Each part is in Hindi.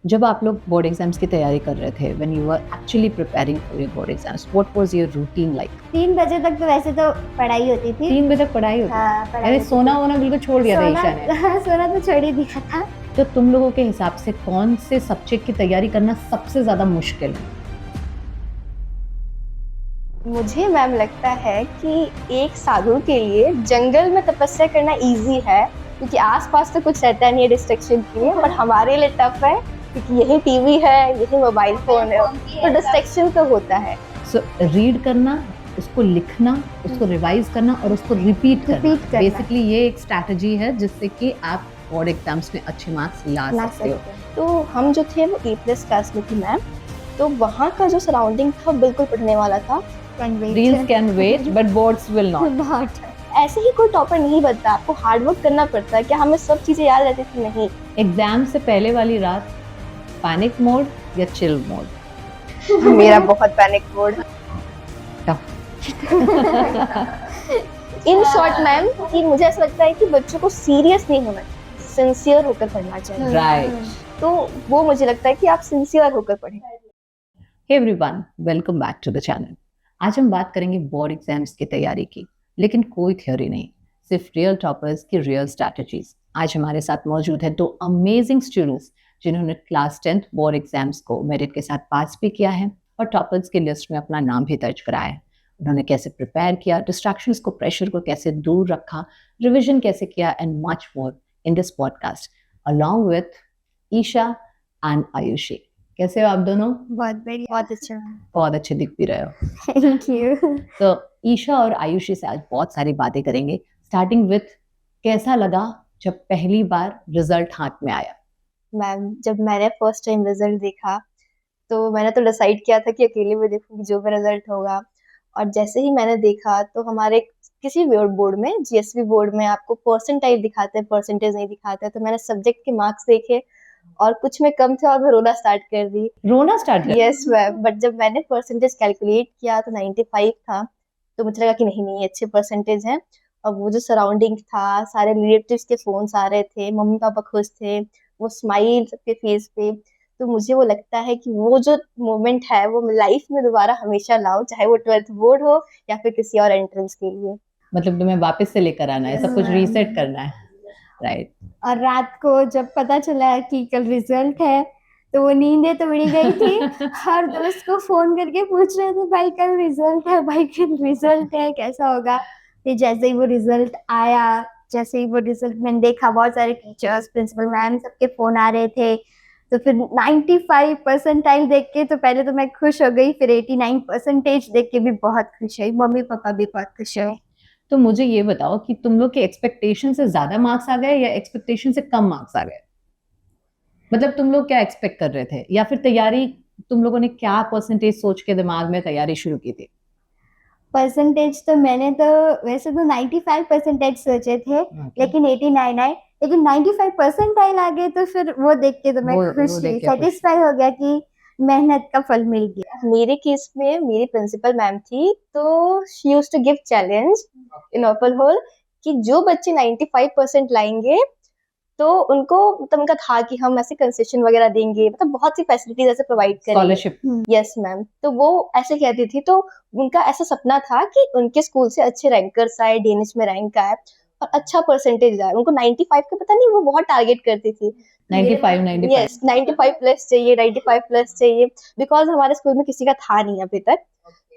जब आप लोग बोर्ड एग्जाम्स की तैयारी कर रहे थे, when you were actually preparing for your board exams, what was your routine like? 3 बजे तक तो वैसे तो पढ़ाई होती थी। 3 बजे तक पढ़ाई होती हाँ, थी? पढ़ाई यानी होती सोना थी। वोना बिल्कुल छोड़ दिया था ईशा ने। सोना तो छोड़ ही दिया था। तो तुम लोगों के हिसाब से कौन से सब्जेक्ट की तैयारी करना सबसे ज्यादा मुश्किल है? मुझे मैम लगता है कि एक साधु के लिए जंगल में तपस्या करना इजी है, क्योंकि आसपास तो कुछ रहता नहीं है डिस्ट्रैक्शन के लिए, बट हमारे लिए टफ है क्योंकि यही टीवी है, यही मोबाइल फोन है, तो डिस्ट्रैक्शन तो होता है। सो रीड करना, उसको लिखना, उसको रिवाइज करना और उसको रिपीट करना, बेसिकली ये एक स्ट्रैटेजी है जिससे कि आप बोर्ड एग्जाम्स में अच्छे मार्क्स ला सकते हो। तो हम जो थे वो A+ क्लास में थी मैम, तो वहाँ का जो सराउंडिंग था बिल्कुल पढ़ने वाला था। Reels can wait but boards will not. ऐसे ही कोई टॉपर नहीं बनता, आपको हार्ड वर्क करना पड़ता है। क्या हमें सब चीजें याद रहती थी? नहीं। एग्जाम से पहले वाली रात पैनिक मोड या चिल मोड? मेरा बहुत panic mode. In short ma'am, कि मुझे ऐसा लगता है कि बच्चों को सीरियस नहीं होना चाहिए, सिंसियर होकर पढ़ना चाहिए। राइट। तो वो मुझे लगता है कि आप सिंसियर होकर पढ़ें। Hey everyone, welcome back to the channel. आज हम बात करेंगे बोर्ड एग्जाम्स की तैयारी की, लेकिन कोई थ्योरी नहीं, सिर्फ रियल टॉपर्स की रियल स्ट्रैटेजीज। आज हमारे साथ मौजूद है दो अमेजिंग स्टूडेंट्स जिन्होंने क्लास 10th बोर्ड एग्जाम्स को मेरिट के साथ पास भी किया है और टॉपर्स की लिस्ट में अपना नाम भी दर्ज कराया है। उन्होंने कैसे प्रिपेयर किया, डिस्ट्रैक्शंस को, प्रेशर को कैसे दूर रखा, रिविजन कैसे किया and much more in this podcast along with Isha and Ayushi. कैसे हो आप दोनों? बहुत बढ़िया, बहुत अच्छा। बहुत अच्छे दिख भी रहे हो। Thank you. तो ईशा और आयुषी से आज बहुत सारी बातें करेंगे, स्टार्टिंग विथ कैसा लगा जब पहली बार रिजल्ट हाथ में आया? मैम, जब मैंने फर्स्ट टाइम रिजल्ट देखा तो मैंने तो डिसाइड किया था कि अकेले में देखूंगी जो भी रिजल्ट होगा। और जैसे ही मैंने देखा तो हमारे किसी बोर्ड में, GSV बोर्ड में आपको परसेंटाइल दिखाते हैं, परसेंटेज नहीं दिखाते हैं। तो मैंने सब्जेक्ट के मार्क्स देखे और कुछ में कम थे और मैं रोना स्टार्ट कर दी। रोना स्टार्ट कर? यस मैम, बट जब मैंने परसेंटेज कैलकुलेट किया तो 95 था, तो मुझे लगा कि नहीं नहीं, अच्छे परसेंटेज हैं। और वो जो सराउंडिंग था, सारे रिलेटिव्स के फोन्स आ रहे थे, मम्मी पापा खुश थे, वो स्माइल सबके फेस पे। तो मुझे वो लगता है कि वो जो मोमेंट है वो लाइफ में दोबारा हमेशा लाओ, चाहे वो 12th बोर्ड हो या फिर किसी और एंट्रेंस के लिए। मतलब तुम्हें वापस से लेकर आना है, सब कुछ रीसेट करना है, राइट? और रात को जब पता चला कि कल रिजल्ट है तो वो नींदें तो उड़ी गई थी। हर दोस्त को फोन करके पूछ रहे थे, भाई कल रिजल्ट है, भाई कल रिजल्ट है, कैसा होगा। फिर जैसे ही वो रिजल्ट आया, जैसे ही वो रिजल्ट मैंने देखा, बहुत सारे टीचर्स, प्रिंसिपल मैम, सबके फोन आ रहे थे। तो फिर 95 परसेंटाइल देख के तो पहले तो मैं खुश हो गई, फिर 89 परसेंटेज देख के भी बहुत खुश हुई, मम्मी पापा भी बहुत खुश हुए। तो मुझे ये बताओ कि तुम लोग के एक्सपेक्टेशन से ज्यादा मार्क्स आ गए या एक्सपेक्टेशन से कम मार्क्स आ गए? मतलब तुम लोग क्या एक्सपेक्ट कर रहे थे, या फिर तैयारी तुम लोगों ने क्या परसेंटेज सोच के दिमाग में तैयारी शुरू की थी? परसेंटेज तो मैंने तो वैसे तो 95 परसेंटेज सोचे थे, लेकिन 89 आए, लेकिन 95 परसेंटाइल आ गए तो फिर वो देख के तो मैं खुश हुई, सेटिस्फाई हो गया कि मेहनत का फल मिल गया। मेरे केस में मेरी प्रिंसिपल मैम थी, तो she used to give challenge in open whole कि जो बच्चे 95% लाएंगे तो उनको, मतलब उनका था कि हम ऐसे कंसेशन वगैरह देंगे, मतलब बहुत सी फैसिलिटीज ऐसे प्रोवाइड करेंगे, स्कॉलरशिप। Yes ma'am. तो वो ऐसे कहती थी, तो उनका ऐसा सपना था कि उनके स्कूल से अच्छे रैंकर्स आए, डेनिश में रैंक आए और अच्छा परसेंटेज आए। उनको 95 का पता नहीं, वो बहुत टारगेट करती थी। 95 यस, 95 प्लस चाहिए, 95 प्लस चाहिए, बिकॉज हमारे स्कूल में किसी का था नहीं अभी तक,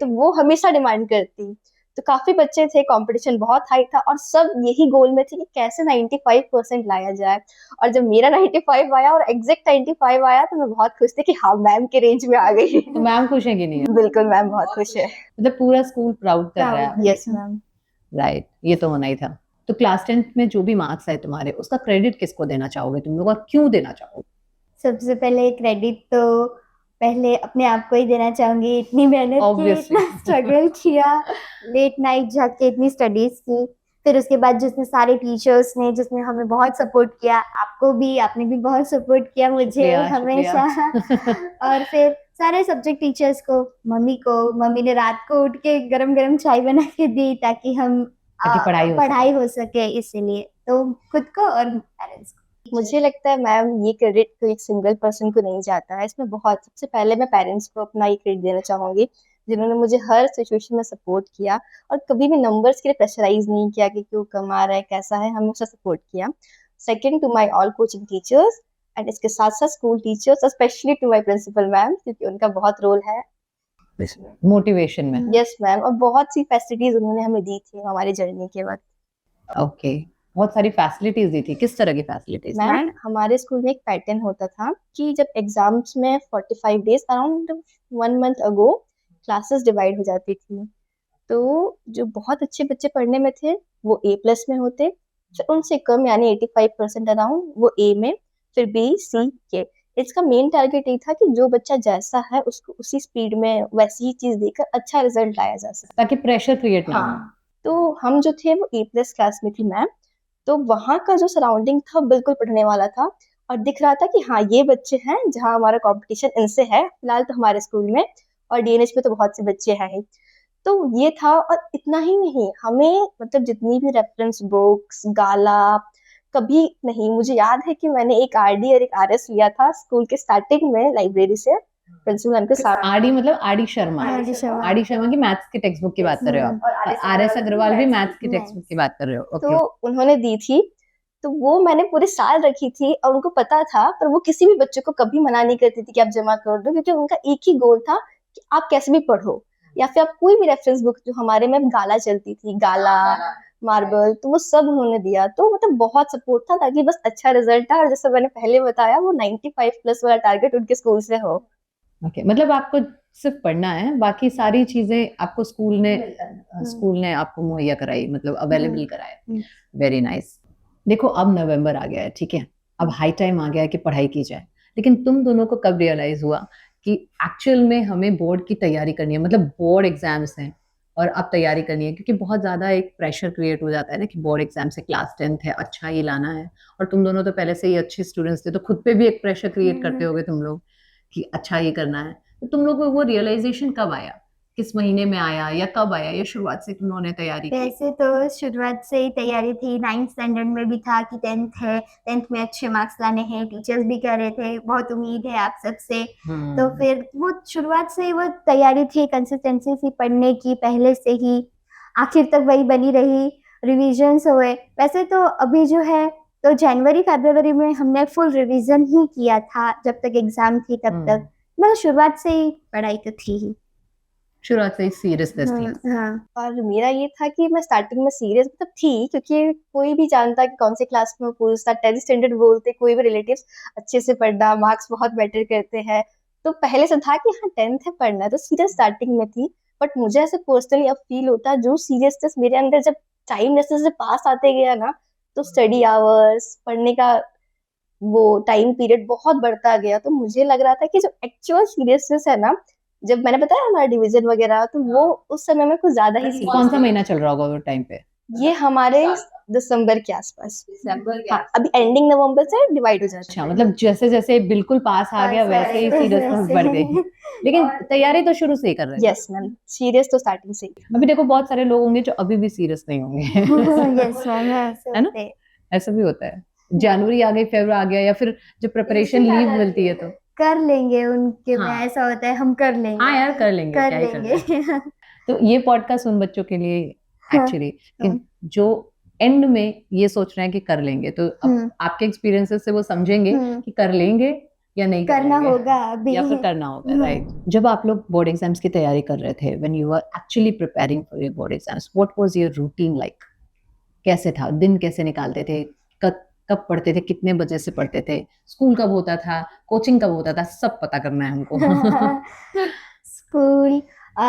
तो वो हमेशा डिमांड करती। तो काफी बच्चे थे, कंपटीशन बहुत हाई था और सब यही गोल में थे कि कैसे 95% लाया जाए। और जब मेरा 95 आया और एग्जैक्ट 95 आया तो मैं बहुत खुश थी कि हाँ, मैम के रेंज में आ गई। तो मैम खुश है कि नहीं है? बिल्कुल, मैम बहुत खुश है। मतलब पूरा स्कूल प्राउड कर रहा है। Yes ma'am. राइट, ये तो होना ही था। तो क्लास 10th में जो भी मार्क्स आए तुम्हारे, उसका क्रेडिट किसको देना चाहोगे तुम लोग, और क्यों देना चाहोगे? सबसे पहले क्रेडिट तो पहले अपने आप को ही देना चाहूंगी, इतनी मेहनत की, Obviously. इतना स्ट्रगल किया, लेट नाइट जाग के इतनी स्टडीज की। फिर उसके बाद जिसने सारे टीचर्स ने, जिसने हमें बहुत सपोर्ट किया, आपको भी, आपने भी बहुत सपोर्ट किया मुझे शुक्रिया, हमेशा। और फिर सारे सब्जेक्ट टीचर्स को, मम्मी ने रात को उठ के गरम गरम चाय बना के दी ताकि हम ताकि पढ़ाई हो पढ़ाई हो सके, इसीलिए तो खुद को और पेरेंट्स को। मुझे लगता है मैम ये क्रेडिट तो एक सिंगल पर्सन को नहीं जाता है, इसमें बहुत सबसे पहले मैं पेरेंट्स को अपना ये क्रेडिट देना चाहूंगी, जिन्होंने मुझे हर सिचुएशन में सपोर्ट किया और कभी भी नंबर्स के लिए प्रेशराइज नहीं किया कि क्यों कमा रहा है कैसा है, हमेशा सपोर्ट किया। Second to my all coaching teachers, and इसके साथ साथ school teachers, specially to my principal ma'am, क्योंकि उनका बहुत रोल है। मोटिवेशन में। यस मैम, और बहुत सी फैसिलिटीज उन्होंने हमें दी थी हमारी जर्नी के वक्त। ओके, बहुत सारी फैसिलिटीज दी थी। किस तरह की फैसिलिटीज? मैम हमारे स्कूल में एक पैटर्न होता था कि जब एग्जाम्स में 45 days around 1 month ago classes divide हो जाती थी, तो जो बहुत अच्छे बच्चे पढ़ने में थे वो A+ में होते, फिर उनसे कम यानी 85% अराउंड वो A में, फिर B, C, K। इसका मेन टारगेट ये था कि जो बच्चा जैसा है उसको उसी स्पीड में वैसी ही चीज देकर अच्छा रिजल्ट लाया जा सके। ताकि प्रेशर क्रिएट ना हो। हाँ, तो हम जो थे वो A+ क्लास में थी मैम, तो वहाँ का जो सराउंडिंग था बिल्कुल पढ़ने वाला था और दिख रहा था कि हाँ ये बच्चे हैं जहाँ हमारा कंपटीशन इनसे है फिलहाल तो हमारे स्कूल में, और DNH में तो बहुत से बच्चे हैं ही। तो ये था, और इतना ही नहीं, हमें मतलब जितनी भी रेफरेंस बुक्स, गाला, कभी नहीं, मुझे याद है कि मैंने एक RD और एक RS लिया था स्कूल के स्टार्टिंग में लाइब्रेरी से प्रिंसिपल मैम के साथ। आरडी मतलब RD Sharma. RD Sharma. RD Sharma की मैथ्स की टेक्स्ट बुक की बात कर रहे हो आप? और RS अग्रवाल भी मैथ्स की Maths। टेक्स्ट बुक की बात कर रहे हो? तो ओके। उन्होंने दी थी, तो वो मैंने पूरे साल रखी थी और उनको पता था, पर वो किसी भी बच्चे को कभी मना नहीं करती थी कि आप जमा कर दो, क्योंकि उनका एक ही गोल था कि आप कैसे भी पढ़ो, या फिर आप कोई भी रेफरेंस बुक, जो हमारे में गाला चलती थी, गाला, मार्बल, तो वो सब उन्होंने दिया। तो मतलब बहुत सपोर्ट था ताकि बस अच्छा रिजल्ट था, और जैसे मैंने पहले बताया वो 95+ वाला टारगेट उनके स्कूल से हो। ओके, मतलब आपको सिर्फ पढ़ना है, बाकी सारी चीजें आपको स्कूल ने आपको मुहैया कराई, मतलब अवेलेबल कराया। Very nice. देखो अब नवंबर आ गया है, ठीक है, अब हाई टाइम आ गया है कि पढ़ाई की जाए, लेकिन तुम दोनों को कब रियलाइज हुआ कि एक्चुअल में हमें बोर्ड की तैयारी करनी है, मतलब बोर्ड एग्जाम्स हैं और अब तैयारी करनी है, क्योंकि बहुत ज्यादा एक प्रेशर क्रिएट हो जाता है ना कि बोर्ड एग्जाम से, क्लास 10th है, अच्छा ये लाना है, और तुम दोनों तो पहले से ही अच्छे स्टूडेंट्स थे, तो खुद पे भी एक प्रेशर क्रिएट करते होगे तुम लोग कि अच्छा ये करना है। तो तुम लोग को वो रियलाइजेशन कब आया, किस महीने में आया, या कब आया, या शुरुआत से तुमने तैयारी की? वैसे तो शुरुआत से ही तैयारी थी, 9th स्टैंडर्ड में भी था कि 10th है, 10th में अच्छे मार्क्स लाने हैं, टीचर्स भी कह रहे थे बहुत उम्मीद है आप सबसे। तो फिर वो शुरुआत से ही वो तैयारी थी, कंसिस्टेंसी थी पढ़ने की पहले से ही, आखिर तक वही बनी रही, रिविजन्स हुए। वैसे तो अभी जो है तो जनवरी फरवरी में हमने फुल रिवीजन ही किया था, जब तक एग्जाम थी तब तक, मतलब शुरुआत से ही पढ़ाई तो थी ही। शुरुआत से ही सीरियसनेस थी। हाँ। और मेरा ये था कि मैं स्टार्टिंग में सीरियस मतलब थी, क्योंकि कोई भी जानता कि कौन सी क्लास में पूछता, 10th स्टैंडर्ड बोलते कोई भी रिलेटिव्स, अच्छे से पढ़ना, मार्क्स बहुत बेटर करते हैं, तो पहले से था कि हाँ 10th है, पढ़ना है, तो सीरियस स्टार्टिंग में थी। बट मुझे ऐसे पर्सनली अब फील होता, जो सीरियसनेस मेरे अंदर जब टाइम जैसे जैसे पास आते गया ना, तो स्टडी आवर्स, पढ़ने का वो टाइम पीरियड बहुत बढ़ता गया, तो मुझे लग रहा था कि जो एक्चुअल सीरियसनेस है ना, जब मैंने बताया हमारा डिवीजन वगैरह, तो वो उस समय में कुछ ज्यादा ही कौन सा सीरियस। महीना चल रहा होगा वो टाइम पे? ये हमारे दिसंबर के आसपास, हाँ, अभी एंडिंग नवंबर से डिवाइड हो जाता अच्छा, है। मतलब जैसे जैसे बिल्कुल पास आ गया वैसे ही सीरियसनेस बढ़ गई, लेकिन तैयारी तो शुरू से ही कर रहे थे। यस मैम, सीरियस तो स्टार्टिंग से ही। अभी देखो बहुत सारे लोग होंगे जो अभी भी सीरियस नहीं होंगे। यस मैम, है ना? ऐसा भी होता है, जनवरी आ गई, फरवरी आ गया, या फिर जब प्रिपरेशन लीव मिलती है तो कर लेंगे उनके में, हाँ। ऐसा होता है, हम कर लेंगे। हाँ यार, कर लेंगे, कर क्या ही करना है। लेंगे। तो ये पॉडकास्ट उन बच्चों के लिए एक्चुअली हाँ। जो एंड में ये सोच रहे हैं कि कर लेंगे, तो अब आपके एक्सपीरियंसेस से वो समझेंगे कि कर लेंगे या नहीं करना करेंगे, होगा अभी, या फिर करना होगा, राइट? जब आप लोग बोर्ड एग्जाम्स की तैयारी कर रहे थे, when you were actually preparing for your board exams, what was your routine like? कैसे था दिन, कैसे निकालते थे, कब पढ़ते थे, कितने बजे से पढ़ते थे, स्कूल कब होता था, कोचिंग कब होता था, सब पता करना है हमको। स्कूल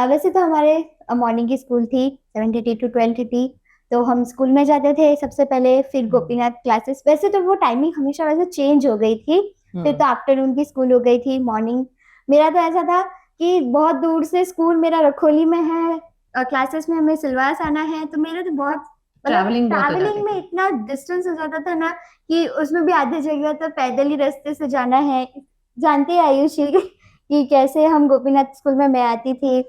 वैसे तो हमारे मॉर्निंग की स्कूल थी 7:30 to 12:30, तो हम स्कूल में जाते थे सबसे पहले, फिर गोपीनाथ क्लासेस। वैसे तो वो टाइमिंग हमेशा वैसे चेंज हो गई थी, फिर तो आफ्टरनून की स्कूल हो गई थी, मॉर्निंग। मेरा तो ऐसा था कि बहुत दूर से स्कूल मेरा रखोली में है और क्लासेस में हमें सिलवास आना है, तो मेरा तो बहुत ट्रैवलिंग बहुत हो जाती ट्रैवलिंग में इतना डिस्टेंस हो जाता था ना कि उसमें भी आधी जगह तो पैदल ही रास्ते से जाना है। जानते हैं आयुषी कि कैसे हम गोपीनाथ स्कूल में मैं आती थी,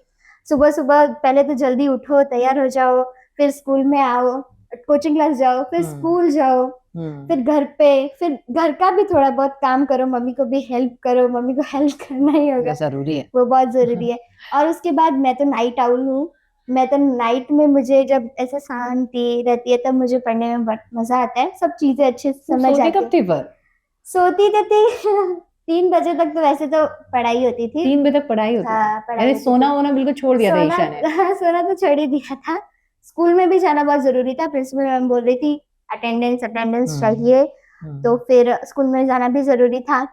सुबह सुबह पहले तो जल्दी उठो, तैयार हो जाओ, फिर स्कूल में आओ, कोचिंग क्लास जाओ, फिर हम्म। स्कूल जाओ, हम्म। फिर घर पे, फिर घर का भी थोड़ा बहुत काम करो, मम्मी को भी हेल्प करो, मम्मी को हेल्प करना ही ये होगा, जरूरी है। वो बहुत जरूरी है। और उसके बाद मैं तो नाइट आउल हूँ, मैं तो नाइट में मुझे जब ऐसे शांति रहती है तब मुझे पढ़ने में बहुत मजा आता है, सब चीजें अच्छे से तुम समझ सोती आती कब है। थी पर? सोती तो थी 3 बजे तक, तो वैसे तो पढ़ाई होती थी। 3 बजे तक पढ़ाई होती हाँ, थी? पढ़ाई यानी होती सोना थी। वोना बिल्कुल छोड़ दिया था सोना ईशा ने। सोना तो छोड़ ही दिया था। स्कूल में भी जाना बहुत जरूरी था, प्रिंसिपल मैम बोल रही थी अटेंडेंस अटेंडेंस हम्म। चाहिए, तो हम्म। फिर स्कूल में जाना भी जरूरी था।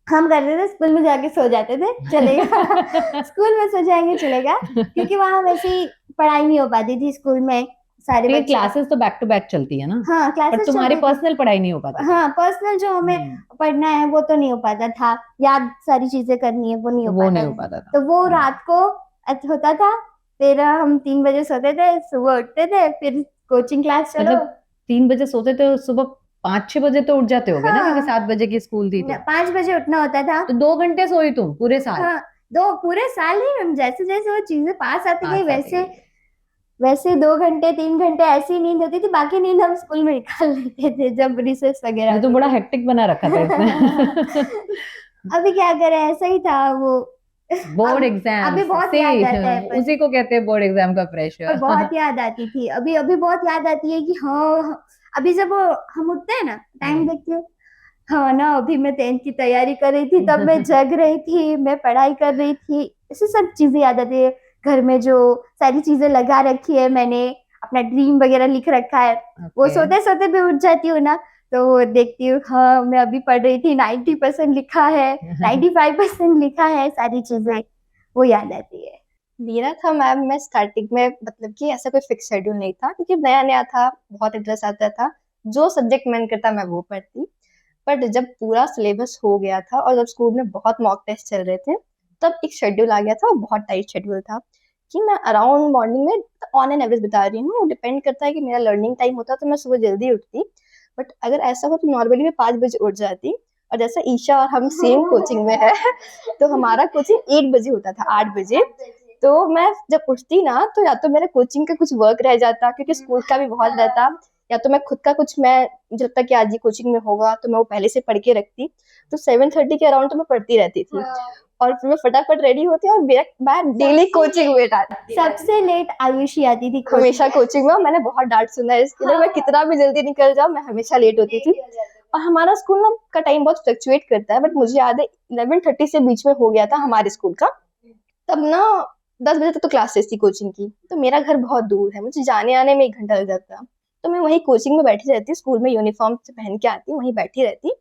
हम करते थे, स्कूल में जाके सो जाते थे, चलेगा स्कूल में सो जाएंगे चलेगा, क्योंकि वहां वैसे ही पढ़ाई नहीं हो पाती थी स्कूल में, सारे ये बच्चे। क्लासेस तो बैक टू बैक चलती है ना, हाँ, बट क्लासेस तुम्हारी चलती थी। पर्सनल पढ़ाई नहीं हो पाती थी। हाँ, पर्सनल जो हमें हम्म। पढ़ना है वो तो नहीं हो पाता था, याद सारी चीजें करनी है वो नहीं हो वो नहीं पाता हो था। पाता था। तो वो रात को होता था, फिर हम 3 बजे सोते थे, सुबह उठते थे, फिर कोचिंग क्लास चलो। मतलब 3 बजे सोते थे, सुबह 5-6 बजे तो उठ जाते होगे ना, क्योंकि हाँ, 7 बजे की स्कूल थी तो 5 बजे उठना होता था। तो 2 घंटे सोई तुम पूरे साल? हाँ, दो पूरे साल ही, हम जैसे जैसे वो चीजें पास आती गई पास आती वैसे गई। वैसे 2 घंटे 3 घंटे ऐसी नींद होती थी, बाकी नींद हम स्कूल में निकाल लेते थे जब रिसेस वगैरह ये तो होती बड़ा थी। हेक्टिक बना रखा था इसने। अभी क्या करें, ऐसा ही था वो। बोर्ड अब अभी एग्जाम्स बहुत से याद आता है, उसी को कहते हैं बोर्ड एग्जाम का पर प्रेशर। बहुत याद आती थी। अभी अभी बहुत याद आती है कि हाँ, अभी जब हम उठते हैं ना, टाइम देखते हैं, हाँ ना, अभी मैं 10th की तैयारी कर रही थी, तब मैं जग रही थी, मैं पढ़ाई कर रही थी, ऐसी सब चीजें याद आती है। घर में जो सारी चीजें लगा रखी है मैंने, अपना ड्रीम वगैरह लिख रखा है, वो ओके। सोते सोते भी उठ जाती हूँ ना, तो वो देखती हूँ, हाँ मैं अभी पढ़ रही थी, 90% लिखा है, 95% लिखा है, सारी चीजें वो याद आती है। मेरा था मैम, मैं स्टार्टिंग में मतलब कि ऐसा कोई फिक्स शेड्यूल नहीं था, क्योंकि नया नया था, बहुत इंटरेस्ट आता था, जो सब्जेक्ट मन करता मैं वो पढ़ती। बट जब पूरा सिलेबस हो गया था और जब स्कूल में बहुत मॉक टेस्ट चल रहे थे, तब एक शेड्यूल आ गया था, वो बहुत टाइट शेड्यूल था, कि मैं अराउंड मॉर्निंग में ऑन एन एवरेज बता रही हूँ, डिपेंड करता है कि मेरा लर्निंग टाइम होता तो मैं सुबह जल्दी उठती, बट अगर ऐसा हो तो नॉर्मली मैं 5 बजे उठ जाती। और जैसा ईशा और हम सेम कोचिंग में है, तो हमारा कोचिंग 8 बजे होता था, 8 बजे। तो मैं जब उठती ना, तो या तो मेरा कोचिंग का कुछ वर्क रह जाता, क्योंकि स्कूल का भी बहुत रहता, या तो मैं खुद का कुछ, मैं जब तक कि आज ही कोचिंग में होगा तो मैं वो पहले से पढ़ के रखती। तो 7:30 के अराउंड तो मैं पढ़ती रहती थी, और फिर मैं फटाफट रेडी होती और मेरा मैं डेली कोचिंग में जाती। सबसे लेट आयुषी आती थी हमेशा कोचिंग में, मैंने बहुत डांट सुना है इसके लिए, मैं कितना भी जल्दी निकल जाऊँ मैं हमेशा लेट होती थी। और हमारा स्कूल ना का टाइम बहुत फ्लक्चुएट करता है, बट मुझे याद है 11:30 से बीच में हो गया था हमारे स्कूल का। तब ना 10 बजे तक तो क्लासेस थी कोचिंग की, तो मेरा घर बहुत दूर है, मुझे जाने आने में 1 घंटा लग जाता। तो मैं वहीं कोचिंग में बैठी रहती, स्कूल में यूनिफॉर्म से पहन के आती, वहीं बैठी रहती,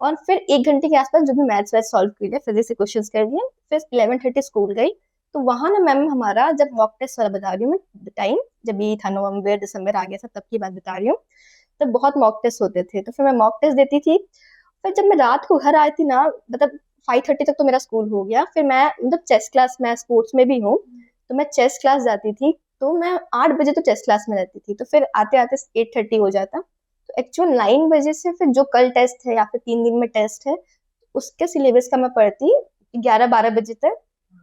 और फिर 1 घंटे के आसपास जो भी मैथ्स वैथ सॉल्व कर लिया, फिजिक्स से क्वेश्चंस कर लिए, फिर 11:30 स्कूल गई। तो वहां ना मैम हमारा, जब मॉक टेस्ट वाला बता रही हूँ मैं टाइम, जब ये था नवंबर दिसंबर आ गया था तब की बात बता रही हूँ, तब बहुत मॉक टेस्ट होते थे, तो फिर मैं मॉक टेस्ट देती थी। फिर जब मैं रात को घर आई थी ना, मतलब 5:30 तक तो मेरा स्कूल हो गया, फिर मैं मतलब चेस क्लास, मैं स्पोर्ट्स में भी हूँ, तो मैं चेस क्लास जाती थी, तो मैं 8 बजे तो चेस क्लास में रहती थी, तो फिर आते आते 8:30 हो जाता। तो एक्चुअल 9 बजे से फिर जो कल टेस्ट है या फिर 3 दिन में टेस्ट है, उसके सिलेबस का मैं पढ़ती 11-12 बजे तक।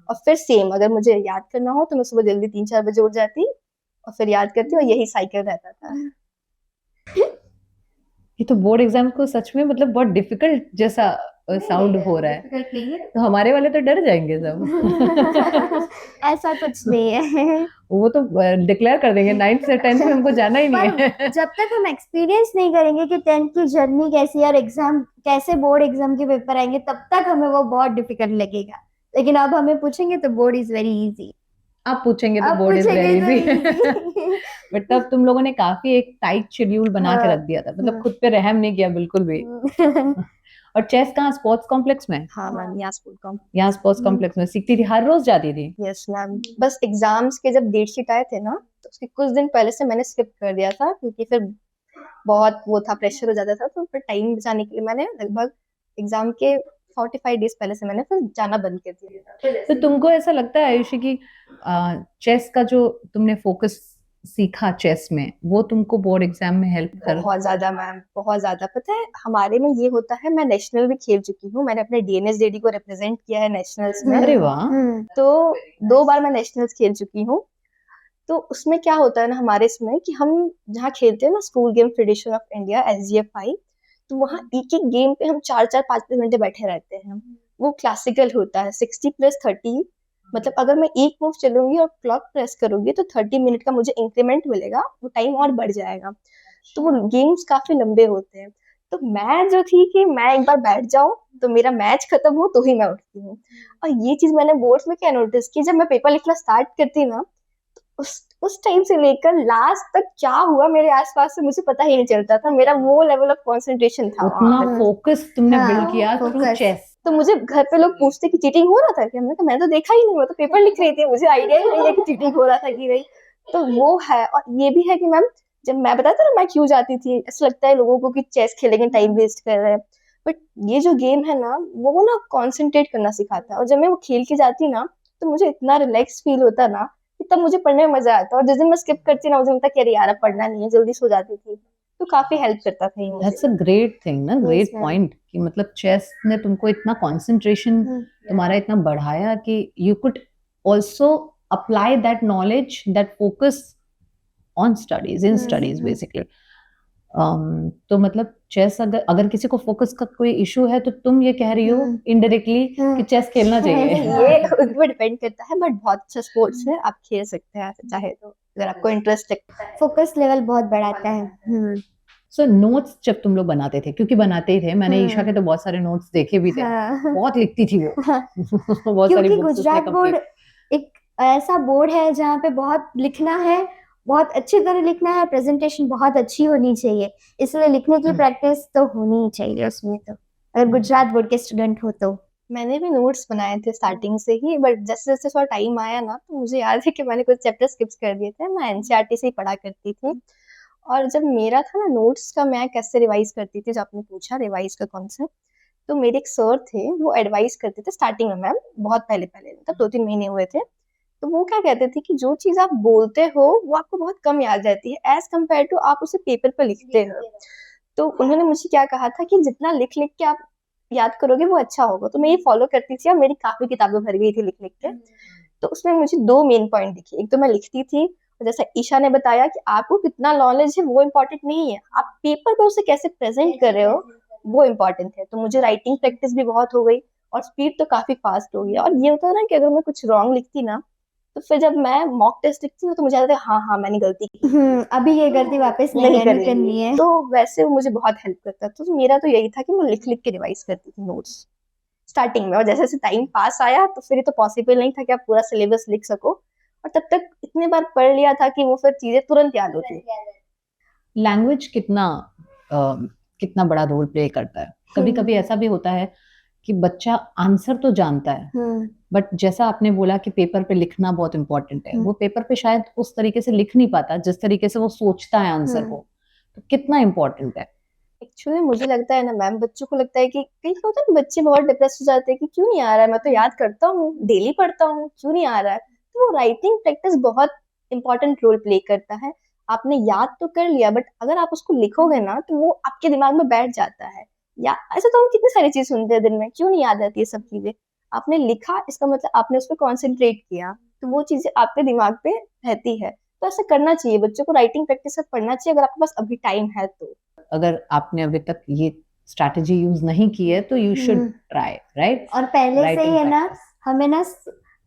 और फिर सेम, अगर मुझे याद करना हो तो मैं सुबह जल्दी 3-4 बजे उठ जाती और फिर याद करती, और यही साइकिल रहता था। ये तो बोर्ड एग्जाम को सच में मतलब बहुत डिफिकल्ट जैसा साउंड हो रहा है, तो हमारे वाले तो डर जाएंगे सब। ऐसा कुछ नहीं है। वो तो डिक्लेयर कर देंगे 9th से 10th में हमको जाना ही नहीं पर है। जब तक हम एक्सपीरियंस नहीं करेंगे कि 10th की जर्नी कैसी है और एग्जाम कैसे, बोर्ड एग्जाम के पेपर आएंगे, तब तक हमें वो बहुत डिफिकल्ट लगेगा। लेकिन अब हमें पूछेंगे तो बोर्ड इज वेरी इजी। आप पूछेंगे तो अब बोर्ड इज पूछेंगे वेरी तो इजी। इजी। बट तब तुम लोगों ने काफी एक टाइट शेड्यूल बना के हाँ। रख दिया था, मतलब खुद पे रहम नहीं किया बिल्कुल भी। और चेस कहाँ, स्पोर्ट्स कॉम्प्लेक्स में? हाँ मैम, यहाँ स्कूल का। यहाँ स्पोर्ट्स कॉम्प्लेक्स में सीखती थी, हर रोज जाती थी? यस मैम, बस एग्जाम्स के जब डेट शीट आए थे ना, तो उसके कुछ दिन पहले से मैंने स्किप कर दिया था, क्योंकि फिर बहुत वो था, प्रेशर हो जाता था, तो फिर टाइम बचाने के लिए मैंने लगभग एग्जाम के 45 डेज पहले से मैंने फिर जाना बंद कर दिया। तो तुमको ऐसा लगता है आयुषी कि चेस का जो तुमने फोकस सीखा चेस में, वो तुमको बोर्ड एग्जाम में हेल्प कर? बहुत ज्यादा मैम, बहुत ज्यादा। पता है हमारे में ये होता है, मैं नेशनल भी खेल चुकी हूँ, मैंने अपने डीएनएस डेडी को रिप्रेजेंट किया है नेशनल्स में। अरे वाह। तो 2 बार मैं नेशनल्स खेल चुकी हूँ। तो उसमें क्या होता है ना हमारे इसमें कि हम जहाँ खेलते हैं ना school game federation of India SGFI, तो वहाँ एक एक गेम पे हम 4-4 5-5 घंटे बैठे रहते हैं। वो क्लासिकल होता है 60+30, मतलब अगर मैं एक मूव चलूंगी और क्लॉक प्रेस करूंगी तो 30 मिनट का मुझे इंक्रीमेंट मिलेगा, वो टाइम और बढ़ जाएगा। तो वो गेम्स काफी लंबे होते हैं। तो मैं जो थी कि मैं एक बार बैठ जाऊं तो मेरा मैच खत्म हो तो ही मैं उठती हूँ। और ये चीज मैंने बोर्ड्स में क्या नोटिस की, जब मैं पेपर लिखना स्टार्ट करती ना, उस टाइम से लेकर लास्ट तक क्या हुआ मेरे आसपास से मुझे पता ही नहीं चलता था। मेरा वो लेवल ऑफ कंसंट्रेशन था वहाँ उतना पे। फोकस तुमने हाँ, बिल्ड किया थ्रू focus। चेस। तो मुझे घर पे लोग पूछते कि चीटिंग हो रहा था क्या, मैंने कहा मैं तो देखा ही नहीं, मैं तो पेपर लिख रही थी, मुझे आइडिया ही नहीं है कि चीटिंग हो रहा था कि नहीं। तो वो है। और ये भी है कि मैम, जब मैं बताता ना मैं क्यों जाती थी, ऐसा लगता है लोगों को कि चेस खेलेंगे टाइम वेस्ट कर रहे हैं, बट ये जो गेम है ना वो ना कॉन्सेंट्रेट करना सिखाता है। और जब मैं वो खेल के जाती ना तो मुझे इतना रिलैक्स फील होता ना कि तब मुझे पढ़ने में मजा आता। और जिस दिन मैं स्किप करती ना, उस दिन लगता कि अरे यार अब पढ़ना नहीं है, जल्दी सो जाती थी। तो काफी हेल्प करता था ये दैट्स अ मुझे। ग्रेट थिंग ना, ग्रेट ma'am। पॉइंट कि मतलब चेस ने तुमको इतना कंसंट्रेशन तुम्हारा इतना बढ़ाया कि you could also apply that knowledge, that focus on studies, in studies basically. तो मतलब चेस अगर अगर किसी को फोकस का कोई इशू है तो तुम ये कह रही हो इनडायरेक्टली कि चेस खेलना चाहिए। ये खुद पे डिपेंड करता है, बट बहुत अच्छा स्पोर्ट्स है, आप खेल सकते हैं चाहे तो, अगर आपको इंटरेस्ट लगता है। फोकस लेवल बहुत बढ़ाता है। सो नोट्स जब तुम लोग बनाते थे, क्योंकि बनाते ही थे, मैंने ईशा के तो बहुत सारे नोट्स देखे भी थे, हाँ। बहुत लिखती थी वो। बहुत सारी क्योंकि बुक्स उसने गुजरात बोर्ड कंप्लीट। एक ऐसा बोर्ड है जहाँ पे बहुत लिखना है, बहुत अच्छी तरह लिखना है, प्रेजेंटेशन बहुत अच्छी होनी चाहिए, इसलिए लिखने की प्रैक्टिस तो होनी ही चाहिए उसमें, तो अगर गुजरात बोर्ड के स्टूडेंट हो तो। मैंने भी नोट्स बनाए थे स्टार्टिंग से ही, बट जैसे जैसे थोड़ा टाइम आया ना तो मुझे याद है कि मैंने कुछ चैप्टर स्किप कर दिए थे। मैं NCERT से ही पढ़ा करती थी। और जब मेरा था ना नोट्स का, मैं कैसे रिवाइज करती थी, जो आपने पूछा रिवाइज का कॉन्सेप्ट, तो मेरे एक सर थे, वो एडवाइस करते थे स्टार्टिंग में मैम, बहुत पहले पहले, मतलब 2-3 महीने हुए थे। तो वो क्या कहते थे कि जो चीज आप बोलते हो वो आपको बहुत कम याद रहती है एज कम्पेयर टू आप उसे पेपर पर लिखते हो। तो उन्होंने मुझे क्या कहा था कि जितना लिख लिख के आप याद करोगे वो अच्छा होगा। तो मैं ये फॉलो करती थी और मेरी काफी किताबें भर गई थी लिख लिख के। तो उसमें मुझे 2 मेन पॉइंट दिखे, एक तो मैं लिखती थी, और जैसा ईशा ने बताया कि आपको कितना नॉलेज है वो इम्पोर्टेंट नहीं है, आप पेपर पर उसे कैसे प्रेजेंट कर रहे हो वो इम्पोर्टेंट है। तो मुझे राइटिंग प्रैक्टिस भी बहुत हो गई और स्पीड तो काफी फास्ट हो गई। और ये होता है ना कि अगर मैं कुछ रॉन्ग लिखती ना, तो फिर जब मैं मॉक टेस्ट लिखती हूँ तो मुझे आता है हाँ हाँ मैंने गलती की, अभी ये गलती वापस नहीं नहीं करनी करेंगी। है। तो वैसे वो मुझे बहुत हेल्प करता था। तो मेरा तो यही था कि मैं लिख लिख के रिवाइज करती थी नोट्स स्टार्टिंग में। और जैसे जैसे टाइम पास आया तो फिर ये तो पॉसिबल नहीं था कि आप पूरा सिलेबस लिख सको, और तब तक इतने बार पढ़ लिया था कि वो फिर चीजें तुरंत याद होती। लैंग्वेज कितना कितना बड़ा रोल प्ले करता है। कभी कभी ऐसा भी होता है कि बच्चा आंसर तो जानता है, बट जैसा आपने बोला कि पेपर पे लिखना बहुत इंपॉर्टेंट है, वो पेपर पे शायद उस तरीके से लिख नहीं पाता जिस तरीके से वो सोचता है आंसर को। तो कितना इंपॉर्टेंट है। एक्चुअली मुझे लगता है ना मैम, बच्चों को लगता है कि कई क्या होता है ना, बच्चे बहुत डिप्रेस हो जाते हैं कि क्यों नहीं आ रहा है, मैं तो याद करता हूँ, डेली पढ़ता हूँ, क्यों नहीं आ रहा है। तो वो राइटिंग प्रैक्टिस बहुत इंपॉर्टेंट रोल प्ले करता है। आपने याद तो कर लिया, बट अगर आप उसको लिखोगे ना तो वो आपके दिमाग में बैठ जाता है। या ऐसा तो हम कितनी सारी चीज सुनते हैं दिन में, क्यों नहीं याद रहती है सब चीजें। आपने लिखा, इसका मतलब आपने उस पर कॉन्सेंट्रेट किया, तो वो चीजें आपके दिमाग पे रहती है। तो ऐसा करना चाहिए, बच्चों को राइटिंग प्रैक्टिस पढ़ना चाहिए अगर आपके पास अभी टाइम है तो। अगर आपने अभी तक ये स्ट्रैटेजी यूज नहीं की है तो यू शुड ट्राई, राइट। और पहले से ही है ना, हमें ना,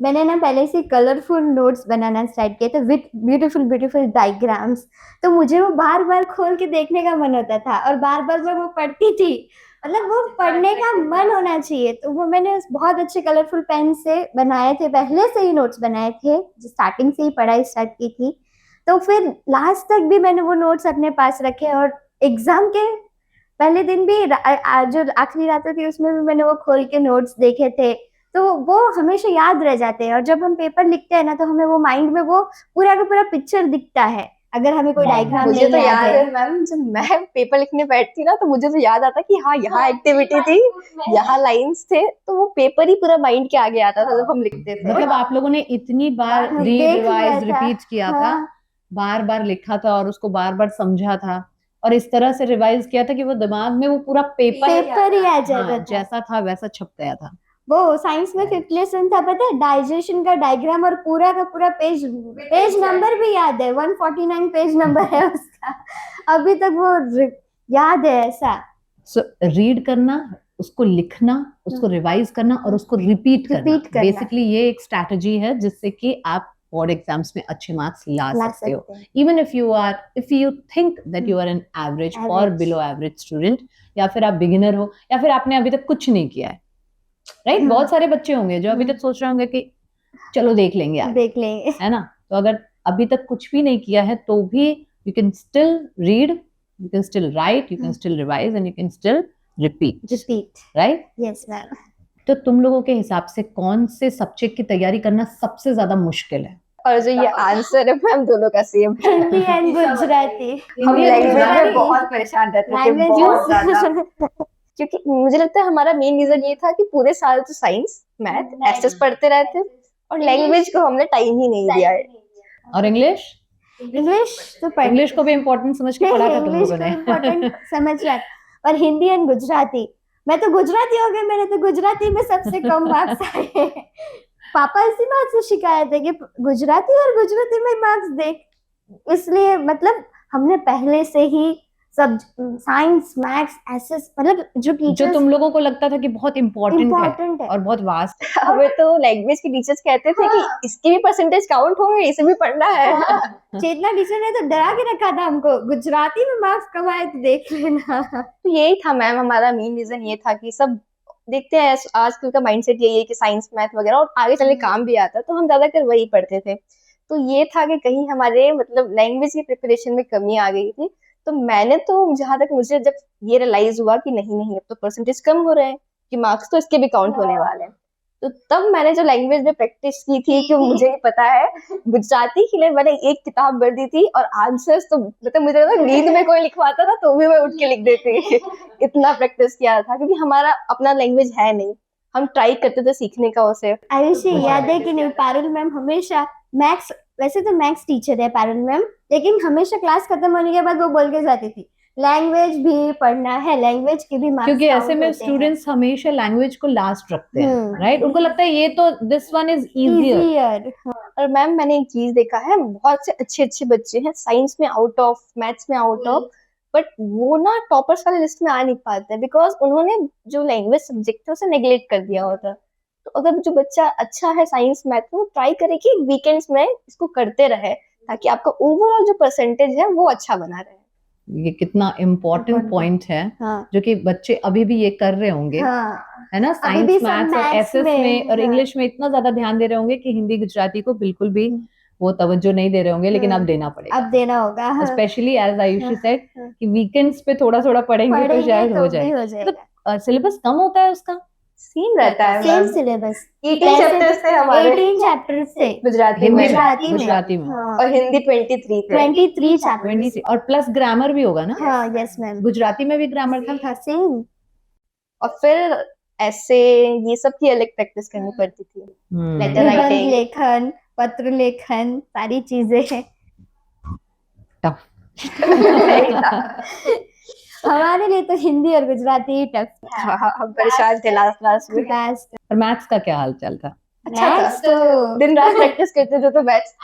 मैंने ना पहले से कलरफुल नोट्स बनाना स्टार्ट किए थे विथ ब्यूटीफुल ब्यूटीफुल डायग्राम्स। तो मुझे वो बार बार खोल के देखने का मन होता था और बार बार मैं वो पढ़ती थी। मतलब वो पढ़ने का मन होना चाहिए। तो वो मैंने बहुत अच्छे कलरफुल पेन से बनाए थे, पहले से ही नोट्स बनाए थे, स्टार्टिंग से ही पढ़ाई स्टार्ट की थी। तो फिर लास्ट तक भी मैंने वो नोट्स अपने पास रखे, और एग्जाम के पहले दिन भी जो आखिरी रातें थी उसमें भी मैंने वो खोल के नोट्स देखे थे। तो वो हमेशा याद रह जाते हैं, और जब हम पेपर लिखते हैं ना तो हमें वो माइंड में वो पूरा का पूरा पिक्चर दिखता है, अगर हमें कोई डायग्राम मुझे नहीं तो याद याद है। है मैम, जब मैं पेपर लिखने बैठती ना तो मुझे तो याद आता कि हाँ यहाँ एक्टिविटी थी, यहाँ लाइंस थे, तो वो पेपर ही पूरा माइंड के आगे आता था जब हम लिखते थे। मतलब आप लोगों ने इतनी बार देख लिया रिवाइज था। रिपीट किया था, हाँ, बार बार लिखा था और उसको बार बार समझा था, और इस तरह से रिवाइज किया था कि वो दिमाग में वो पूरा पेपर पेपर ही आ जाता हाँ, था। जैसा था वैसा छप गया था। वो साइंस में 5th लेसन था, पता है, डाइजेशन का डायग्राम और पूरा का पूरा पेज नंबर भी याद है, 149 पेज नंबर है उसका, अभी तक वो याद है ऐसा। सो रीड करना, उसको लिखना, उसको रिवाइज करना और उसको रिपीट करना, Repeat करना। बेसिकली ये एक स्ट्रैटेजी है जिससे कि आप बोर्ड एग्जाम्स में अच्छे मार्क्स ला सकते हो। Even if you think that you are an average और Average। बिलो एवरेज स्टूडेंट, या फिर आप बिगिनर हो, या फिर आपने अभी तक कुछ नहीं किया है, राइट? बहुत सारे बच्चे होंगे जो अभी तक सोच रहे होंगे कि चलो देख लेंगे यार, देख लेंगे। है ना? तो अगर अभी तक कुछ भी नहीं किया है तो भी you can still read, you can still right, you can still revise and you can still repeat, right? Yes ma'am. तो तुम लोगों के हिसाब से कौन से सब्जेक्ट की तैयारी करना सबसे ज्यादा मुश्किल है? और जो ये आंसर है मैम दोनों का सेम है। हिंदी एंड गुजराती। हम Indian लैंग्वेज में गुजराती। बहुत परेशान रहते थे, लैंग्वेज बहुत ज्यादा। क्योंकि मुझे लगता है हमारा मेन रीजन ये था कि पूरे साल तो साइंस मैथ एसएस पढ़ते रहते और लैंग्वेज को हमने टाइम ही नहीं दिया है। और इंग्लिश? इंग्लिश तो पढ़ इंग्लिश को भी इम्पोर्टेंट समझ के पढ़ा था तुम इंग्लिश लोगों को ने? इम्पोर्टेंट समझ रहा, और हिंदी एंड गुजराती। मैं तो गुजराती हो गई, मैंने तो गुजराती में सबसे कम मार्क्स आए। पापा इसी बात से शिकायत है कि गुजराती में मार्क्स देख, इसलिए मतलब हमने पहले से ही सब साइंस मैथ्स एसएस मतलब जो जो टीचर्स तुम लोगों को लगता था कि बहुत इम्पोर्टेंट है और बहुत वास्ट। हमें तो लैंग्वेज के टीचर्स कहते थे कि इसके भी परसेंटेज काउंट होंगे, इसे भी पढ़ना है। चेतना टीचर ने तो डरा के रखा था हमको, गुजराती में मार्क्स कम आए तो देख लेना। तो यही था मैम, हमारा मेन रीजन ये था कि सब देखते हैं आजकल का माइंडसेट यही है कि साइंस मैथ वगैरह और आगे चलने काम भी आता है, तो हम ज्यादातर वही पढ़ते थे। तो ये था कि कहीं हमारे मतलब लैंग्वेज की प्रिपरेशन में कमी आ गई थी। तो मैंने तो जहां तक मुझे जब ये रियलाइज हुआ कि नहीं अब तो परसेंटेज कम हो रहे हैं, कि मार्क्स तो इसके भी काउंट होने वाले हैं, तो तब मैंने जो लैंग्वेज में प्रैक्टिस की थी, कि मुझे ही पता है गुजराती के लिए मैंने एक किताब भर दी थी और आंसर्स तो मतलब मुझे लगा नींद में कोई लिखवाता था तो भी मैं उठ के लिख देती। इतना प्रैक्टिस किया था, क्योंकि हमारा अपना लैंग्वेज है नहीं, हम ट्राई करते थे सीखने का उसे। आयुषी याद है कि नहीं, पारुल मैम हमेशा मैथ्स, वैसे तो मैथ्स टीचर है पारुल मैम, लेकिन हमेशा क्लास खत्म होने के बाद वो बोल के जाती थी लैंग्वेज भी पढ़ना है, लैंग्वेज के भी मार्क्स क्योंकि ऐसे में स्टूडेंट्स हमेशा लैंग्वेज को लास्ट रखते हैं, राइट? उनको लगता है ये तो दिस वन इज इजियर। और मैम मैंने एक चीज देखा है, बहुत से अच्छे अच्छे बच्चे हैं साइंस में आउट ऑफ, मैथ्स में आउट ऑफ, बट वो ना टॉपर्स वाले लिस्ट में आ नहीं पाते बिकॉज उन्होंने जो लैंग्वेज सब्जेक्ट है उसे नेग्लेक्ट कर दिया होता। तो अगर जो बच्चा अच्छा है साइंस मैथ में, वो ट्राई करे कि वीकेंड्स में इसको करते रहे, ताकि आपका ओवरऑल जो परसेंटेज है वो अच्छा बना रहे। ये कितना इम्पोर्टेंट पॉइंट है, जो कि बच्चे अभी भी ये कर रहे होंगे, है ना? साइंस मैथ्स और एसएस में और इंग्लिश में इतना ज्यादा ध्यान दे रहे होंगे कि हिंदी गुजराती को बिल्कुल भी वो तवज्जो नहीं दे रहे होंगे, लेकिन अब देना पड़ेगा, अब देना होगा। स्पेशली एज आयुषी सेड कि वीकेंड्स पे थोड़ा थोड़ा पढ़ेंगे तो शायद हो जाए। तो सिलेबस कम होता है उसका? सेम रहता है, सेम सिलेबस, 18 चैप्टर्स से हमारे 18 चैप्टर से गुजराती में, गुजराती में और हिंदी 23 थे। 23 चैप्टर 23 और प्लस ग्रामर भी होगा ना? हाँ यस मैम, गुजराती में भी ग्रामर था सेम। और फिर ऐसे ये सब की अलग प्रैक्टिस करनी पड़ती थी, लेटर निबंध राइटिंग, लेखन, पत्र लेखन, सारी चीजें टफ। हमारे लिए तो हिंदी और गुजराती ही टफ था। हम परेशान थे लास्ट में। और मैथ्स का क्या हाल चाल था? अच्छा था, तो दिन रात प्रैक्टिस करते थे। तो मैथ्स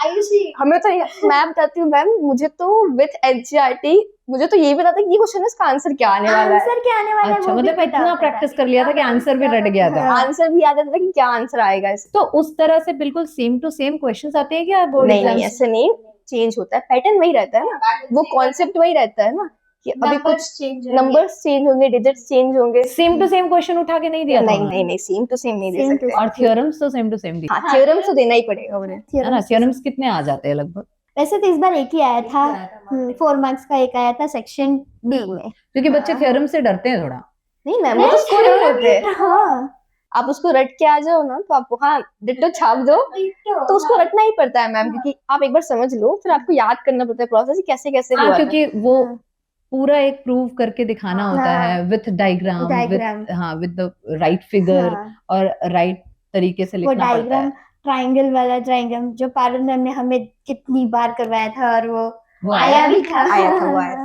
हमें तो मैं बताती हूँ मैम, मुझे तो विद एनसीईआरटी मुझे तो ये पता था कि ये क्वेश्चन इसका आंसर क्या आने वाला है। आंसर क्या आने वाला है अच्छा, वो भी मतलब पता इतना होता प्रैक्टिस था। कर लिया था कि आंसर भी रट गया था। आंसर भी याद आता था कि क्या आंसर आएगा इसका। तो उस तरह से बिल्कुल सेम टू सेम क्वेश्चंस आते हैं क्या बोर्ड नहीं एग्जाम्स? ऐसे नहीं, चेंज होता है, पैटर्न वही रहता है ना, वो कॉन्सेप्ट वही रहता है ना, कि अभी कुछ नंबर्स चेंज होंगे, डिजिट्स चेंज होंगे। सेम टू सेम क्वेश्चन उठा के नहीं दिया था? नहीं सेम टू सेम नहीं दे Same to सकते। और थ्योरम्स तो सेम टू सेम दिए, हाँ थ्योरम्स तो देना ही पड़ेगा उन्हें, है ना? थ्योरम्स कितने आ जाते हैं लगभग? वैसे तो इस बार एक ही आया था, 4 मार्क्स का एक आया था सेक्शन बी में, क्योंकि बच्चे थ्योरम से डरते हैं थोड़ा। नहीं मैम वो तो स्कोरिंग होते हैं। हाँ आप उसको रट के आ जाओ ना, तो आप वहाँ डिट्टो छाप दो, तो उसको रटना ही पड़ता है मैम, क्योंकि आप एक बार समझ लो फिर आपको याद करना पड़ता है प्रोसेस कैसे कैसे हुआ था। क्योंकि वो पूरा एक प्रूव करके दिखाना होता है with diagram, with the right figure और राइट तरीके से वो लिखना पड़ता है। ट्रायंगल वाला डायग्राम जो पारुल मैम ने हमें कितनी बार करवाया था, और वो आया भी था।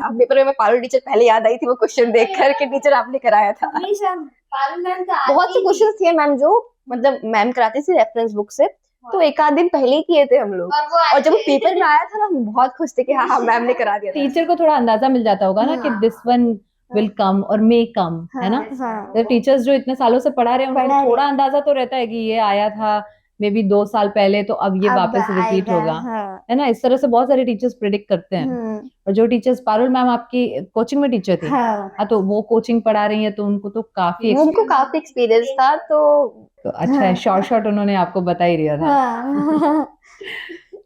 अब पेपर में पारुल टीचर पहले याद आई थी वो क्वेश्चन देखकर कि टीचर आपने कराया था। पारुल मैम तो बहुत से क्वेश्चन थे मैम जो मतलब मैम कराती थी रेफरेंस बुक से, तो एक आध दिन पहले ही किए थे हम लोग, और जब वो पेपर में आया था ना हम बहुत खुश थे कि हाँ मैम ने करा दिया था। टीचर को थोड़ा अंदाजा मिल जाता होगा ना कि दिस वन विल कम और मे कम, है ना? हाँ तो टीचर्स जो इतने सालों से पढ़ा रहे हैं पढ़ा उनको रहे थोड़ा अंदाजा तो रहता है कि ये आया था मे बी 2 साल पहले, तो अब ये अब वापस रिपीट आएगा, होगा, हाँ। है ना? इस तरह से बहुत सारे टीचर्स प्रिडिक्ट करते हैं। और जो टीचर्स, पारुल मैम आपकी कोचिंग में टीचर थी, हाँ हाँ, तो वो कोचिंग पढ़ा रही है तो उनको तो काफी उनको काफी एक्सपीरियंस था, तो तो अच्छा है, शॉर्ट शॉर्ट उन्होंने आपको बता ही दिया था। हाँ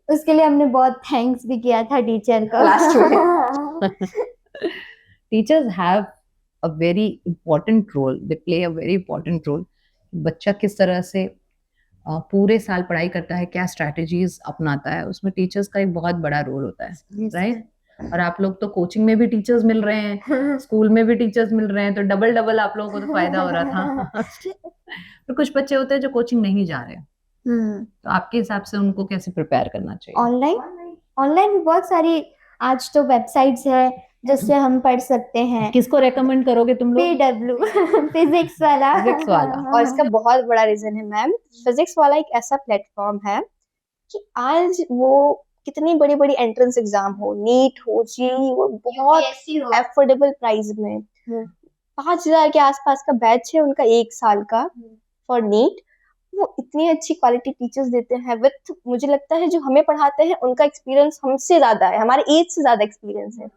उसके लिए हमने बहुत थैंक्स भी किया था टीचर को लास्ट में। Teachers have a very important role, they play a very important role. बच्चा किस तरह से पूरे साल पढ़ाई करता है, क्या स्ट्रैटेजीज अपनाता है, उसमें टीचर्स का एक बहुत बड़ा रोल होता है, राइट? और आप लोग तो कोचिंग में भी टीचर्स मिल रहे हैं, स्कूल में भी टीचर्स मिल रहे हैं, तो डबल डबल आप लोगों को तो फायदा हो रहा था। तो कुछ बच्चे होते हैं जो कोचिंग नहीं जा रहे, तो आपके हिसाब से उनको कैसे प्रिपेयर करना चाहिए? ऑनलाइन भी बहुत सारी आज तो वेबसाइट्स है जिससे हम पढ़ सकते हैं। किसको रेकमेंड करोगे तुम लोग? PW फिजिक्स वाला। फिजिक्स वाला। और इसका बहुत बड़ा रीजन है मैम, फिजिक्स वाला एक ऐसा प्लेटफॉर्म है कि आज वो कितनी बड़ी बड़ी एंट्रेंस एग्जाम हो, नीट हो, जेईई, वो बहुत एफोर्डेबल प्राइस में 5,000 के आसपास का बैच है उनका 1 साल का फॉर नीट। वो इतनी अच्छी क्वालिटी टीचर्स देते हैं विथ, मुझे लगता है जो हमें पढ़ाते हैं उनका एक्सपीरियंस हमसे ज्यादा है, हमारे एज से ज्यादा एक्सपीरियंस है।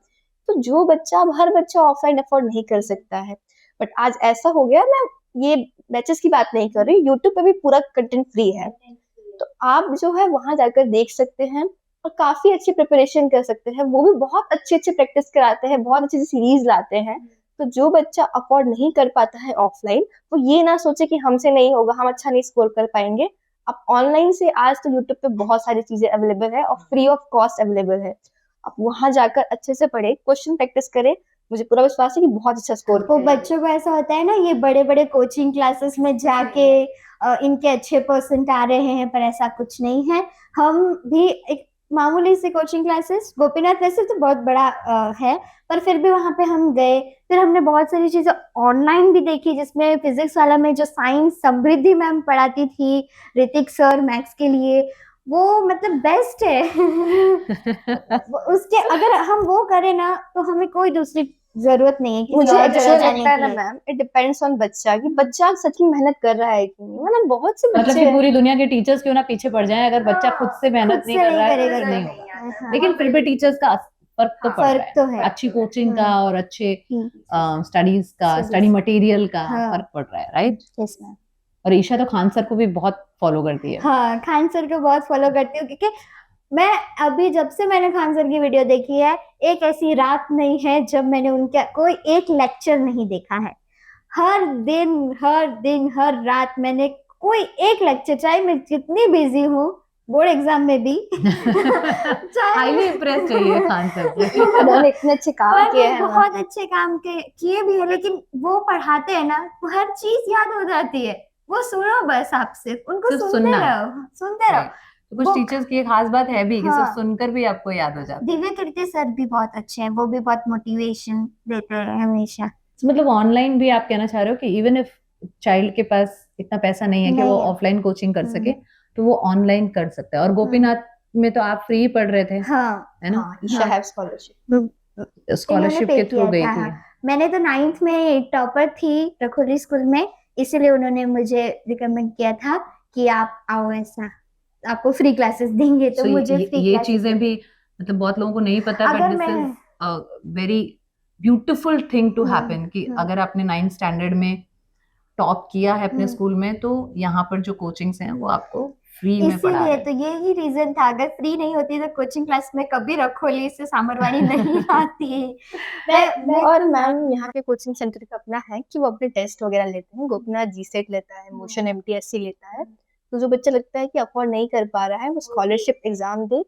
तो जो बच्चा, अब हर बच्चा ऑफलाइन अफोर्ड नहीं कर सकता है, बट आज ऐसा हो गया, मैं ये बैचेस की बात नहीं कर रही, यूट्यूब पे भी पूरा कंटेंट फ्री है, तो आप जो है वहां जाकर देख सकते हैं और काफी अच्छी प्रिपरेशन कर सकते हैं। वो भी बहुत अच्छे अच्छे प्रैक्टिस कराते हैं, बहुत अच्छी सीरीज लाते हैं। तो जो बच्चा अफोर्ड नहीं कर पाता है ऑफलाइन, वो ये ना सोचे कि हमसे नहीं होगा, हम अच्छा नहीं स्कोर कर पाएंगे। अब ऑनलाइन से आज तो यूट्यूब पे बहुत सारी चीजें अवेलेबल है और फ्री ऑफ कॉस्ट अवेलेबल है। आप वहां जाकर अच्छे से पढ़े, क्वेश्चन प्रैक्टिस करें, मुझे पूरा विश्वास है कि बहुत अच्छा स्कोर वो बच्चों को ऐसा होता है ना, ये बड़े बड़े कोचिंग क्लासेस में जाके इनके अच्छे परसेंट आ रहे हैं, पर ऐसा कुछ नहीं है। हम भी एक मामूली से कोचिंग क्लासेस, गोपीनाथ वैसे तो बहुत बड़ा है, पर फिर भी वहां पे हम गए, फिर हमने बहुत सारी चीजें ऑनलाइन भी देखी, जिसमें फिजिक्स वाला में जो साइंस समृद्धि मैम पढ़ाती थी, ऋतिक सर मैथ्स के लिए, वो मतलब बेस्ट है। उसके अगर हम वो करें ना तो हमें कोई दूसरी जरूरत नहीं है। मुझे और एक्चुअली जगह जाने लगता है के ना लिए। मैम, इट डिपेंड्स ऑन बच्चा कि बच्चा सच में मेहनत कर रहा है कि नहीं। मतलब बहुत से मतलब बच्चे कि हैं, पूरी दुनिया के टीचर्स क्यों ना पीछे पड़ जाएं, अगर बच्चा खुद से मेहनत खुद नहीं से कर रहा है करेगा तो नहीं तो होगा। हाँ। लेकिन फिर भी टीचर्स का फर्क तो पड़ फर्क रहा तो है, है। अच्छी कोचिंग का और अच्छे स्टडीज का, Studies। स्टडी मटेरियल का हाँ। फर्क पड़ रहा है, राइट? Yes ma'am. और ईशा तो खान सर को भी बहुत फॉलो करती है। हाँ, खान सर को बहुत फॉलो करती हूँ, क्योंकि मैं अभी जब से मैंने खान सर की वीडियो देखी है, एक ऐसी रात नहीं है जब मैंने उनका कोई एक लेक्चर नहीं देखा है। हर दिन हर रात मैंने कोई एक लेक्चर, चाहे मैं जितनी बिजी हूँ, बोर्ड एग्जाम में भी हाईली इम्प्रेस्ड है ये खान सर से। उन्होंने इतने अच्छे काम और किए वो हैं। बहुत अच्छे काम किए भी है, लेकिन वो पढ़ाते हैं ना, वो हर चीज याद हो जाती है। वो सुनो बस, आप सिर्फ उनको सिर्फ सुनते सुनना। रहो। Right. तो कुछ टीचर्स की एक खास बात है भी कि हाँ। सिर्फ सुनकर भी आपको याद हो जाता है। दिव्य कीर्ति सर भी बहुत अच्छे हैं, वो भी बहुत मोटिवेशन देते हैं हमेशा। तो मतलब ऑनलाइन भी आप कहना चाह रहे हो कि इवन इफ चाइल्ड के पास इतना पैसा नहीं है कि वो ऑफलाइन कोचिंग कर सके, तो वो ऑनलाइन कर सकता है। और गोपीनाथ में तो आप फ्री पढ़ रहे थे, हाँ, है ना? ईशा हैव स्कॉलरशिप, स्कॉलरशिप के थ्रू गई थी। मैंने तो 9th में टॉपर थी रखोली स्कूल में, इसीलिए उन्होंने मुझे रिकमेंड किया था कि आप आओ, ऐसा आपको फ्री क्लासेस देंगे। तो मुझे फ्री ये चीजें भी मतलब बहुत लोगों को नहीं पता, but this is a very beautiful thing to happen कि अगर आपने 9th स्टैंडर्ड में टॉप किया है अपने स्कूल में, तो यहाँ पर जो कोचिंग्स हैं वो आपको फ्री में पढ़ा रहे हैं। तो यही रीजन था, अगर फ्री नहीं होती तो कोचिंग क्लास में कभी रखोली से सामरवाड़ी नहीं आती। और मैम यहाँ के कोचिंग सेंटर का अपना है कि वो अपने टेस्ट वगैरह लेते हैं। गोपीनाथ GSET लेता है, मोशन MTSC लेता है। तो जो बच्चा लगता है कि अफोर्ड नहीं कर पा रहा है, वो स्कॉलरशिप एग्जाम दे,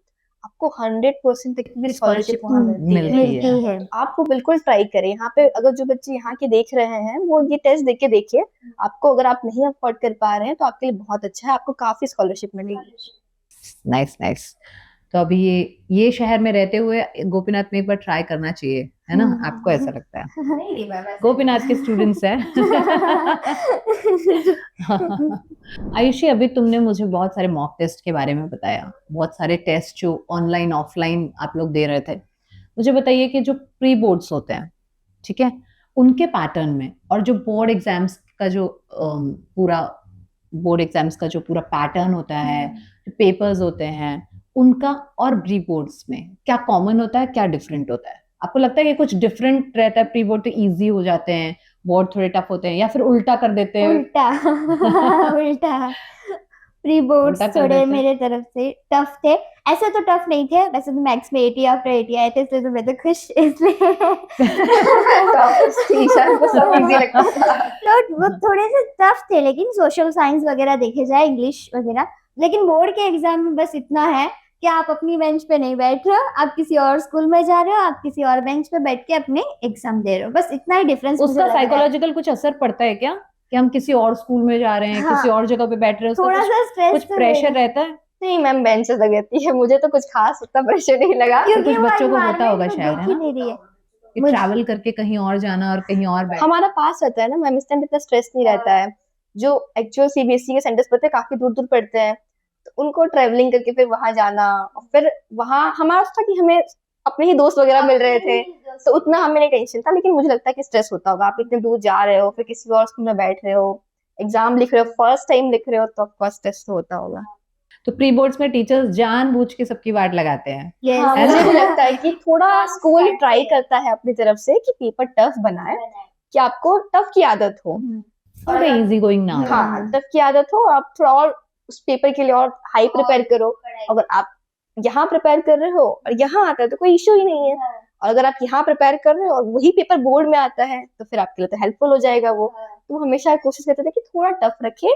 आपको 100% तक की स्कॉलरशिप वहाँ मिलती है। आप वो बिल्कुल ट्राई करें। यहाँ पे अगर जो बच्चे यहाँ के देख रहे हैं, वो ये टेस्ट देख के देखिए, आपको अगर आप नहीं अफोर्ड कर पा रहे हैं तो आपके लिए बहुत अच्छा है, आपको काफी स्कॉलरशिप मिलेगी। Nice nice. तो अभी ये शहर में रहते हुए गोपीनाथ में एक बार ट्राई करना चाहिए, है ना? आपको ऐसा लगता है? नहीं मैम, ऐसा गोपीनाथ के स्टूडेंट्स हैं। आयुषी, अभी तुमने मुझे बहुत सारे मॉक टेस्ट के बारे में बताया, बहुत सारे टेस्ट जो ऑनलाइन ऑफलाइन आप लोग दे रहे थे। मुझे बताइए कि जो प्री बोर्ड्स होते हैं, ठीक है, उनके पैटर्न में और जो बोर्ड एग्जाम्स का जो पूरा बोर्ड एग्जाम्स का जो पूरा पैटर्न होता है, पेपर्स होते हैं, उनका और प्री बोर्ड्स में क्या कॉमन होता है, क्या डिफरेंट होता है? आपको लगता है कि कुछ डिफरेंट रहता है? प्री बोर्ड तो इजी हो जाते हैं, बोर्ड थोड़े टफ होते हैं, या फिर उल्टा कर देते हैं? उल्टा उल्टा प्री बोर्ड्स उल्टा कर थोड़े देते हैं। मेरे तरफ से टफ थे। ऐसे तो टफ नहीं थे, वैसे तो मैथ्स में 80 आफ्टर 80 आए थे, इसलिए तो मैं तो खुश इसलिए टीचर को सब इजी लगता था। तो वो थोड़े से टफ थे, लेकिन सोशल साइंस वगैरह देखे जाए, इंग्लिश वगैरह। लेकिन बोर्ड के एग्जाम में बस इतना है कि आप अपनी बेंच पे नहीं बैठ रहे हो, आप किसी और स्कूल में जा रहे हो, आप किसी और बेंच पे बैठ के अपने एग्जाम दे रहे हो, बस इतना ही डिफरेंस मुझे उसका लग रहा है। साइकोलॉजिकल कुछ असर पड़ता है क्या, कि हम किसी और स्कूल में जा रहे हैं, हाँ, किसी और जगह पे बैठ रहे हैं, उसका थोड़ा सा स्ट्रेस कुछ प्रेशर रहता है? नहीं मैम, बेंचेस लग जाती है, मुझे तो कुछ खास उतना प्रेशर नहीं लगा। क्योंकि कुछ वो बच्चों को होता environment होगा तो शायद, देख है ही ना, नहीं रही है। कि मुझे- ट्रैवल करके कहीं और जाना और कहीं और बैठ। हमारा पास रहता है ना मैम, इस टाइम इतना स्ट्रेस नहीं रहता है। जो एक्चुअल सीबीएसई के सेंटर्स पड़ते हैं काफी दूर दूर पड़ते हैं, तो उनको ट्रेवलिंग करके फिर वहां जाना, और फिर वहां हमारा था कि हमें अपने ही दोस्त वगैरह मिल रहे थे, तो उतना हमें नहीं टेंशन था। लेकिन मुझे लगता है कि स्ट्रेस होता होगा, आप इतने दूर जा रहे हो, फिर किसी और स्कूल में बैठ रहे हो, एग्जाम लिख रहे हो, फर्स्ट टाइम लिख रहे हो, तो ऑफकोर्स स्ट्रेस तो होता होगा। तो प्री बोर्ड्स में टीचर्स जानबूझ के सबकी वाट लगाते हैं। Yes. हाँ, है ना? मुझे भी लगता है कि थोड़ा स्कूल ट्राई करता है अपनी तरफ से कि पेपर टफ बनाए, कि आपको टफ की आदत हो। थोड़ा इजी गोइंग ना हो। हाँ, टफ की आदत हो, आप थोड़ा और उस पेपर के लिए और हाई प्रिपेयर करो। अगर आप यहाँ प्रिपेयर कर रहे हो और यहाँ आता है तो कोई इश्यू ही नहीं है, और अगर आप यहाँ प्रिपेयर कर रहे हो और वही पेपर बोर्ड में आता है तो फिर आपके लिए तो हेल्पफुल हो जाएगा वो। तो हमेशा कोशिश करते थे कि थोड़ा टफ रखे,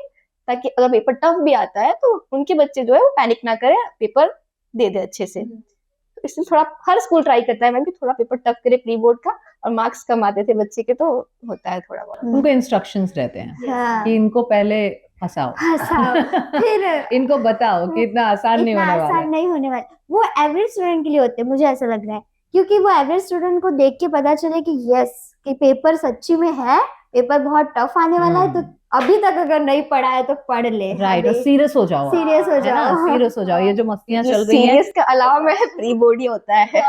ताकि अगर पेपर टफ भी आता है तो उनके बच्चे जो है वो पैनिक ना करें, पेपर दे दे अच्छे से। तो इसलिए थोड़ा हर स्कूल ट्राई करता है मैम कि थोड़ा पेपर टफ करे प्री बोर्ड का, और मार्क्स कम आते थे बच्चे के तो होता है थोड़ा बहुत। उनको इंस्ट्रक्शंस रहते हैं हाँ, कि इनको पहले फंसाओ, हंसाओ, फिर इनको बताओ कि इतना आसान नहीं इतना होने वाला आसान है। नहीं होने वाला। वो एवरेज स्टूडेंट के लिए होते हैं, मुझे ऐसा लग रहा है, क्योंकि वो एवरेज स्टूडेंट को देख के पता चले कि यस कि पेपर सच्ची में है, पेपर बहुत टफ आने वाला है, तो अभी तक अगर नहीं पढ़ा है तो पढ़ ले। राइट, और सीरियस हो जाओ, सीरियस हो है ना, जाओ। सीरियस हो जाओ। ये जो मस्तियां चल रही हैं, सीरियस का अलावा में प्री बोर्ड ही होता है।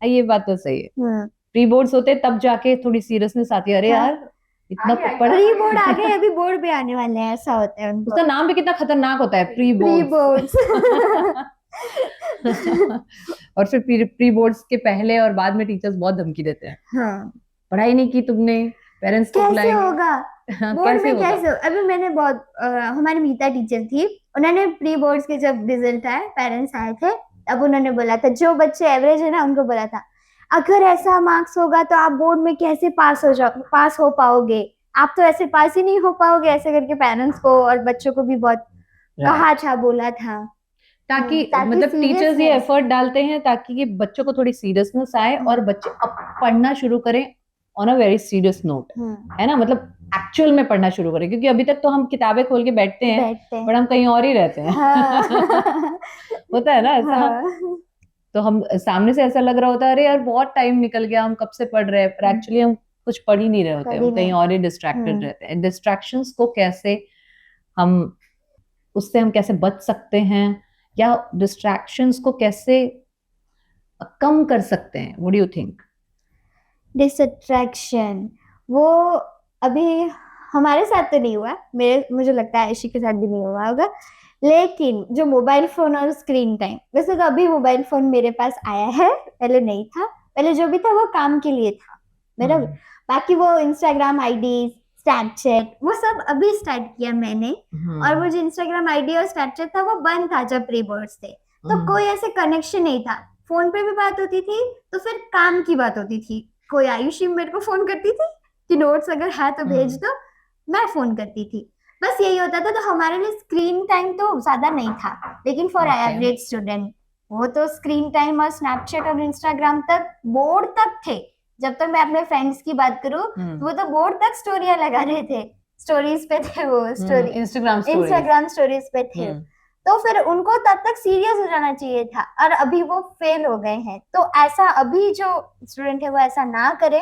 ये बात तो सही है। हम्म। प्री बोर्ड्स होते तब जाके थोड़ी सीरियसनेस आती है। अरे हाँ। यार इतना पढ़ा। प्री बोर्ड आ गए, अभी बोर्ड भी आने वाले हैं, ऐसा होता है उनको। उसका नाम भी कितना खतरनाक होता है, प्री प्री बोर्ड्स। बोर्ड्स। और फिर प्री बोर्ड्स के पहले और बाद में टीचर्स बहुत धमकी देते हैं, हाँ, पढ़ाई नहीं की तुमने, पेरेंट्स को कैसे बुलाएंगे। होगा हाँ, बोर्ड कैसे में, होगा? कैसे अभी मैंने बहुत हमारी मीता टीचर थी, उन्होंने प्री बोर्ड्स के जब रिजल्ट आए, पेरेंट्स आए थे, अब उन्होंने बोला था जो बच्चे एवरेज है ना उनको बोला था अगर ऐसा मार्क्स होगा तो आप बोर्ड में कैसे पास हो पाओगे, आप तो ऐसे पास ही नहीं हो पाओगे, ऐसे करके पेरेंट्स को और बच्चों को भी बहुत कहा था, बोला था। ताकि ताकि मतलब टीचर्स ये seriousness- एफर्ट डालते हैं ताकि ये बच्चों को थोड़ी सीरियसनेस आए और बच्चे अब पढ़ना शुरू करें on a very serious note, है ना, मतलब एक्चुअल में पढ़ना शुरू करें। क्योंकि अभी तक तो हम किताबें खोल के बैठते हैं, पर हम कहीं और ही रहते हैं। हाँ। होता है ना ऐसा। हाँ। तो हम सामने से ऐसा लग रहा होता है अरे यार बहुत टाइम निकल गया, हम कब से पढ़ रहे हैं, पर एक्चुअली हम कुछ पढ़ ही नहीं रहे होते, हम कहीं और ही डिस्ट्रैक्टेड रहते हैं। डिस्ट्रैक्शंस को कैसे हम उससे हम कैसे बच सकते हैं, या डिस्ट्रैक्शंस को कैसे कम कर सकते हैं? What do you think? Distraction वो अभी हमारे साथ तो नहीं हुआ, मुझे लगता है ऐशी के साथ भी नहीं हुआ होगा, लेकिन जो मोबाइल फोन और स्क्रीन टाइम, वैसे तो अभी मोबाइल फोन मेरे पास आया है, पहले नहीं था, पहले जो भी था वो काम के लिए था मेरा। बाकी वो इंस्टाग्राम आईडी, स्नैपचैट, वो सब अभी स्टार्ट किया मैंने, और वो जो इंस्टाग्राम आईडी और स्नैपचैट था वो बंद था जब प्री बोर्ड्स थे, तो कोई ऐसे कनेक्शन नहीं था। फोन पे भी बात होती थी तो फिर काम की बात होती थी, कोई आयुषी मेरे को फोन करती थी कि नोट्स अगर है तो भेज दो, मैं फोन करती थी, बस यही होता था। तो हमारे लिए स्क्रीन टाइम तो ज्यादा नहीं था, लेकिन फॉर एवरेज स्टूडेंट वो तो स्क्रीन टाइम और स्नैपचैट और इंस्टाग्राम तक, बोर्ड तक थे। जब तक मैं अपने फ्रेंड्स की बात करूं तो वो तो बोर्ड तक स्टोरियां लगा रहे थे, स्टोरीज पे थे वो, स्टोरी इंस्टाग्राम स्टोरीज पे थे। तो फिर उनको तब तक सीरियस हो जाना चाहिए था, और अभी वो फेल हो गए हैं। तो ऐसा अभी जो स्टूडेंट है वो ऐसा ना करे,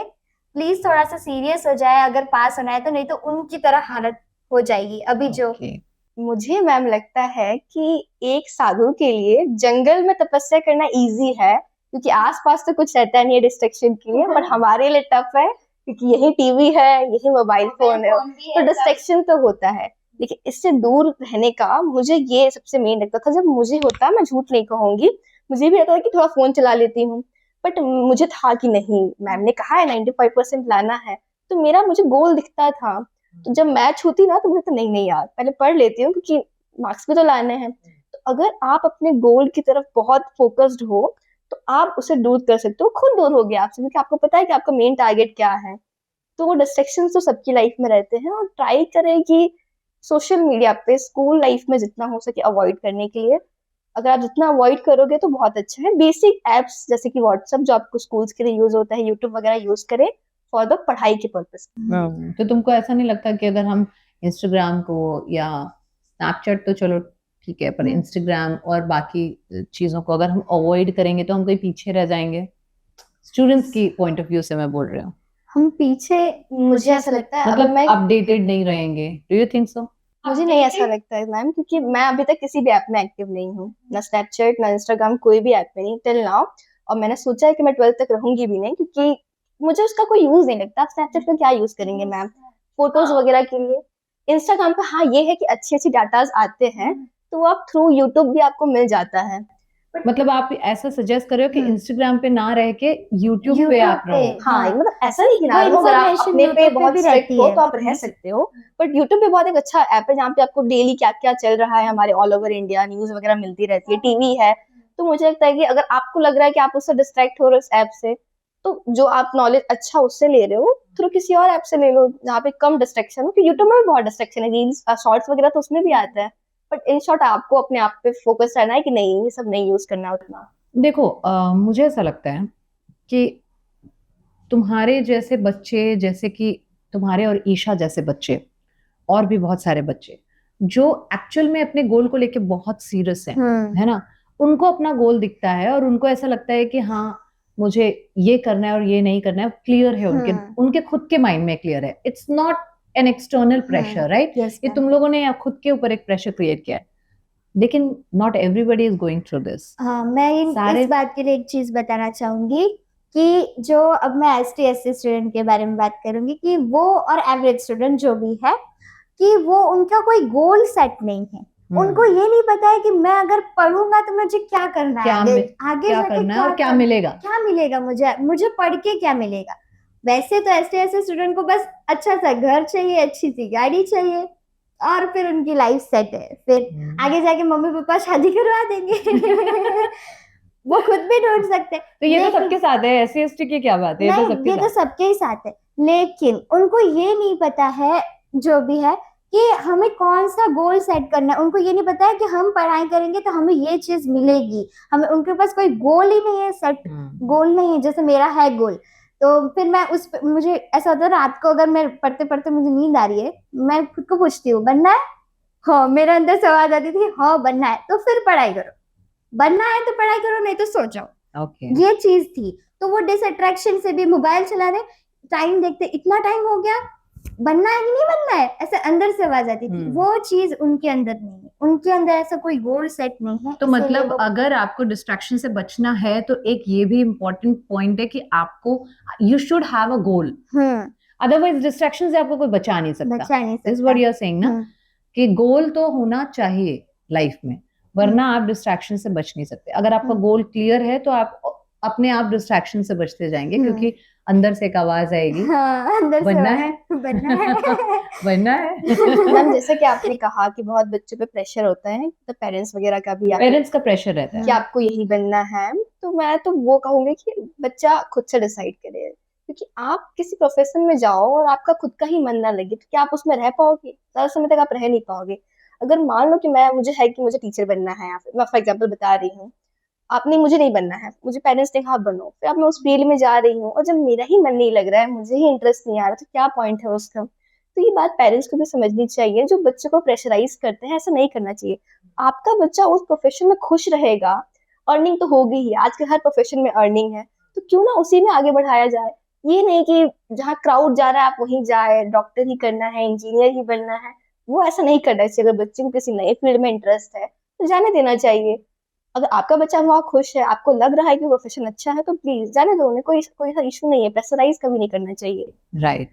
प्लीज थोड़ा सा सीरियस हो जाए अगर पास होना है तो, नहीं तो उनकी तरह हालत हो जाएगी अभी जो। ओके मुझे मैम लगता है कि एक साधु के लिए जंगल में तपस्या करना इजी है, क्योंकि आसपास तो कुछ रहता नहीं है डिस्ट्रैक्शन के लिए, बट हमारे लिए टफ है क्योंकि यही टीवी है, यही मोबाइल फोन है, तो डिस्ट्रैक्शन तो होता है। लेकिन इससे दूर रहने का मुझे ये सबसे मेन लगता था। जब मुझे होता, मैं झूठ नहीं कहूंगी, मुझे भी लगता था कि थोड़ा फोन चला लेती हूँ, बट मुझे था कि नहीं, मैम ने कहा है 95% लाना है, तो मेरा मुझे गोल दिखता था। तो जब मैच होती ना तो मुझे तो नहीं नहीं यार, पहले पढ़ लेती हूँ क्योंकि मार्क्स भी तो लाने हैं। तो अगर आप अपने गोल की तरफ बहुत फोकस्ड हो तो आप उसे दूर कर सकते हो, खुद दूर हो गया आपसे, क्योंकि आपको पता है कि आपका मेन टारगेट क्या है। तो वो डिस्ट्रैक्शन तो सबकी लाइफ में रहते हैं, और ट्राई करें कि सोशल मीडिया पे स्कूल लाइफ में जितना हो सके अवॉइड करने के लिए। अगर आप जितना अवॉइड करोगे तो बहुत अच्छा है। बेसिक एप्स जैसे कि व्हाट्सएप जो आपको स्कूल्स के लिए यूज होता है, यूट्यूब वगैरह यूज करें फॉर द पढ़ाई के पर्पज। तो तुमको ऐसा नहीं लगता कि अगर हम इंस्टाग्राम को या स्नैपचैट तो चलो ठीक है, पर इंस्टाग्राम और बाकी चीजों को अगर हम अवॉइड करेंगे तो हम कहीं पीछे रह जाएंगे? स्टूडेंट्स की पॉइंट ऑफ व्यू से मैं बोल रही हूँ, हम पीछे, मुझे ऐसा लगता है, अगर मतलब मैं अपडेटेड नहीं रहेंगे। Do you think so? मुझे नहीं ऐसा लगता है मैम, क्योंकि मैं अभी तक किसी भी ऐप में एक्टिव नहीं हूँ, ना स्नैपचैट ना इंस्टाग्राम, कोई भी ऐप में नहीं टिल नाउ। और मैंने सोचा है कि मैं 12th तक रहूंगी भी नहीं, क्योंकि मुझे उसका कोई यूज नहीं लगता। स्नैपचैट का क्या यूज करेंगे मैम, फोटोज वगैरह के लिए। इंस्टाग्राम पे हाँ ये है कि अच्छी अच्छी डाटाज आते हैं, तो आप थ्रू यूट्यूब भी आपको मिल जाता है। मतलब आप ऐसा सजेस्ट कर रहे हो कि इंस्टाग्राम पे ना रह के यूट्यूब पे YouTube आप पे, रहो? हाँ मतलब ऐसा नहीं कि ना वो रहो, अगर आप information अपने पे YouTube पे बहुत भी स्ट्रिक्ट रहती हो है। तो आप रह सकते हो। बट यूट्यूब पे बहुत एक अच्छा ऐप है जहाँ पे आपको डेली क्या क्या चल रहा है हमारे ऑल ओवर इंडिया न्यूज वगैरह मिलती रहती है, टीवी है। तो मुझे लगता है कि अगर आपको लग रहा है कि आप उससे डिस्ट्रैक्ट हो रहे हो इस ऐप से, तो जो आप नॉलेज अच्छा उससे ले रहे हो थ्रू किसी और ऐप से ले लो जहाँ पे कम डिस्ट्रैक्शन हो, क्योंकि यूट्यूब में भी बहुत डिस्ट्रैक्शन है, रील्स शॉर्ट्स वगैरह तो उसमें भी आता है। बट इन शॉर्ट आपको अपने आप पे फोकस रहना है कि नहीं ये सब नहीं यूज करना उतना। देखो मुझे ऐसा लगता है कि तुम्हारे जैसे बच्चे, जैसे कि तुम्हारे और ईशा जैसे बच्चे, और भी बहुत सारे बच्चे जो एक्चुअल में अपने गोल को लेके बहुत सीरियस हैं, है ना, उनको अपना गोल दिखता है और उनको ऐसा लगता है कि हाँ मुझे ये करना है और ये नहीं करना है, क्लियर है उनके उनके खुद के माइंड में क्लियर है। It's not an external pressure, right? Yes, ये ma'am. तुम लोगों ने खुद के ऊपर एक प्रेशर क्रिएट किया है, लेकिन not everybody is going through this. हाँ, मैं सारे- इस बात के लिए एक चीज बताना चाहूंगी कि जो अब मैं ST/SC स्टूडेंट के बारे में बात करूंगी, कि वो और एवरेज स्टूडेंट जो भी है, कि वो उनका कोई गोल सेट नहीं है। उनको ये नहीं पता है कि मैं अगर पढ़ूंगा तो मुझे क्या करना है, आगे क्या जाके करना है और क्या मिलेगा, क्या मिलेगा, मुझे पढ़ के क्या मिलेगा। वैसे तो ST/SC स्टूडेंट को बस अच्छा सा घर चाहिए, अच्छी सी गाड़ी चाहिए, और फिर उनकी लाइफ सेट है। फिर आगे जाके मम्मी पापा शादी करवा देंगे। वो खुद भी ढूंढ सकते हैं। तो ये तो लेकिन- सबके साथ है, SC/ST की क्या बात है, ये तो नहीं, सबके ये तो साथ। सबके ही साथ है, लेकिन उनको ये नहीं पता है जो भी है कि हमें कौन सा गोल सेट करना है। उनको ये नहीं पता है कि हम पढ़ाई करेंगे तो हमें ये चीज मिलेगी। हमें, उनके पास कोई गोल ही नहीं है, सेट गोल नहीं है। जैसे मेरा है गोल, तो फिर मैं मुझे ऐसा होता है रात को अगर मैं पढ़ते पढ़ते मुझे नींद आ रही है, मैं खुद को पूछती हूँ बनना है, हाँ मेरे अंदर से आवाज आती थी हाँ बनना है, तो फिर पढ़ाई करो, बनना है तो पढ़ाई करो, नहीं तो सो जाओ। ओके ये चीज थी। तो वो डिसअट्रैक्शन से भी मोबाइल चला रहे, टाइम देखते इतना टाइम हो गया, बनना है कि नहीं बनना है, ऐसे अंदर से आवाज आती थी। वो चीज उनके अंदर नहीं है, उनके अंदर ऐसा कोई गोल सेट नहीं है। तो मतलब अगर आपको डिस्ट्रैक्शन से बचना है तो एक ये भी इम्पोर्टेंट पॉइंट है कि आपको, you should have a goal, otherwise distraction से आपको कोई बचा नहीं सकता। This what you are saying ना, कि गोल तो होना चाहिए लाइफ में, वरना आप डिस्ट्रैक्शन से बच नहीं सकते। अगर आपका गोल क्लियर है तो आप अपने आप डिस्ट्रैक्शन से बचते जाएंगे, क्योंकि अंदर से एक आवाज आएगी, हाँ, अंदर बनना से है बनना है। बनना है। मैम जैसे कि आपने कहा कि बहुत बच्चों पे प्रेशर होता है, तो पेरेंट्स वगैरह का भी पेरेंट्स का प्रेशर रहता कि है। आपको यही बनना है, तो मैं तो वो कहूंगी कि बच्चा खुद से डिसाइड करे। क्योंकि आप किसी प्रोफेशन में जाओ और आपका खुद का ही मन ना लगे तो क्या आप उसमें रह पाओगे? ज्यादा समय तक आप रह नहीं पाओगे। अगर मान लो कि मुझे है कि मुझे टीचर बनना है, या फिर मैं फॉर एग्जाम्पल बता रही हूँ, आपने मुझे नहीं बनना है, मुझे पेरेंट्स ने कहा बनो, फिर अब मैं उस फील्ड में जा रही हूँ और जब मेरा ही मन नहीं लग रहा है, मुझे ही इंटरेस्ट नहीं आ रहा, तो क्या पॉइंट है उसका? तो ये बात पेरेंट्स को भी समझनी चाहिए, जो बच्चों को प्रेशराइज करते हैं ऐसा नहीं करना चाहिए। आपका बच्चा उस प्रोफेशन में खुश रहेगा, अर्निंग तो होगी ही, आज के हर प्रोफेशन में अर्निंग है, तो क्यों ना उसी में आगे बढ़ाया जाए। ये नहीं कि जहाँ क्राउड जा रहा है आप वहीं जाए, डॉक्टर ही करना है, इंजीनियर ही बनना है, वो ऐसा नहीं करना चाहिए। अगर बच्चे को किसी नए फील्ड में इंटरेस्ट है तो जाने देना चाहिए। अगर आपका बच्चा वहाँ खुश है, आपको लग रहा है कि प्रोफेशन अच्छा है, तो प्लीज जाने दो उन्हें, कोई कोई सा इशू नहीं है, प्रेशराइज कभी नहीं करना चाहिए। राइट,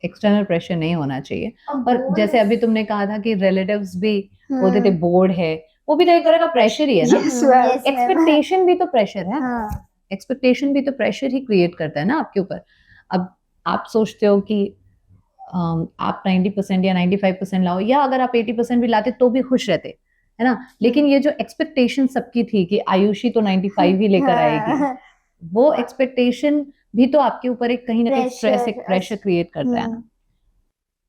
एक्सटर्नल प्रेशर नहीं होना चाहिए। और जैसे अभी तुमने कहा था कि रिलेटिव्स भी बोलते थे बोर्ड है, वो भी तो एक तरह का प्रेशर ही है ना। Yes, ma'am. yes, ma'am. Expectation भी तो प्रेशर है, हाँ एक्सपेक्टेशन भी तो प्रेशर ही क्रिएट करता है ना आपके ऊपर। अब आप सोचते हो कि आप 90% या 95% लाओ, या अगर आप 80% भी लाते तो भी खुश रहते, है ना। लेकिन ये जो एक्सपेक्टेशन सबकी थी कि आयुषी तो 95 ही लेकर आएगी, हाँ, वो एक्सपेक्टेशन भी तो आपके ऊपर एक कहीं ना कहीं स्ट्रेस, एक Pressure, प्रेशर क्रिएट करता है ना।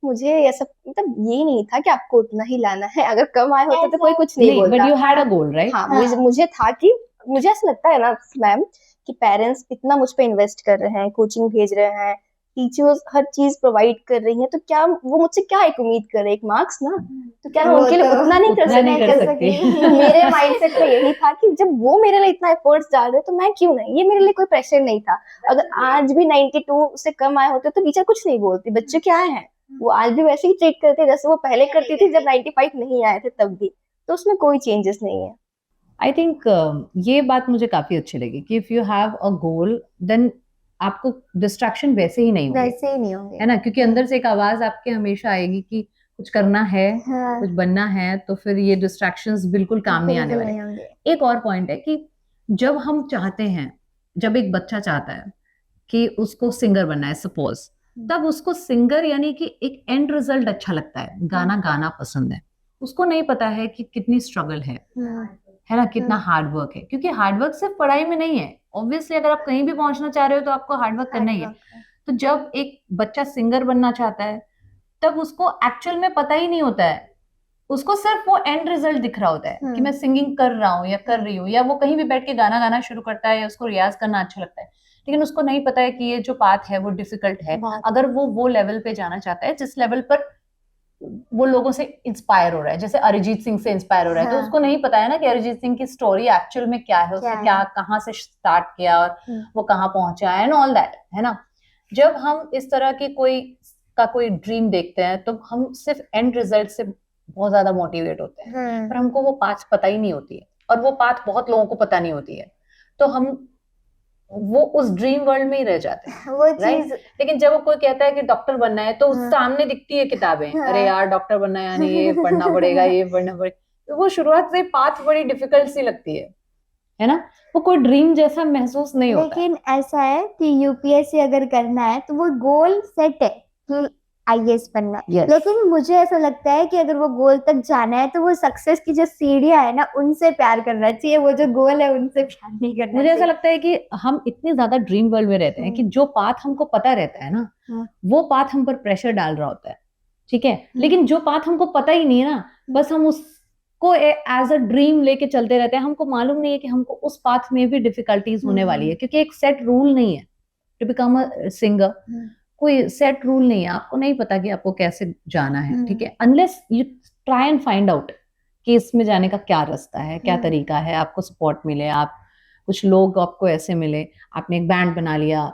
मुझे ऐसा मतलब ये नहीं था कि आपको उतना ही लाना है, अगर कम आए होते तो कोई कुछ नहीं नहीं, बट बोलता। You had a goal, right? हाँ, मुझे था कि मुझे ऐसा लगता है ना मैम कि पेरेंट्स इतना मुझ पे इन्वेस्ट कर रहे हैं, कोचिंग भेज रहे हैं, टीचर्स हर चीज प्रोवाइड कर रही हैं, तो क्या वो मुझसे क्या एक उम्मीद कर रहे, एक मार्क्स ना, तो क्या मैं वो उनके लिए तो उतना नहीं कर उतना नहीं सकती? कर सकती। मेरे माइंडसेट में यही था कि जब वो मेरे लिए इतना एफर्ट्स डाल रहे तो मैं क्यों नहीं, ये मेरे लिए कोई प्रेशर नहीं था। अगर आज भी 92 से कम आए होते तो टीचर कुछ नहीं बोलती, बच्चे क्या आए हैं वो आज भी वैसे ही ट्रीट करते हैं जैसे वो पहले करती थी जब 95 नहीं आए थे तब भी, तो उसमें कोई चेंजेस नहीं है। आई थिंक ये बात मुझे काफी अच्छी लगी कि if you have a goal then आपको डिस्ट्रैक्शन वैसे ही नहीं होगी, वैसे ही नहीं होंगे। है ना। क्योंकि अंदर से एक आवाज आपके हमेशा आएगी कि कुछ करना है, हाँ, कुछ बनना है, तो फिर ये डिस्ट्रैक्शंस बिल्कुल काम नहीं आने बिल्कुल वाले। नहीं होंगे। एक और पॉइंट है कि जब हम चाहते हैं, जब एक बच्चा चाहता है कि उसको सिंगर बनना है सपोज, तब उसको सिंगर यानी कि एक एंड रिजल्ट अच्छा लगता है, गाना गाना पसंद है। उसको नहीं पता है कि कितनी स्ट्रगल है ना, कितना हार्ड वर्क है। क्योंकि हार्ड वर्क सिर्फ पढ़ाई में नहीं है, ऑब्वियसली अगर आप कहीं भी पहुंचना चाह रहे हो तो आपको हार्ड वर्क करना ही है। तो जब एक बच्चा सिंगर बनना चाहता है तब उसको एक्चुअल में पता ही नहीं होता है, उसको सिर्फ वो एंड रिजल्ट दिख रहा होता है कि मैं सिंगिंग कर रहा हूँ या कर रही हूँ, या वो कहीं भी बैठ के गाना गाना शुरू करता है या उसको रियाज करना अच्छा लगता है। लेकिन उसको नहीं पता है कि ये जो पाथ है वो डिफिकल्ट है। अगर वो लेवल पे जाना चाहता है जिस लेवल पर वो लोगों से इंस्पायर हो रहा है, जैसे अरिजीत सिंह से इंस्पायर हो रहा है, तो उसको नहीं पता है ना कि अरिजीत सिंह की स्टोरी एक्चुअल में क्या है, उसने क्या कहाँ से स्टार्ट किया और वो कहाँ पहुंचा है एंड ऑल दैट, है ना। जब हम इस तरह की कोई ड्रीम देखते हैं तो हम सिर्फ एंड रिजल्ट से बहुत ज्यादा मोटिवेट होते हैं, पर हमको वो पाथ पता ही नहीं होती है, और वो पाथ बहुत लोगों को पता नहीं होती है, तो हम वो उस ड्रीम वर्ल्ड में ही रह जाते हैं, वो राइट। चीज लेकिन जब कोई कहता है कि डॉक्टर बनना है तो उस सामने दिखती है किताबें, अरे यार डॉक्टर बनना है यानी ये पढ़ना पड़ेगा, ये पढ़ना पड़ेगा, तो वो शुरुआत से पाथ बड़ी डिफिकल्ट सी लगती है ना। वो कोई ड्रीम जैसा महसूस नहीं होता है। लेकिन ऐसा है कि यूपीएससी अगर करना है तो वो गोल सेट है कि आईएएस बनना। Yes. लेकिन मुझे ऐसा लगता है कि अगर वो गोल तक जाना है तो वो सक्सेस की जो सीढ़ियां है ना उनसे प्यार करना चाहिए, वो जो गोल है उनसे प्यार नहीं करना मुझे ऐसा चाहिए। लगता है कि हम इतनी ज्यादा ड्रीम वर्ल्ड में रहते हैं कि जो पाथ हमको पता रहता है ना, वो पाथ हम पर प्रेशर डाल रहा होता है, ठीक है। लेकिन जो पाथ हमको पता ही नहीं है ना, बस हम उसको एज अ ड्रीम लेके चलते रहते हैं। हमको मालूम नहीं है कि हमको उस पाथ में भी डिफिकल्टीज होने वाली है, क्योंकि एक सेट रूल नहीं है टू बिकम अ सिंगर। कोई सेट रूल नहीं है, आपको नहीं पता कि आपको कैसे जाना है, ठीक है, unless you try and find out कि इसमें जाने का क्या रास्ता है, क्या तरीका है, आपको सपोर्ट मिले, आप कुछ लोग आपको ऐसे मिले, आपने एक बैंड बना लिया,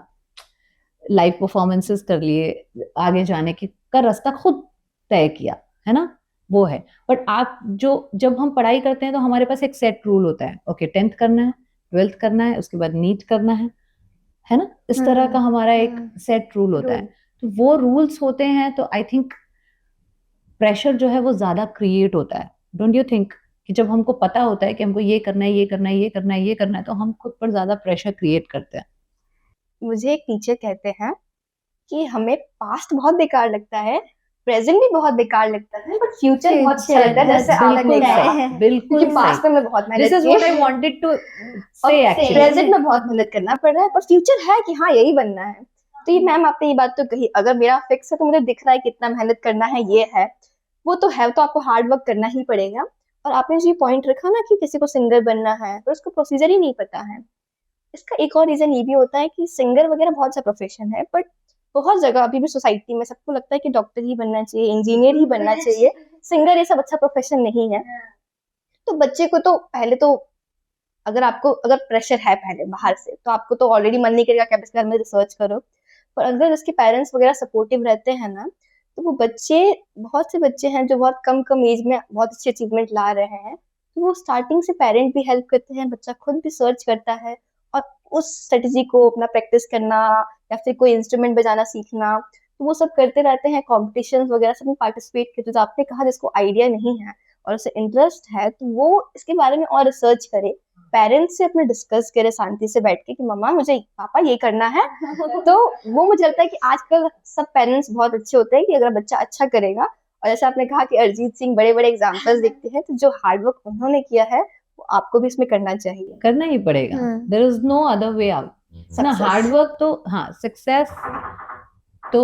लाइव परफॉर्मेंसेस कर लिए, आगे जाने की का रास्ता खुद तय किया, है ना, वो है। बट आप जब हम पढ़ाई करते हैं तो हमारे पास एक सेट रूल होता है, ओके 10th करना है, 12th करना है, उसके बाद नीट करना है ना, इस तरह का हमारा एक सेट रूल होता है। तो वो रूल्स होते हैं, तो आई थिंक प्रेशर जो है वो ज्यादा क्रिएट होता है, डोंट यू थिंक, कि जब हमको पता होता है कि हमको ये करना है, ये करना है, ये करना है, ये करना है, तो हम खुद पर ज्यादा प्रेशर क्रिएट करते हैं। मुझे एक टीचर कहते हैं कि हमें पास्ट बहुत बेकार लगता है, प्रेजेंट भी बहुत बेकार लगता है, बट फ्यूचर बहुत अच्छा लगता है, जैसे आपने कहा। बिल्कुल क्योंकि पास्ट में मैं बहुत दिस मेहनत is what I wanted to say actually. Present में बहुत मेहनत करना पड़ रहा है, पर फ्यूचर है कि हाँ यही बनना है। तो ये मैम आपने ये बात तो कही, अगर मेरा फिक्स है तो मुझे दिख रहा है कितना मेहनत करना है, ये है वो तो है, तो आपको हार्ड वर्क करना ही पड़ेगा। और आपने जो पॉइंट रखा ना कि किसी को सिंगर बनना है पर उसको प्रोसीजर ही नहीं पता है, इसका एक और रीजन ये भी होता है कि सिंगर वगैरह बहुत सा प्रोफेशन है, बट बहुत जगह अभी भी सोसाइटी में सबको लगता है कि डॉक्टर ही बनना चाहिए, इंजीनियर ही बनना चाहिए, सिंगर ये सब अच्छा प्रोफेशन नहीं है। तो बच्चे को तो पहले तो अगर प्रेशर है पहले बाहर से, तो आपको तो ऑलरेडी मन नहीं करेगा कि आप इसके बारे में रिसर्च करो। पर अगर उसके पेरेंट्स वगैरह सपोर्टिव रहते हैं ना, तो वो बच्चे, बहुत से बच्चे हैं जो बहुत कम एज में बहुत अच्छी अचीवमेंट ला रहे हैं, तो वो स्टार्टिंग से पेरेंट भी हेल्प करते हैं, बच्चा खुद भी सर्च करता है और उस स्ट्रेटजी को अपना प्रैक्टिस करना या फिर कोई इंस्ट्रूमेंट बजाना सीखना, तो वो सब करते रहते हैं, कॉम्पिटिशन वगैरह सब में पार्टिसिपेट करते हैं। तो आपने कहा जिसको आइडिया नहीं है और उसे इंटरेस्ट है, तो वो इसके बारे में और रिसर्च करे, पेरेंट्स से अपने डिस्कस करे शांति से बैठ के कि मम्मा मुझे पापा ये करना है। तो वो मुझे लगता है कि आजकल सब पेरेंट्स बहुत अच्छे होते हैं कि अगर बच्चा अच्छा करेगा, और जैसे आपने कहा कि अरिजीत सिंह बड़े बड़े एग्जाम्पल्स देखते हैं, तो जो हार्डवर्क उन्होंने किया है वो आपको भी इसमें करना चाहिए। करना ही पड़ेगा, there is no other way out ना। Success. हार्ड वर्क तो हाँ, सक्सेस तो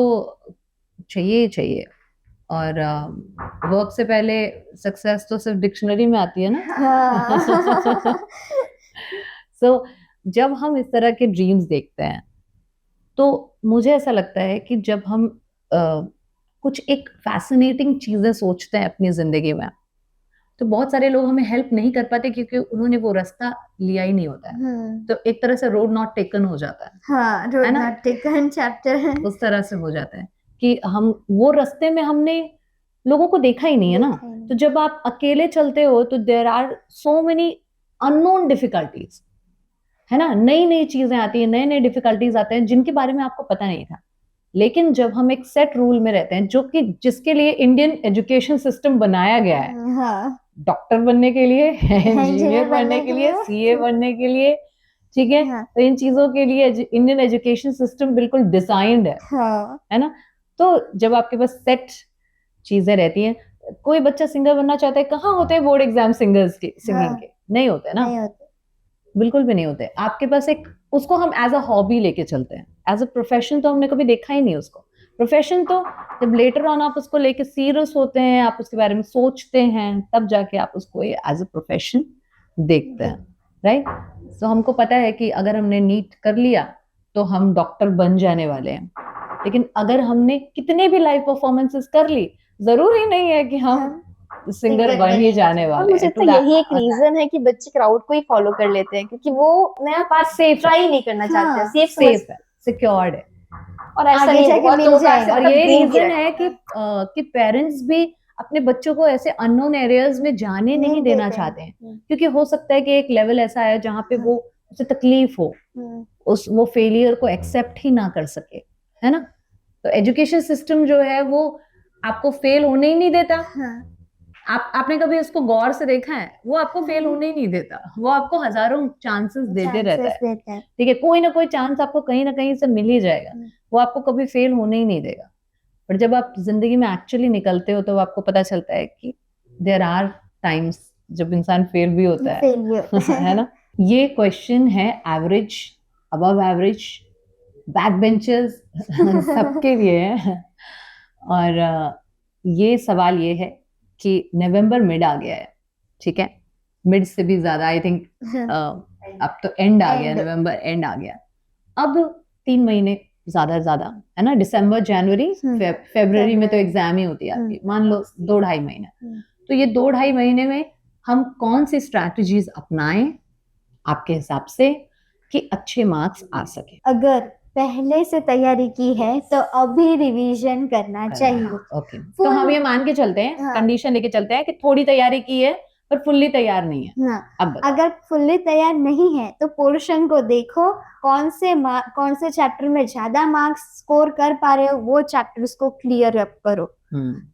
चाहिए ही चाहिए, और वर्क से पहले सक्सेस तो सिर्फ डिक्शनरी में आती है ना। हाँ। सो जब हम इस तरह के ड्रीम्स देखते हैं, तो मुझे ऐसा लगता है कि जब हम कुछ एक फैसिनेटिंग चीजें सोचते हैं अपनी जिंदगी में, तो बहुत सारे लोग हमें हेल्प नहीं कर पाते क्योंकि उन्होंने वो रास्ता लिया ही नहीं होता है। तो एक तरह से रोड नॉट टेकन हो जाता है, हाँ, रोड है ना? नॉट टेकन चैप्टर उस तरह से हो जाता है कि हम वो रास्ते में हमने लोगों को देखा ही नहीं है ना। तो जब आप अकेले चलते हो तो there are so many unknown difficulties, है ना? नई नई चीजें आती है, नए नए डिफिकल्टीज आते हैं जिनके बारे में आपको पता नहीं था। लेकिन जब हम एक सेट रूल में रहते हैं, जो कि जिसके लिए इंडियन एजुकेशन सिस्टम बनाया गया है, हाँ, डॉक्टर बनने के लिए, इंजीनियर इंजीनियर बनने के लिए, सीए बनने के लिए, ठीक है? हाँ, तो इन चीजों के लिए इंडियन एजुकेशन सिस्टम बिल्कुल डिजाइंड हाँ, है ना? तो जब आपके पास सेट चीजें रहती हैं, कोई बच्चा सिंगर बनना चाहता है, कहाँ होते हैं बोर्ड एग्जाम सिंगर्स के, सिंगिंग हाँ, के? नहीं होते ना, नहीं होते। बिल्कुल भी नहीं होते। आपके पास एक, उसको हम एज अ हॉबी लेके चलते हैं, एज अ प्रोफेशन तो हमने कभी देखा ही नहीं उसको। प्रोफेशन तो जब लेटर ऑन आप उसको लेके सीरियस होते हैं, आप उसके बारे में सोचते हैं, तब जाके आप उसको एज अ प्रोफेशन देखते हैं, राइट? तो हमको पता है कि अगर हमने नीट कर लिया तो हम डॉक्टर बन जाने वाले हैं, लेकिन अगर हमने कितने भी लाइव परफॉर्मेंसेस कर ली, जरूरी नहीं है कि हम सिंगर singer बन ही बनेंगे। जाने और वाले मुझे हैं। लगता है यही एक रीजन है कि बच्चे क्राउड को ही फॉलो कर लेते हैं, क्योंकि वो नया पास सेफ ट्राई नहीं करना चाहते हैं, हाँ, सेफ सेफ है, सिक्योर्ड है। और ऐसा आगे नहीं जाके बहुत मिल लोगों का जाएगा। ऐसा और मतलब ये ड्रीम भी रीजन रहता है कि पेरेंट्स भी अपने बच्चों को ऐसे अननोन एरियाज में जाने नहीं देना देते हैं। चाहते हैं, क्योंकि हो सकता है कि एक लेवल ऐसा है जहाँ पे वो उसे तकलीफ हो, वो फेलियर को एक्सेप्ट ही ना कर सके, है ना? तो एजुकेशन सिस्टम जो है वो आपको फेल होने ही नहीं देता। आपने कभी उसको गौर से देखा है? वो आपको फेल होने ही नहीं देता, वो आपको हजारों चांसेस देते रहता है, ठीक है? कोई ना कोई चांस आपको कहीं ना कहीं से मिल ही जाएगा, वो आपको कभी फेल होने ही नहीं देगा। पर जब आप जिंदगी में एक्चुअली निकलते हो तो आपको पता चलता है कि देयर आर टाइम्स जब इंसान फेल भी होता है है ना? ये क्वेश्चन है average, above average, back benchers सबके लिए है। और ये सवाल ये है कि नवंबर मिड आ गया है, ठीक है? मिड से भी ज्यादा आई थिंक अब तो एंड आ गया, नवंबर एंड आ गया। अब 3 महीने ज्यादा है ना, दिसंबर, जनवरी, फरवरी में तो एग्जाम ही होती है आपकी, मान लो 2-2.5 महीने। तो ये 2-2.5 महीने में हम कौन सी स्ट्रैटेजीज अपनाएं आपके हिसाब से कि अच्छे मार्क्स आ सके? अगर पहले से तैयारी की है तो अभी रिवीजन करना चाहिए। ओके, तो हम ये मान के चलते हैं, हाँ। कंडीशन लेके चलते हैं कि थोड़ी तैयारी की है पर फुल्ली तैयार नहीं है। हाँ, अब अगर फुल्ली तैयार नहीं है तो पोर्शन को देखो, कौन से चैप्टर में ज्यादा मार्क्स स्कोर कर पा रहे हो, वो चैप्टर्स को क्लियर अप करो।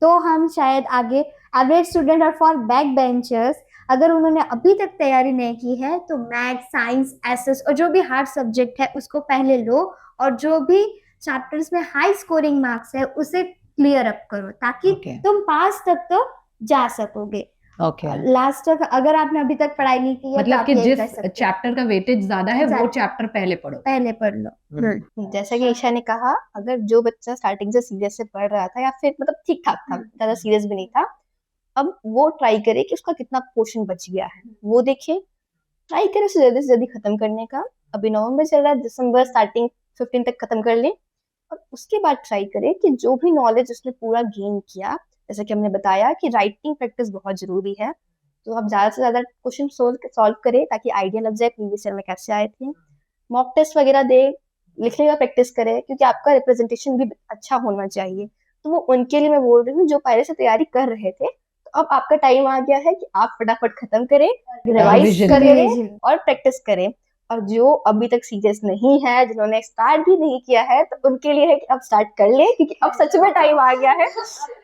तो हम शायद आगे, एवरेज स्टूडेंट और फॉर बैक बेंचर्स, अगर उन्होंने अभी तक तैयारी नहीं की है तो मैथ, साइंस, एसएस और जो भी हार्ड सब्जेक्ट है उसको पहले लो, और जो भी चैप्टर्स में हाई स्कोरिंग मार्क्स है उसे क्लियर अप करो, ताकि तुम पास तक तो जा सकोगे। लास्ट तक अगर आपने अभी तक पढ़ाई नहीं की है, मतलब तो कि जिस चैप्टर का वेटेज ज्यादा है वो चैप्टर पहले पढ़ लो। जैसा कि ईशा ने कहा, अगर जो बच्चा स्टार्टिंग से सीरियस से पढ़ रहा था या फिर मतलब ठीक ठाक था, ज्यादा सीरियस भी नहीं था, अब वो ट्राई करे कि उसका कितना पोर्शन बच गया है, वो देखे, ट्राई करे उसे जल्दी से जल्दी खत्म करने का। अभी नवंबर चल रहा है, दिसंबर स्टार्टिंग 15 तक खत्म कर ले, और उसके बाद ट्राई करे कि जो भी नॉलेज उसने पूरा गेन किया, जैसा कि हमने बताया कि राइटिंग प्रैक्टिस बहुत जरूरी है, तो आप ज्यादा से ज्यादा क्वेश्चन सॉल्व करें ताकि आइडिया लग जाए प्रीवियस ईयर में कैसे आए थे। मॉक टेस्ट वगैरह दे, लिखने का प्रैक्टिस करें, क्योंकि आपका रिप्रेजेंटेशन भी अच्छा होना चाहिए। तो वो उनके लिए मैं बोल रही हूँ जो पहले से तैयारी कर रहे थे। तो अब आपका टाइम आ गया है कि आप फटाफट खत्म करें, रिवाइज Revision करें Revision. और प्रैक्टिस करें। और जो अभी तक सीरियस नहीं है, जिन्होंने स्टार्ट भी नहीं किया है, तो उनके लिए है कि अब स्टार्ट कर ले, क्योंकि अब सच में टाइम आ गया है।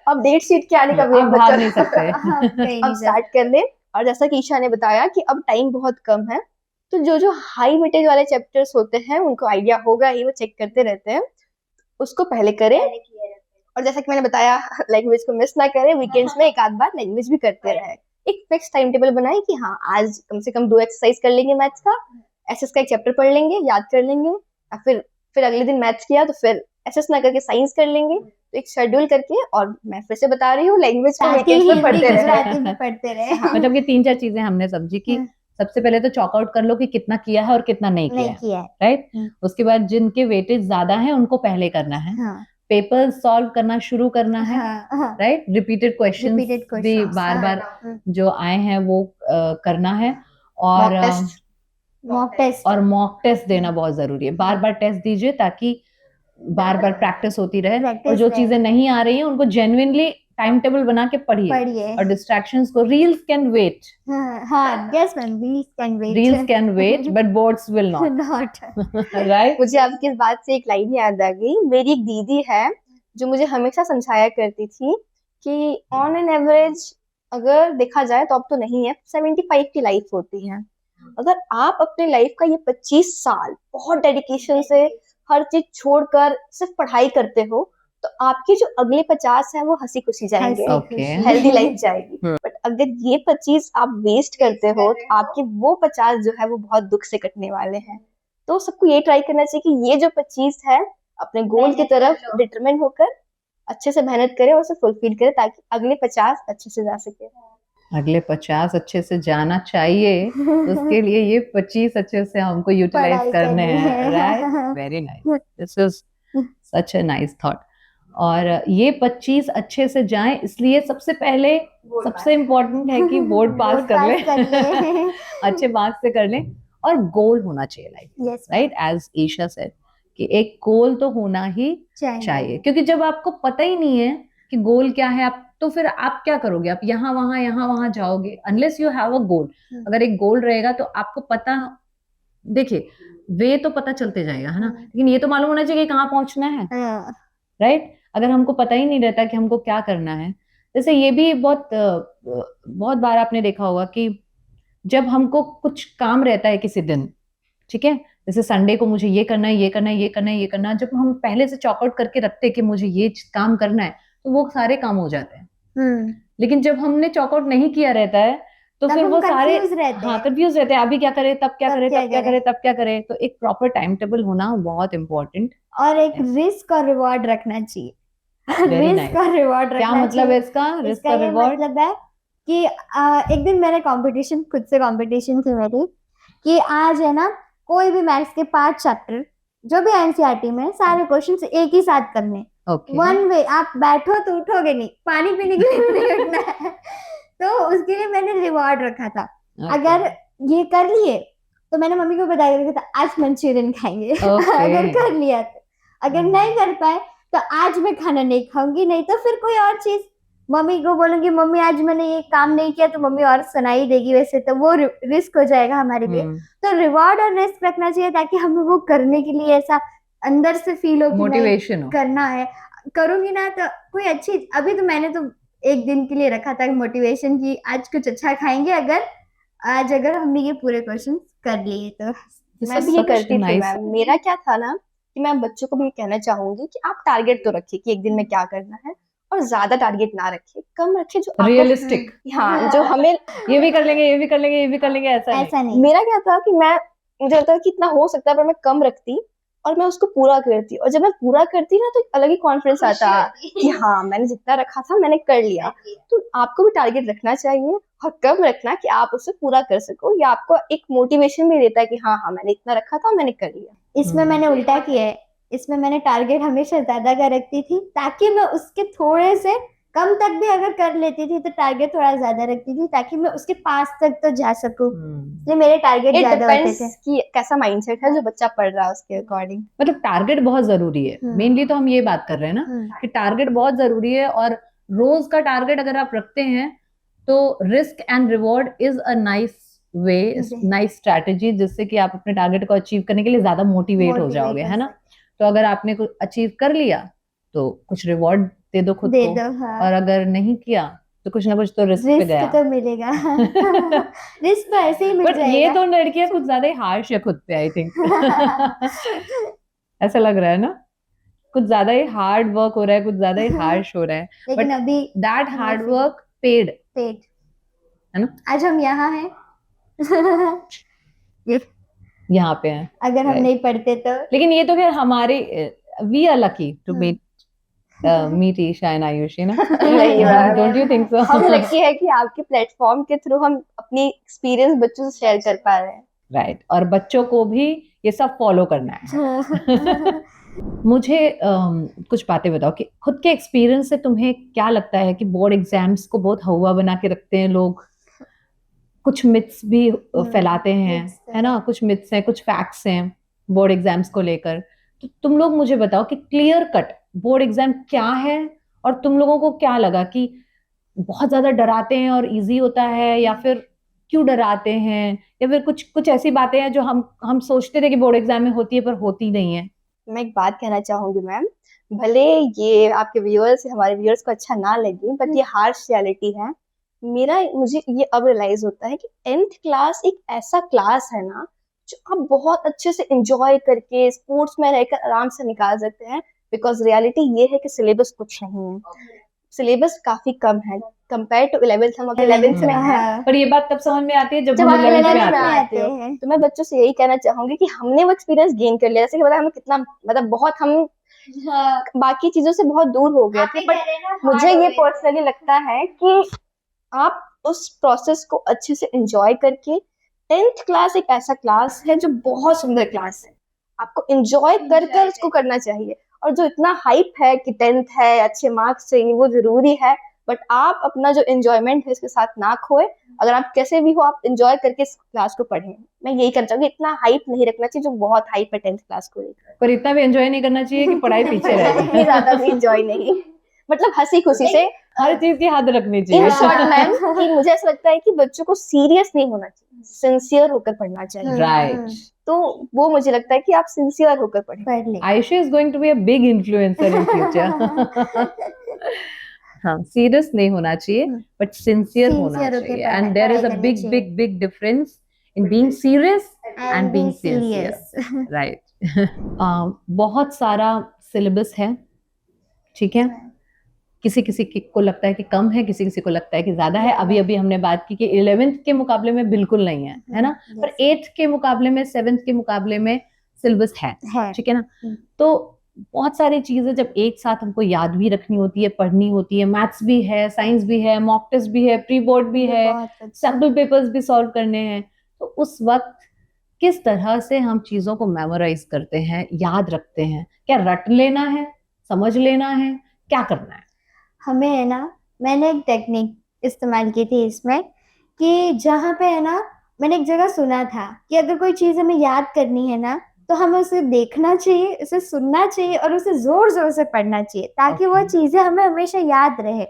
अब डेट शीट के आने का वेट आप मत भाग करो। नहीं सकते। हाँ, कहीं अब नहीं स्टार्ट कर ले। और जैसा कि ईशा ने बताया कि अब टाइम बहुत कम है, तो जो जो हाई वेटेज वाले चैप्टर्स होते हैं उनको आइडिया होगा ही, वो चेक करते रहते हैं, उसको पहले करें। और जैसा कि मैंने बताया, लैंग्वेज को मिस ना करें, वीकेंड्स में एक आध बार लैंग्वेज भी करते रहे। एक फिक्स टाइम टेबल बनाए कि हाँ आज कम से कम 2 एक्सरसाइज कर लेंगे मैथ्स का, एसएस का एक चैप्टर पढ़ लेंगे, याद कर लेंगे, या फिर अगले दिन मैथ्स किया तो फिर एसएस ना करके साइंस कर लेंगे। तो एक शेड्यूल करके, और मैं फिर से बता रही हूँ, लैंग्वेज को साथ ही वीकेंड्स में हिंदी पढ़ते रहे। गुजराती भी पढ़ते रहे। हाँ। मतलब ये 3-4 चीजें हमने समझी कि हाँ। सबसे पहले तो चॉक आउट कर लो कि कितना किया है और कितना नहीं किया नहीं है, किया है। राइट। हम्म। उसके बाद जिनके वेटेज ज्यादा है उनको पहले करना है, हाँ पेपर सॉल्व करना शुरू करना है, हाँ हाँ, राइट। रिपीटेड क्वेश्चंस रिपीटेड भी क्वेश्चंस, बार बार हाँ, जो आए हैं वो करना है। और मॉक टेस्ट, मॉक टेस्ट, और मॉक टेस्ट देना बहुत जरूरी है। बार बार टेस्ट दीजिए ताकि बार बार प्रैक्टिस होती रहे। और प्रैक्टिस जो रहे। चीजें नहीं आ रही हैं उनको जेन्युइनली टाइम टेबल बना के पढ़िए। पढ़िए। और डिस्ट्रैक्शंस को, रील्स कैन वेट, हाँ, yes ma'am, reels can wait. Reels can wait but boards will not, Not. Right. मुझे आपकी इस बात से एक लाइन याद आ गई। मेरी एक दीदी है जो मुझे हमेशा समझाया करती थी कि ऑन एन एवरेज अगर देखा जाए तो अब तो नहीं है, 75 की लाइफ होती है। अगर आप अपने लाइफ का ये 25 साल बहुत डेडिकेशन से हर चीज छोड़कर सिर्फ पढ़ाई करते हो, तो आपके जो अगले 50 है वो हंसी खुशी जाएंगे, हंसी Okay. खुशी। हेल्दी लाइफ जाएगी। बट अगर ये 25 आप वेस्ट करते हो, तो आपके वो 50 जो है वो बहुत दुख से कटने वाले हैं। तो सबको ये ट्राई करना चाहिए कि ये जो 25 है अपने गोल की तरफ डिटरमिन होकर अच्छे से मेहनत करें और उसे फुलफिल करें, ताकि अगले 50 अच्छे से जा सके। अगले 50 अच्छे से जाना चाहिए, तो उसके लिए ये 25 अच्छे से हमको यूटिलाइज पढ़ाई करने करनी हैं, है। Right. Very nice, this is such a nice thought. और ये 25 अच्छे से जाएं, इसलिए सबसे पहले सबसे इम्पोर्टेंट है कि बोर्ड पास बोर्ड कर पास कर ले। लें, अच्छे मार्क्स से कर लें। और गोल होना चाहिए life, Yes, right, as Isha said कि एक गोल तो होना ही चाहिए। क्योंकि जब आपको पता ही नहीं है कि गोल क्या है, आप तो फिर आप क्या करोगे, आप यहाँ वहां जाओगे, अनलेस यू हैव अ गोल। अगर एक गोल रहेगा तो आपको पता, देखिए वे तो पता चलते जाएगा, है ना, लेकिन ये तो मालूम होना चाहिए कि कहाँ पहुंचना है, हाँ, राइट। अगर हमको पता ही नहीं रहता कि हमको क्या करना है, जैसे ये भी बहुत बार आपने देखा होगा कि जब हमको कुछ काम रहता है किसी दिन, ठीक है, जैसे संडे को मुझे ये करना है, ये करना है, ये करना है, ये करना है, जब हम पहले से चॉकआउट करके रखते हैं कि मुझे ये काम करना है, तो वो सारे काम हो जाते हैं। लेकिन जब हमने चॉकआउट नहीं किया रहता है तो तब फिर हम वो सारे confused रहते हाँ हैं। कंफ्यूज रहते हैं, अभी क्या करें, तब क्या तब करें, क्या तब क्या करें? करें, तब क्या करें। तो एक प्रॉपर टाइम टेबल होना बहुत इम्पोर्टेंट। और एक रिस्क और रिवॉर्ड रखना चाहिए। Very risk nice. और रिवॉर्ड क्या रखना मतलब है चाहिए। इसका, रिस्क इसका और ये रिवॉर्ड? मतलब है कि एक दिन मेरे कंपटीशन, खुद से कंपटीशन थी मेरी, कि आज है ना कोई भी मैथ्स के 5 चैप्टर जो भी एनसीईआरटी में, सारे क्वेश्चंस एक ही साथ करने। ओके, वन वे, आप बैठो तो उठोगे नहीं, पानी पीने के लिए नहीं उठना है। तो उसके लिए मैंने रिवॉर्ड रखा था। अगर ये कर लिए तो मैंने मम्मी को बताया रखा था आज मंचूरियन खाएंगे। अगर कर लिया तो, अगर नहीं कर पाए तो आज मैं खाना नहीं खाऊंगी, नहीं तो फिर कोई और चीज। मम्मी को बोलूंगी मम्मी आज मैंने ये काम नहीं किया, तो मम्मी और सुनाई देगी, वैसे तो वो रिस्क हो जाएगा हमारे लिए। तो रिवॉर्ड और रिस्क रखना चाहिए ताकि हमें वो करने के लिए ऐसा अंदर से फील हो कि मोटिवेशन हो। करना है, करूंगी ना तो कोई अच्छी। अभी तो मैंने तो एक दिन के लिए रखा था मोटिवेशन की आज कुछ अच्छा खाएंगे, अगर हमने ये पूरे क्वेश्चन कर लिए तो। मैं भी ये करती थी मैम। मेरा क्या था ना कि मैं बच्चों को भी कहना चाहूंगी कि आप टारगेट तो रखिए कि एक दिन में क्या करना है, और ज्यादा टारगेट ना रखिए, कम रखिए जो आपको रियलिस्टिक, हाँ जो हमें ये भी कर लेंगे, ये भी कर लेंगे, ये भी कर लेंगे, ऐसा नहीं। नहीं। मेरा क्या था कि मुझे लगता था कि इतना हो सकता है, पर मैं कम रखती और मैं उसको पूरा करती। और जब मैं पूरा करती ना तो एक अलग ही कॉन्फिडेंस आता कि हाँ मैंने जितना रखा था मैंने कर लिया। तो आपको भी टारगेट रखना चाहिए और कम रखना कि आप उसे पूरा कर सको। ये आपको एक मोटिवेशन भी देता है कि हाँ मैंने इतना रखा था, मैंने कर लिया। इसमें मैंने उल्टा किया है। इसमें मैंने टारगेट हमेशा ज्यादा कर रखती थी, ताकि मैं उसके थोड़े से कम तक भी अगर कर लेती थी तो टारगेट थोड़ा ज्यादा रखती थी, ताकि मैं उसके पास तक तो जा सकूं। इसलिए मेरे टारगेट इट ज्यादा होते डिपेंड्स थे। कि कैसा माइंडसेट है जो बच्चा पढ़ रहा है उसके अकॉर्डिंग। मतलब टारगेट बहुत जरूरी है, मेनली तो हम ये बात कर रहे हैं ना कि टारगेट बहुत जरूरी है। और रोज का टारगेट अगर आप रखते हैं तो risk and reward is a nice way, nice strategy, जिससे कि आप अपने टारगेट को अचीव करने के लिए ज्यादा मोटिवेट हो जाओगे, है ना। तो अगर आपने कुछ अचीव कर लिया तो कुछ रिवॉर्ड दे दो खुद दे को, दो, हाँ। और अगर नहीं किया तो कुछ ना कुछ तो रिस्क पे गया। रिस्क तो मिलेगा। रिस्क तो ऐसे ही मिल बट जाएगा। ये तो लड़कियां कुछ ज्यादा ही हार्श है खुद पे, आई थिंक। ऐसा लग रहा है ना, कुछ ज्यादा ही हार्ड वर्क हो रहा है, कुछ ज्यादा ही हार्श हो रहा है। लेकिन बट अभी दैट हमें हार्ड फील- वर्क पेड, पेट है ना। आज हम यहाँ हैं। यहाँ पे हैं, अगर हम right. नहीं पढ़ते तो। लेकिन ये तो खैर हमारे, we are lucky to meet meet Isha and Ayushi ना। सही बात डोंट यू थिंक सो? हम लकी है कि आपके प्लेटफॉर्म के थ्रू हम अपनी एक्सपीरियंस बच्चों से शेयर कर पा रहे हैं। राइट, और बच्चों को भी ये सब फॉलो करना है। मुझे कुछ बातें बताओ कि खुद के एक्सपीरियंस से तुम्हें क्या लगता है कि बोर्ड एग्जाम्स को बहुत हवा बना के रखते हैं लोग, कुछ मिथ्स भी फैलाते हैं, है ना, कुछ मिथ्स हैं, कुछ फैक्ट्स हैं बोर्ड एग्जाम्स को लेकर। तो तुम लोग मुझे बताओ कि क्लियर कट बोर्ड एग्जाम क्या है, और तुम लोगों को क्या लगा कि बहुत ज्यादा डराते हैं और इजी होता है, या फिर क्यों डराते हैं, या फिर कुछ कुछ ऐसी बातें हैं जो हम सोचते थे कि बोर्ड एग्जाम में होती है पर होती नहीं है। मैं एक बात कहना चाहूंगी मैम, भले ये आपके व्यूअर्स हमारे व्यूअर्स को अच्छा ना लगे, बट ये हार्श रियलिटी है। मुझे ये अब रियलाइज होता है कि 10th क्लास एक ऐसा क्लास है ना जो आप बहुत अच्छे से एंजॉय करके स्पोर्ट्स में रहकर आराम से निकाल सकते हैं। बिकॉज रियलिटी ये है कि सिलेबस कुछ नहीं है, सिलेबस काफी कम है कंपेयर टू 11th। हम अभी 11th में हैं, पर ये बात तब समझ में आती है जब जब हम आप 11th 11th में में आते हैं। आते हो। तो मैं बच्चों से यही कहना चाहूंगी कि हमने वो एक्सपीरियंस गेन कर लिया, जैसे कि पता है हमें कितना, मतलब बहुत हम बाकी चीजों से बहुत दूर हो गए थे। बट मुझे ये पर्सनली लगता है कि आप उस प्रोसेस को अच्छे से एंजॉय करके, 10th क्लास एक ऐसा क्लास है जो बहुत सुंदर क्लास है, आपको एंजॉय कर कर उसको करना चाहिए। और जो इतना हाइप है कि 10th है, अच्छे मार्क्स चाहिए, वो जरूरी है, बट आप अपना जो एंजॉयमेंट है इसके साथ ना खोए। अगर आप कैसे भी हो, आप एंजॉय करके इस क्लास को पढ़ें। मैं यही कहना चाहूंगी, इतना हाइप नहीं रखना चाहिए जो बहुत हाइप है 10th क्लास को लेकर। पर इतना भी एंजॉय नहीं करना चाहिए कि पढ़ाई पीछे रह जाए। इतनी ज्यादा भी एंजॉय नहीं, मतलब हंसी खुशी से। हर चीज की हद रखनी इन चाहिए। शॉर्ट मैम, कि मुझे ऐसा लगता है कि बच्चों को सीरियस नहीं होना चाहिए, सिंसियर होकर पढ़ना चाहिए। राइट, तो वो मुझे लगता है कि आप सिंसियर होकर पढ़ें। पढ़ ले। Ayushi is going to be a big influencer in future. हाँ, सीरियस नहीं होना चाहिए बट सिंसियर होना Sincere होके चाहिए, पढ़ाई- एंड देयर इज पढ़ाई अ करनी बिग चाहिए। Big big difference in being serious And and being being serious. Sincere. Right. बहुत सारा सिलेबस है, ठीक है, किसी किसी को लगता है कि कम है, किसी किसी को लगता है कि ज्यादा है। अभी अभी हमने बात की कि 11th के मुकाबले में बिल्कुल नहीं है ना, पर 8th के मुकाबले में, 7th के मुकाबले में सिलेबस है, ठीक है ना। तो बहुत सारी चीजें जब एक साथ हमको याद भी रखनी होती है, पढ़नी होती है, मैथ्स भी है, साइंस भी है, मॉक टेस्ट भी है, प्री बोर्ड भी है, सैम्पल पेपर्स भी सॉल्व करने हैं, तो उस वक्त किस तरह से हम चीजों को मेमोराइज करते हैं, याद रखते हैं? क्या रट लेना है, समझ लेना है, क्या करना है? हमें है ना, मैंने एक टेक्निक इस्तेमाल की थी इसमें, कि जहाँ पे है ना, मैंने एक जगह सुना था कि अगर कोई चीज़ हमें याद करनी है ना, तो हमें उसे देखना चाहिए, उसे सुनना चाहिए और उसे जोर जोर से पढ़ना चाहिए, ताकि वो चीज़ें हमें हमेशा याद रहे।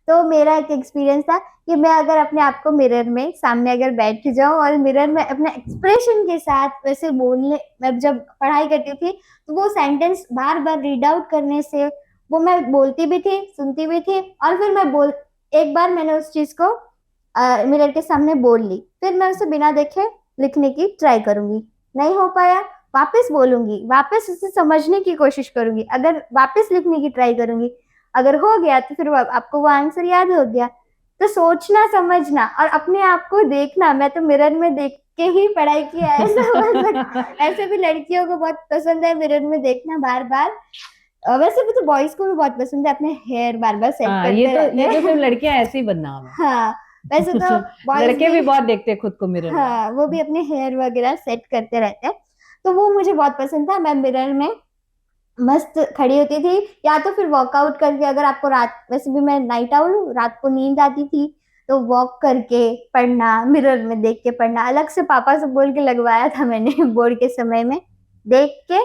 तो मेरा एक एक्सपीरियंस था कि मैं अगर अपने आप को मिरर में सामने अगर बैठ जाऊं और मिरर में अपने एक्सप्रेशन के साथ वैसे बोलने, मैं जब पढ़ाई करती थी तो वो सेंटेंस बार बार रीड आउट करने से वो मैं बोलती भी थी, सुनती भी थी, और फिर एक बार मैंने उस चीज़ को मिरर के सामने बोल ली, फिर मैं उसे बिना देखे लिखने की ट्राई करूंगी। नहीं हो पाया, वापस बोलूंगी, वापस उसे समझने की कोशिश करूंगी, अगर वापस लिखने की ट्राई करूंगी, अगर हो गया तो फिर आपको वो आंसर याद हो गया। तो सोचना, समझना और अपने आप को देखना, मैं तो मिरर में देख के ही पढ़ाई किया है, ऐसा ऐसे भी लड़कियों को बहुत पसंद है मिरर में देखना बार बार। वैसे भी तो बॉयज को भी बहुत पसंद है अपने हेयर बार बार सेट करते ये रहते हैं। तो सिर्फ लड़कियां ऐसी बदनाम है। हाँ, वैसे तो लड़के भी बहुत देखते हैं खुद को मिरर में। हाँ, वो भी अपने हेयर वगैरह सेट करते रहते हैं, तो वो मुझे बहुत पसंद था। मैं मिरर में मस्त खड़ी होती थी, या तो फिर वर्कआउट करके, अगर आपको रात, वैसे भी मैं नाइट आउल हूँ, रात को नींद आती थी तो वॉक करके पढ़ना, मिरर में देख के पढ़ना, अलग से पापा से बोल के लगवाया था मैंने बोर्ड के समय में, देख के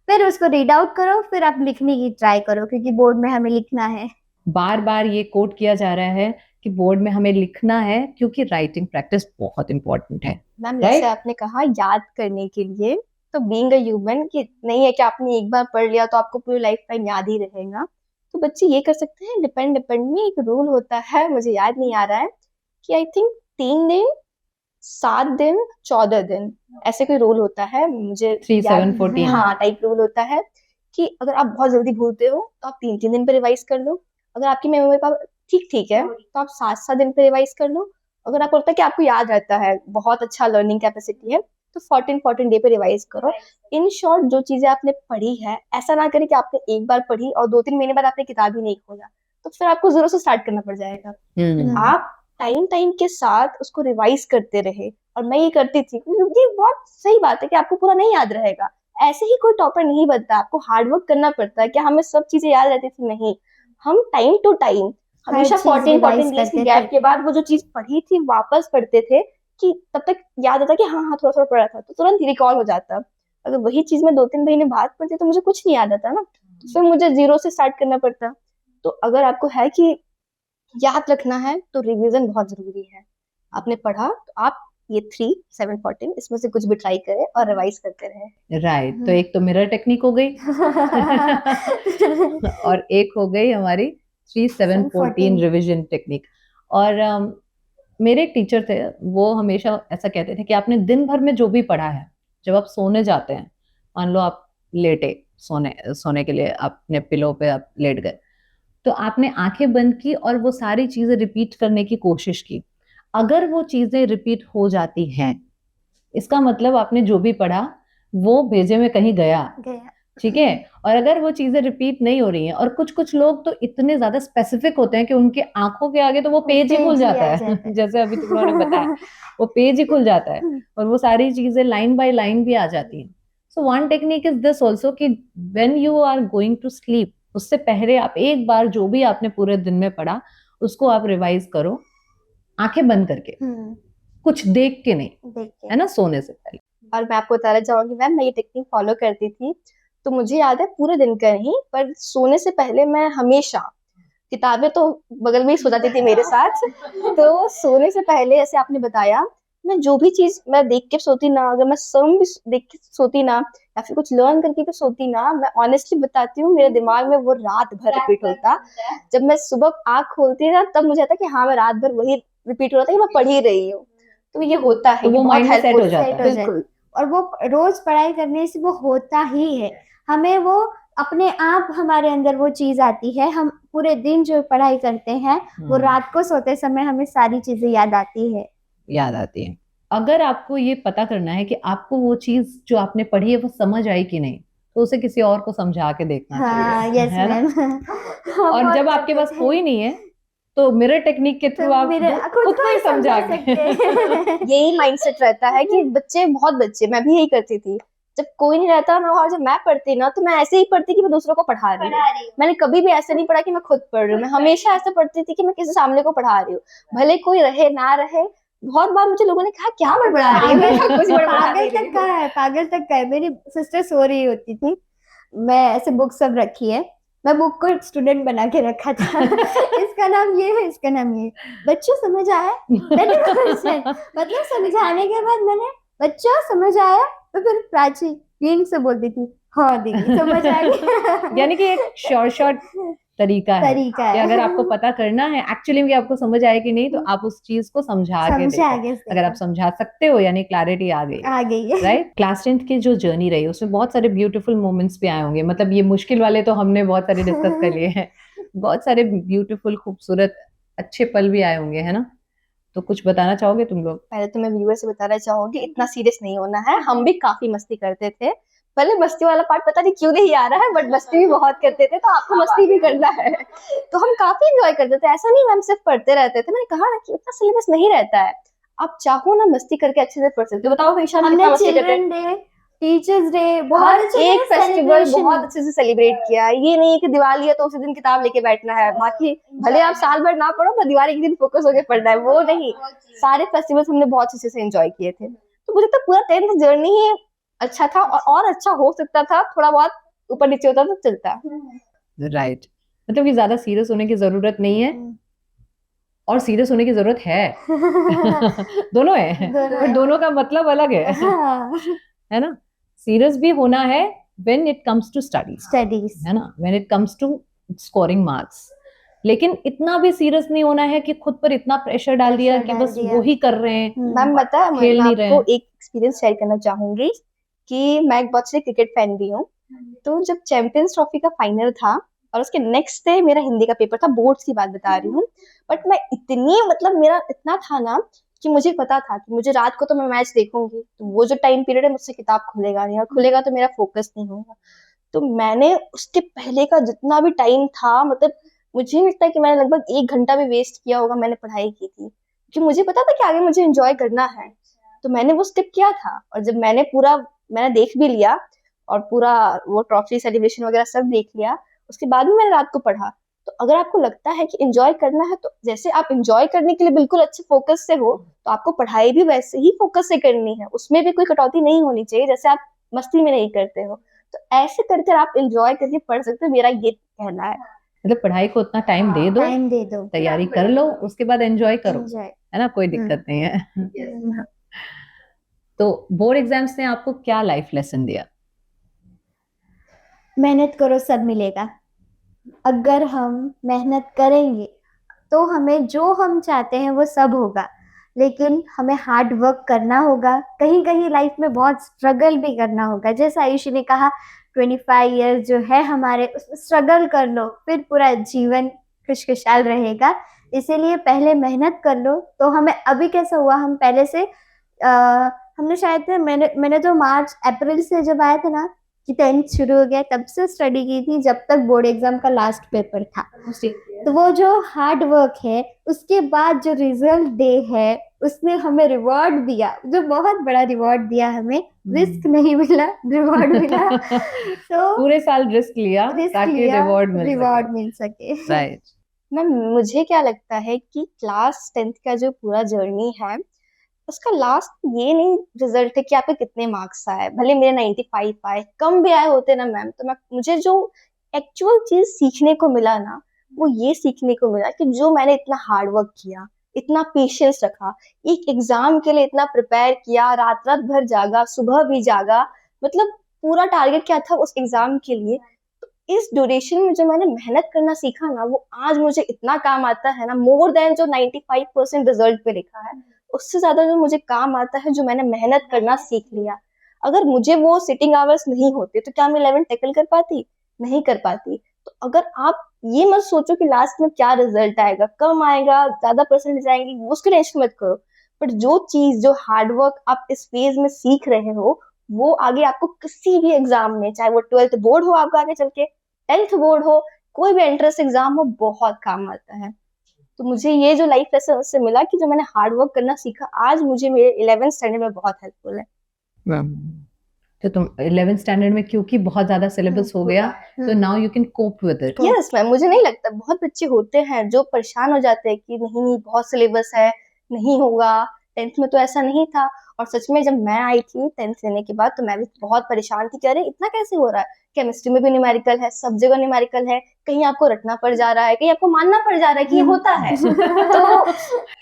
फिर उसको रीड आउट करो, फिर आप लिखने की ट्राई करो, क्योंकि बोर्ड में हमें लिखना है। बार बार ये कोट किया जा रहा है कि बोर्ड में हमें लिखना है, क्योंकि राइटिंग प्रैक्टिस बहुत इंपॉर्टेंट है। Ma'am Right? जैसे आपने कहा याद करने के लिए, तो बीइंग अ ह्यूमन कि नहीं है कि आपने एक बार पढ़ लिया तो आपको पूरी लाइफ टाइम याद ही रहेगा। तो बच्चे ये कर सकते हैं, डिपेंड में एक रूल होता है, मुझे याद नहीं आ रहा है, कि आई थिंक 3 दिन, 7 दिन, 14 दिन, ऐसे कोई रूल होता है, मुझे 3, 7, याद 14। हाँ टाइप रूल होता है कि अगर आप बहुत जल्दी भूलते हो तो आप 3-3 दिन पे रिवाइज कर लो। अगर आपकी मेमोरी पावर ठीक ठीक है तो आप 7-7 दिन पे रिवाइज कर लो। अगर आपको लगता है कि आपको याद रहता है, बहुत अच्छा लर्निंग कैपेसिटी है, तो 14 डे पे रिवाइज करो। इन शॉर्ट जो चीजें आपने पढ़ी है, ऐसा ना करें कि आपने एक बार पढ़ी और 2-3 महीने बाद आपने किताब ही नहीं खोला, तो फिर आपको जीरो से स्टार्ट करना पड़ जाएगा। आप टाइम टाइम के साथ उसको रिवाइज करते रहे, और मैं ये करती थी, क्योंकि ये बहुत सही बात है कि आपको पूरा नहीं याद रहेगा, ऐसे ही कोई टॉपर नहीं बनता, आपको हार्डवर्क करना पड़ता है। क्या हमें सब चीजें याद रहती थी? नहीं, हम टाइम टू टाइम हमेशा चीज 14 revise डेज के करते गैप थे। के बाद वो जो चीज पढ़ी थी वापस पढ़ते थे, कि तब तक याद आता कि हाँ हाँ थोड़ा थोड़ा पढ़ा था, तो तुरंत रिकॉल हो जाता। अगर वही चीज मैं 2-3 महीने बाद पढ़ती तो मुझे कुछ नहीं याद आता ना, तो फिर मुझे जीरो से स्टार्ट करना पड़ता। तो अगर आपको है कि याद रखना है तो रिवीजन बहुत जरूरी है। आपने पढ़ा तो आप ये 3, 7, 14 इसमें से कुछ भी ट्राई करें और रिवाइज करते रहे। राइट, तो एक तो मिरर टेक्निक हो गई और एक हो गई हमारी 3, 7, 14 रिविजन टेक्निक। और मेरे एक टीचर थे, वो हमेशा ऐसा कहते थे कि आपने दिन भर में जो भी पढ़ा है, जब आप सोने जाते हैं, मान लो आप लेटे, सोने के लिए अपने पिलो पे आप लेट गए, तो आपने आंखें बंद की और वो सारी चीजें रिपीट करने की कोशिश की। अगर वो चीजें रिपीट हो जाती हैं, इसका मतलब आपने जो भी पढ़ा वो भेजे में कहीं गया, ठीक है। और अगर वो चीजें रिपीट नहीं हो रही हैं, और कुछ कुछ लोग तो इतने ज्यादा स्पेसिफिक होते हैं कि उनके आंखों के आगे तो वो पेज ही खुल जाता है जैसे अभी तुम लोगों ने बताया, वो पेज ही खुल जाता है और वो सारी चीजें लाइन बाय लाइन भी आ जाती हैं। So one technique is this also कि when you are going to sleep, उससे पहले आप एक बार जो भी आपने पूरे दिन में पढ़ा उसको आप रिवाइज करो, आंखें बंद करके, कुछ देख के नहीं, है ना, सोने से पहले। और मैं आपको बताना चाहूंगी मैम, मैं ये टेक्निक फॉलो करती थी, तो मुझे याद है पूरे दिन का नहीं, पर सोने से पहले मैं हमेशा किताबें तो बगल में ही सो जाती थी मेरे साथ, तो सोने से पहले जैसे आपने बताया, मैं जो भी चीज मैं देख के सोती ना, अगर मैं सम भी देख के सोती ना, या फिर कुछ लर्न करके भी सोती ना, मैं ऑनेस्टली बताती हूँ मेरे दिमाग में वो रात भर रिपीट होता। जब मैं सुबह आँख खोलती ना, तब मुझे आता कि हाँ मैं रात भर वही रिपीट हो रहा था कि मैं पढ़ ही रही हूँ। तो ये होता है, तो वो माइंड में सेट हो जाता है। बिल्कुल। और वो रोज पढ़ाई करने से वो होता ही है, हमें वो अपने आप हमारे अंदर वो चीज आती है। हम पूरे दिन जो पढ़ाई करते हैं वो रात को सोते समय हमें सारी चीजें याद आती है। अगर आपको ये पता करना है कि आपको वो चीज जो आपने पढ़ी है वो समझ आई कि नहीं, तो उसे किसी और को समझा के देखना चाहिए, यस है ना। मैम। और जब आपके पास कोई नहीं है तो मिरर टेक्निक के थ्रू आप खुद को ही समझा सकते के हैं। यही माइंडसेट रहता है कि बहुत बच्चे, मैं भी यही करती थी, जब कोई नहीं रहता ना और जब मैं पढ़ती ना, तो मैं ऐसे ही पढ़ती कि मैं दूसरों को पढ़ा रही हूँ। मैंने कभी भी ऐसे नहीं पढ़ा कि मैं खुद पढ़ रही हूँ, मैं हमेशा ऐसे पढ़ती थी कि मैं किसी सामने को पढ़ा रही हूँ, भले कोई रहे ना रहे। बहुत बार मुझे लोगों ने कहा क्या पढ़ा रही है, मैं कुछ पागल तक का है। मेरी सिस्टर सो रही होती थी, मैं ऐसे बुक सब रखी है, मैं बुक को स्टूडेंट बना के रखा था। इसका नाम ये है, इसका नाम ये। बच्चों समझ आया? मतलब समझाने के बाद मैंने, बच्चों समझ आया? तो फिर प्राची यहीं से बोलती थी, हाँ दीदी समझ आ गया। यानी कि एक शॉर्ट तरीका है कि अगर आपको पता करना है एक्चुअली में आपको समझ आए कि नहीं, तो आप उस चीज को समझा के देखो। अगर आप समझा सकते हो यानी क्लैरिटी आ गई है, राइट। क्लास 10th की जो जर्नी रही उसमें बहुत सारे ब्यूटीफुल मोमेंट्स भी आए होंगे, मतलब ये मुश्किल वाले तो हमने बहुत सारे डिस्कस कर लिए हैं, बहुत सारे ब्यूटीफुल खूबसूरत अच्छे पल भी आए होंगे, है ना। तो कुछ बताना चाहोगे तुम लोग? पहले तो मैं व्यूअर से बताना चाहूंगी, इतना सीरियस नहीं होना है, हम भी काफी मस्ती करते थे। पहले मस्ती वाला पार्ट पता नहीं क्यों नहीं आ रहा है, बट मस्ती भी बहुत करते थे, तो आपको मस्ती भी करना है। तो हम काफी एंजॉय करते थे, ऐसा नहीं हम सिर्फ पढ़ते रहते थे। मैंने कहा ना कि उतना सिलेबस नहीं रहता है, आप चाहो ना मस्ती करके अच्छे से पढ़ सकते हो। बताओ ईशान, हमने चिल्ड्रन डे टीचर्स डे हर बहुत अच्छे एक से फेस्टिवल celebration बहुत अच्छे से सेलिब्रेट किया। ये नहीं है कि दिवाली है तो उसी दिन किताब लेके बैठना है, बाकी भले आप साल भर ना पढ़ो पर दिवाली के दिन फोकस होके पढ़ना है, वो नहीं। सारे फेस्टिवल्स हमने बहुत अच्छे से एंजॉय किए थे। तो मुझे तो पूरा 10th जर्नी ही अच्छा था, और अच्छा हो सकता था, थोड़ा बहुत ऊपर नीचे होता तो चलता। राइट, मतलब कि ज्यादा सीरियस होने की जरूरत नहीं है और सीरियस होने की जरूरत है। दोनों है, दोनों पर है। दोनों का मतलब अलग है हाँ है ना। सीरियस भी होना है when it comes to studies, studies है ना, when it comes to scoring marks. लेकिन इतना भी सीरियस नहीं होना है कि खुद पर इतना प्रेशर डाल दिया Pressure कि डाल बस दिया। वो ही कर रहे हैं, मैम बता, खेल मैं नहीं रहे आपको हैं। एक एक्सपीरियंस शेयर करना चाहूंगी कि मैं एक बहुत से क्रिकेट फैन भी हूँ। तो जब चैंपियंस ट्रॉफी का फाइनल था और उसके नेक्स्ट डे मेरा हिंदी का पेपर था, बोर्ड्स की बात बता रही हूँ, बट मैं इतनी, मतलब मेरा इतना था ना कि मुझे पता था कि मुझे रात को तो मैं मैच देखूंगी, तो वो जो टाइम पीरियड है मुझसे किताब खुलेगा नहीं, और खुलेगा तो मेरा फोकस नहीं होगा। तो मैंने उसके पहले का जितना भी टाइम था, मतलब मुझे नहीं लगता कि मैंने लगभग 1 घंटा भी वेस्ट किया होगा, मैंने पढ़ाई की थी क्योंकि मुझे पता था कि आगे मुझे एंजॉय करना है। तो मैंने वो स्टेप किया था, और जब मैंने देख भी लिया और पूरा वो ट्रॉफी सेलिब्रेशन वगैरह सब देख लिया, उसके बाद भी मैंने रात को पढ़ा। तो अगर आपको लगता है कि एंजॉय करना है, तो जैसे आप एंजॉय करने के लिए बिल्कुल अच्छे फोकस से हो, तो आपको पढ़ाई भी वैसे ही फोकस से करनी है, उसमें भी कोई कटौती नहीं होनी चाहिए जैसे आप मस्ती में नहीं करते हो। तो ऐसे करके आप एंजॉय करके पढ़ सकते हो, मेरा ये कहना है। मतलब पढ़ाई को उतना टाइम दे दो, टाइम दे दो, तैयारी कर लो, उसके बाद एंजॉय करो, एंजॉय। है ना, कोई दिक्कत नहीं है। तो बोर्ड एग्जाम्स ने आपको क्या लाइफ लेसन दिया? मेहनत करो सब मिलेगा। अगर हम मेहनत करेंगे तो हमें जो हम चाहते हैं वो सब होगा, लेकिन हमें हार्ड वर्क करना होगा। कहीं कहीं लाइफ में बहुत स्ट्रगल भी करना होगा, जैसा आयुषी ने कहा 25 ईयर्स जो है हमारे, उसमें स्ट्रगल कर लो, फिर पूरा जीवन खुशखुशाल रहेगा। इसीलिए पहले मेहनत कर लो। तो हमें अभी कैसा हुआ, हम पहले से हमने शायद मैंने तो मार्च अप्रैल से जब आया था ना कि 10th शुरू हो गया, तब से स्टडी की थी जब तक बोर्ड एग्जाम का लास्ट पेपर था। तो वो जो हार्ड वर्क है, उसके बाद जो रिजल्ट डे है, उसने हमें रिवॉर्ड दिया, जो बहुत बड़ा रिवॉर्ड दिया हमें। रिस्क नहीं मिला, रिवॉर्ड मिला। तो पूरे साल रिस्क लिया रिस्क ताकि लिया, रिवॉर्ड मिल सके। राइट। मैम मुझे क्या लगता है कि क्लास 10th का जो पूरा जर्नी है, उसका लास्ट ये नहीं रिजल्ट है कि आपके कितने मार्क्स आए, भले मेरे 95 आए, कम भी आए होते ना मैम, तो मुझे जो एक्चुअल चीज सीखने को मिला ना, वो ये सीखने को मिला कि जो मैंने इतना हार्ड वर्क किया, इतना पेशेंस रखा, एक एग्जाम के लिए इतना प्रिपेयर किया, रात रात भर जागा, सुबह भी जागा, मतलब पूरा टारगेट क्या था उस एग्जाम के लिए। तो इस ड्यूरेशन में जो मैंने मेहनत करना सीखा ना, वो आज मुझे इतना काम आता है ना, मोर देन जो 95% रिजल्ट पे लिखा है, उससे ज्यादा जो मुझे काम आता है, जो मैंने मेहनत करना सीख लिया। अगर मुझे वो सिटिंग आवर्स नहीं होते तो क्या मैं 11 टैकल कर पाती? नहीं कर पाती। तो अगर आप ये मत सोचो कि लास्ट में क्या रिजल्ट आएगा, कम आएगा, ज्यादा परसेंटेज आएंगे, उसकी टेंशन मत करो। बट जो चीज, जो हार्डवर्क आप इस फेज में सीख रहे हो, वो आगे आपको किसी भी एग्जाम में, चाहे वो 12th बोर्ड हो आपका आगे चल के, 10th बोर्ड हो, कोई भी एंट्रेंस एग्जाम हो, बहुत काम आता है। तो मुझे ये जो लाइफ लेसन उससे मिला कि जो मैंने हार्ड वर्क करना सीखा, आज मुझे मेरे 11th स्टैंडर्ड में बहुत हेल्पफुल है। तो तुम 11th स्टैंडर्ड में, क्योंकि बहुत ज्यादा सिलेबस हो गया, तो now you can cope with it. Yes ma'am, मुझे नहीं लगता, बहुत बच्चे होते हैं जो परेशान हो जाते हैं कि नहीं बहुत सिलेबस है, नहीं होगा। 10th में तो ऐसा नहीं था, और सच में जब मैं आई थी 10th लेने के बाद, तो मैं भी बहुत परेशान थी कि अरे इतना कैसे हो रहा है, केमिस्ट्री में भी न्यूमेरिकल है, सब जगह न्यूमेरिकल है, कहीं आपको रटना पड़ जा रहा है, कहीं आपको मानना पड़ जा रहा है कि ये होता है। तो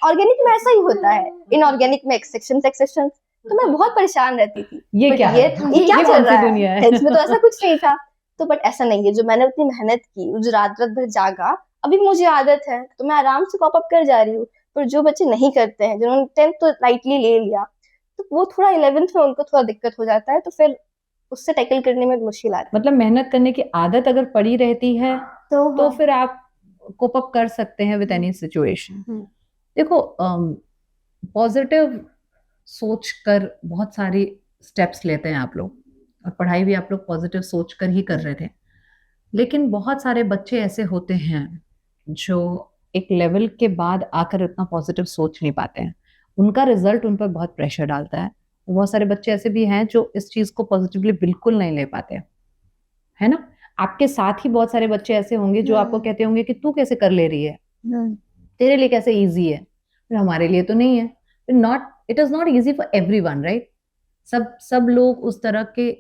ऑर्गेनिक में ऐसा ही होता है, इनऑर्गेनिक में एक्सेप्शन। तो मैं बहुत परेशान रहती थी, ये बट क्या ये है? ये क्या ये चल कौन सी रहा है, दुनिया है? 10th में तो ऐसा कुछ नहीं था। तो बट ऐसा नहीं है, जो मैंने उतनी मेहनत की, जो रात रात भर जागा, अभी मुझे आदत है, तो मैं आराम से कॉप अप कर जा रही हूँ। पर जो बच्चे नहीं करते हैं, जिन्होंने 10th तो लाइटली ले लिया, तो वो थोड़ा 11th में उनको थोड़ा दिक्कत हो जाता है, तो फिर उससे टैकल करने में मुश्किल आता है। मतलब मेहनत करने की आदत अगर पड़ी रहती है तो फिर आप कोप अप कर सकते हैं विद एनी सिचुएशन। देखो, पॉजिटिव सोच कर बहुत सारी स्टेप्स लेते हैं आप लोग, और पढ़ाई भी आप लोग पॉजिटिव सोच कर ही कर रहे थे। लेकिन बहुत सारे बच्चे ऐसे होते हैं जो एक लेवल के बाद आकर इतना पॉजिटिव सोच नहीं पाते हैं, उनका रिजल्ट उन पर बहुत प्रेशर डालता है, बहुत सारे बच्चे ऐसे भी हैं जो इस चीज को पॉजिटिवली बिल्कुल नहीं ले पाते, है ना। आपके साथ ही बहुत सारे बच्चे ऐसे होंगे जो आपको कहते होंगे कि तू कैसे कर ले रही है, तेरे लिए कैसे इजी है, पर हमारे लिए तो नहीं है। Not, it is not easy for everyone, right. सब लोग उस तरह के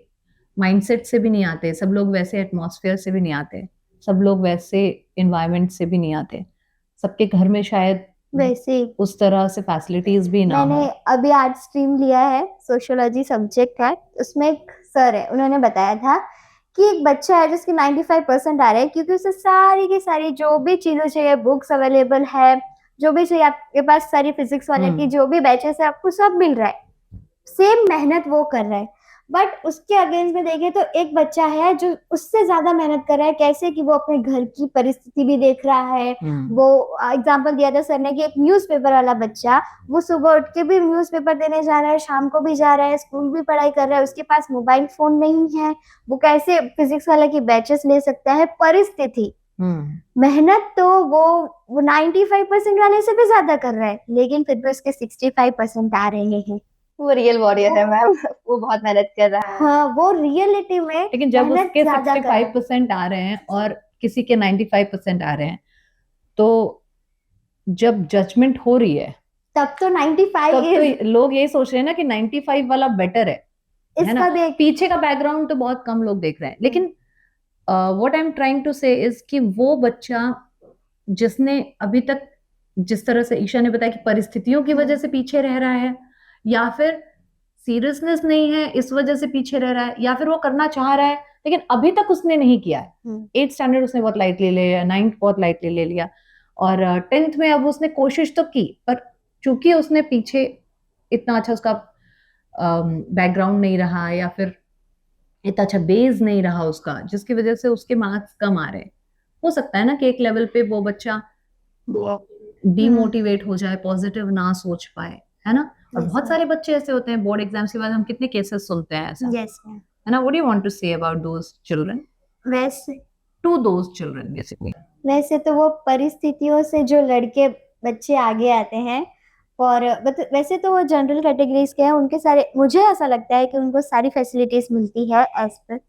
माइंडसेट से भी नहीं आते, सब लोग वैसे एटमॉस्फेयर से भी नहीं आते, सब लोग वैसे एनवायरनमेंट से भी नहीं आते, सबके घर में शायद वैसे उस तरह से फैसिलिटीज भी ना मैंने हो। अभी आर्ट स्ट्रीम लिया है, सोशियोलॉजी सब्जेक्ट है, उसमें एक सर है, उन्होंने बताया था कि एक बच्चा है जिसके 95% आ रहे हैं क्योंकि उसे सारी की सारी जो भी चीजें चाहिए, बुक्स अवेलेबल है, जो भी चाहिए आपके पास, सारी फिजिक्स वाले की जो भी बैचेस है आपको सब मिल रहा है, सेम मेहनत वो कर रहा है। बट उसके अगेंस्ट में देखें तो एक बच्चा है जो उससे ज्यादा मेहनत कर रहा है, कैसे कि वो अपने घर की परिस्थिति भी देख रहा है। वो एग्जाम्पल दिया था सर ने कि एक न्यूज़पेपर वाला बच्चा, वो सुबह उठ के भी न्यूज़पेपर देने जा रहा है, शाम को भी जा रहा है, स्कूल भी पढ़ाई कर रहा है, उसके पास मोबाइल फोन नहीं है, वो कैसे फिजिक्स वाले की बैचेस ले सकता है। परिस्थिति, मेहनत तो वो 95% वाले से भी ज्यादा कर रहा है, लेकिन फिर भी उसके 65% आ रहे हैं। वो रियल वॉरियर है मैम, वो बहुत मेहनत कर रहा है। हाँ, वो रियलिटी में लेकिन जब मेहनत उसके ज्यादा कर रहा है। 65% आ रहे हैं और किसी के 95% आ रहे हैं, तो जब जजमेंट हो रही है तब तो 95 तब इज तो लोग ये सोच रहे हैं ना कि 95 वाला बेटर है ना। इसका भी एक पीछे का बैकग्राउंड तो बहुत कम लोग देख रहे हैं, लेकिन what I am trying to say is कि वो बच्चा जिसने अभी तक, जिस तरह से ईशा ने बताया कि परिस्थितियों की वजह से पीछे रह रहा है, या फिर सीरियसनेस नहीं है इस वजह से पीछे रह रहा है, या फिर वो करना चाह रहा है लेकिन अभी तक उसने नहीं किया है। 8th स्टैंडर्ड उसने बहुत लाइटली ले लिया, 9th बहुत लाइटली ले लिया, और 10th में अब उसने कोशिश तो की, पर चूंकि उसने पीछे इतना अच्छा उसका बैकग्राउंड नहीं रहा, या फिर इतना अच्छा बेस नहीं रहा उसका, जिसकी वजह से उसके मार्क्स कम आ रहे हैं। हो सकता है ना कि एक लेवल पे वो बच्चा डीमोटिवेट हो जाए, पॉजिटिव ना सोच पाए, है ना। और Yes, बहुत ma'am. सारे बच्चे ऐसे होते हैं, बोर्ड एग्जाम्स के बाद हम कितने केसेस सुनते हैं ऐसा, यस मैम। है ना। What do you want to say about those children, वैसे टू दोस चिल्ड्रन बेसिकली। वैसे तो वो परिस्थितियों से जो लड़के बच्चे आगे आते हैं, और वैसे तो वो जनरल कैटेगरीज के हैं, उनके सारे, मुझे ऐसा लगता है कि उनको सारी फैसिलिटीज मिलती है एज पर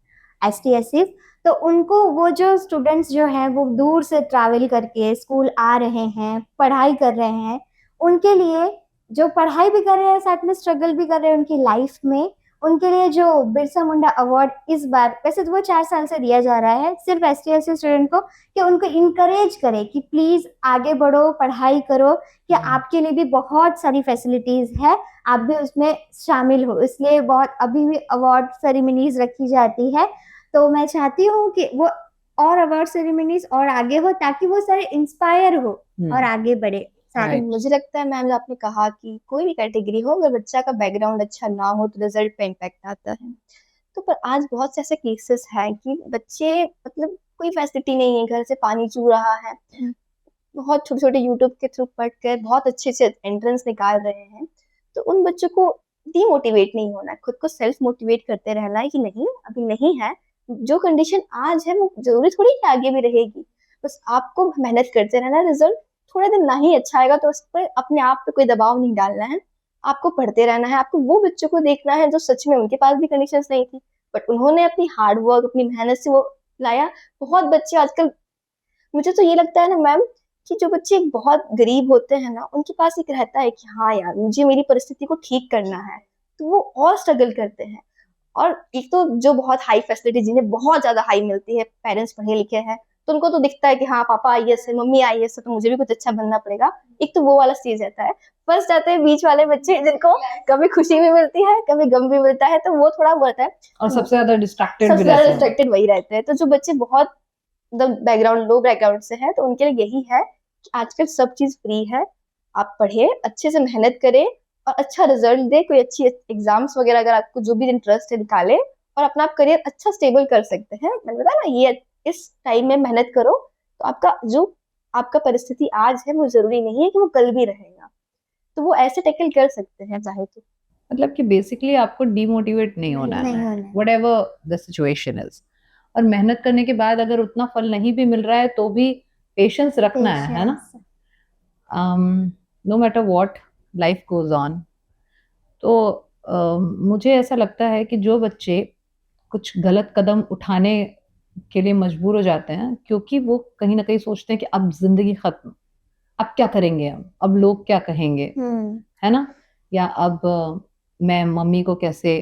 ST तो उनको, वो जो स्टूडेंट्स जो हैं वो दूर से ट्रैवल करके स्कूल आ रहे हैं, पढ़ाई कर रहे हैं, उनके लिए जो पढ़ाई भी कर रहे हैं साथ में स्ट्रगल भी कर रहे हैं उनकी लाइफ में, उनके लिए जो बिरसा मुंडा अवार्ड इस बार, वैसे तो वो 4 साल से दिया जा रहा है सिर्फ ST स्टूडेंट को, कि उनको इनकरेज करे कि प्लीज आगे बढ़ो, पढ़ाई करो, कि आपके लिए भी बहुत सारी फैसिलिटीज है, आप भी उसमें शामिल हो। इसलिए बहुत अभी भी अवार्ड सेरेमनीज रखी जाती है, तो मैं चाहती हूँ कि वो और अवार्ड सेरेमनीज और आगे हो, ताकि वो सारे इंस्पायर हो और आगे बढ़े सारे। Right. मुझे लगता है मैम, जो आपने कहा कि कोई भी कैटेगरी हो, अगर बच्चा का बैकग्राउंड अच्छा ना हो तो रिजल्ट पे इम्पैक्ट आता है। तो पर आज बहुत से ऐसे केसेस हैं कि बच्चे, मतलब कोई फैसिलिटी नहीं है, घर से पानी चू रहा है, बहुत छोटे छोटे यूट्यूब के थ्रू पढ़कर बहुत अच्छे से एंट्रेंस निकाल रहे हैं। तो उन बच्चों को डीमोटिवेट नहीं होना है, खुद को सेल्फ मोटिवेट करते रहना है कि नहीं, अभी नहीं है, जो कंडीशन आज है वो जरूरी थोड़ी कि आगे भी रहेगी, बस आपको मेहनत करते रहना है। रिजल्ट थोड़े दिन नहीं अच्छा आएगा तो उस पर अपने आप पे कोई दबाव नहीं डालना है, आपको पढ़ते रहना है। आपको वो बच्चों को देखना है जो सच में, उनके पास भी कंडीशंस नहीं थी बट उन्होंने अपनी हार्ड वर्क, अपनी मेहनत से वो लाया। बहुत बच्चे आजकल, मुझे तो ये लगता है ना मैम, कि जो बच्चे बहुत गरीब होते हैं ना, उनके पास एक रहता है कि हाँ यार, मुझे मेरी परिस्थिति को ठीक करना है, तो वो और स्ट्रगल करते हैं। और एक तो जो बहुत हाई फैसिलिटी, जिन्हें बहुत ज्यादा हाई मिलती है, पेरेंट्स पढ़े लिखे हैं, तो उनको तो दिखता है कि हाँ पापा IAS है, मम्मी IAS है, तो मुझे भी कुछ अच्छा बनना पड़ेगा। एक तो वो वाला स्टेज रहता है। फर्स्ट आते हैं बीच वाले बच्चे, जिनको कभी खुशी भी मिलती है, कभी गम भी मिलता है, तो वो थोड़ा बहुत है, और सबसे ज्यादा डिस्ट्रैक्टेड सबसे भी ज्यादा रहते हैं। डिस्ट्रैक्टेड वही रहते हैं। तो जो बच्चे बहुत बैकग्राउंड, लो बैकग्राउंड से है, तो उनके लिए यही है कि आजकल सब चीज फ्री है, आप पढ़े, अच्छे से मेहनत करें और अच्छा रिजल्ट दे, कोई अच्छी एग्जाम्स वगैरह, अगर आपको जो भी इंटरेस्ट है निकाले और अपना करियर अच्छा स्टेबल कर सकते हैं। मैंने बताया ना, ये इस टाइम में मेहनत करो तो आपका जो आपका परिस्थिति आज है वो जरूरी नहीं है कि वो कल भी रहेगा, तो वो ऐसे टैकल कर सकते हैं चाहे तो। मतलब कि बेसिकली आपको डीमोटिवेट नहीं होना नहीं है, होना है। Whatever the situation is. और मेहनत करने के बाद अगर उतना फल नहीं भी मिल रहा है तो भी पेशेंस रखना है ना। No matter what life goes on. तो मुझे ऐसा लगता है कि जो बच्चे कुछ गलत कदम उठाने के लिए मजबूर हो जाते हैं क्योंकि वो कहीं ना कहीं सोचते हैं कि अब जिंदगी खत्म, अब क्या करेंगे, अब लोग क्या कहेंगे, है ना, या अब मैं मम्मी को कैसे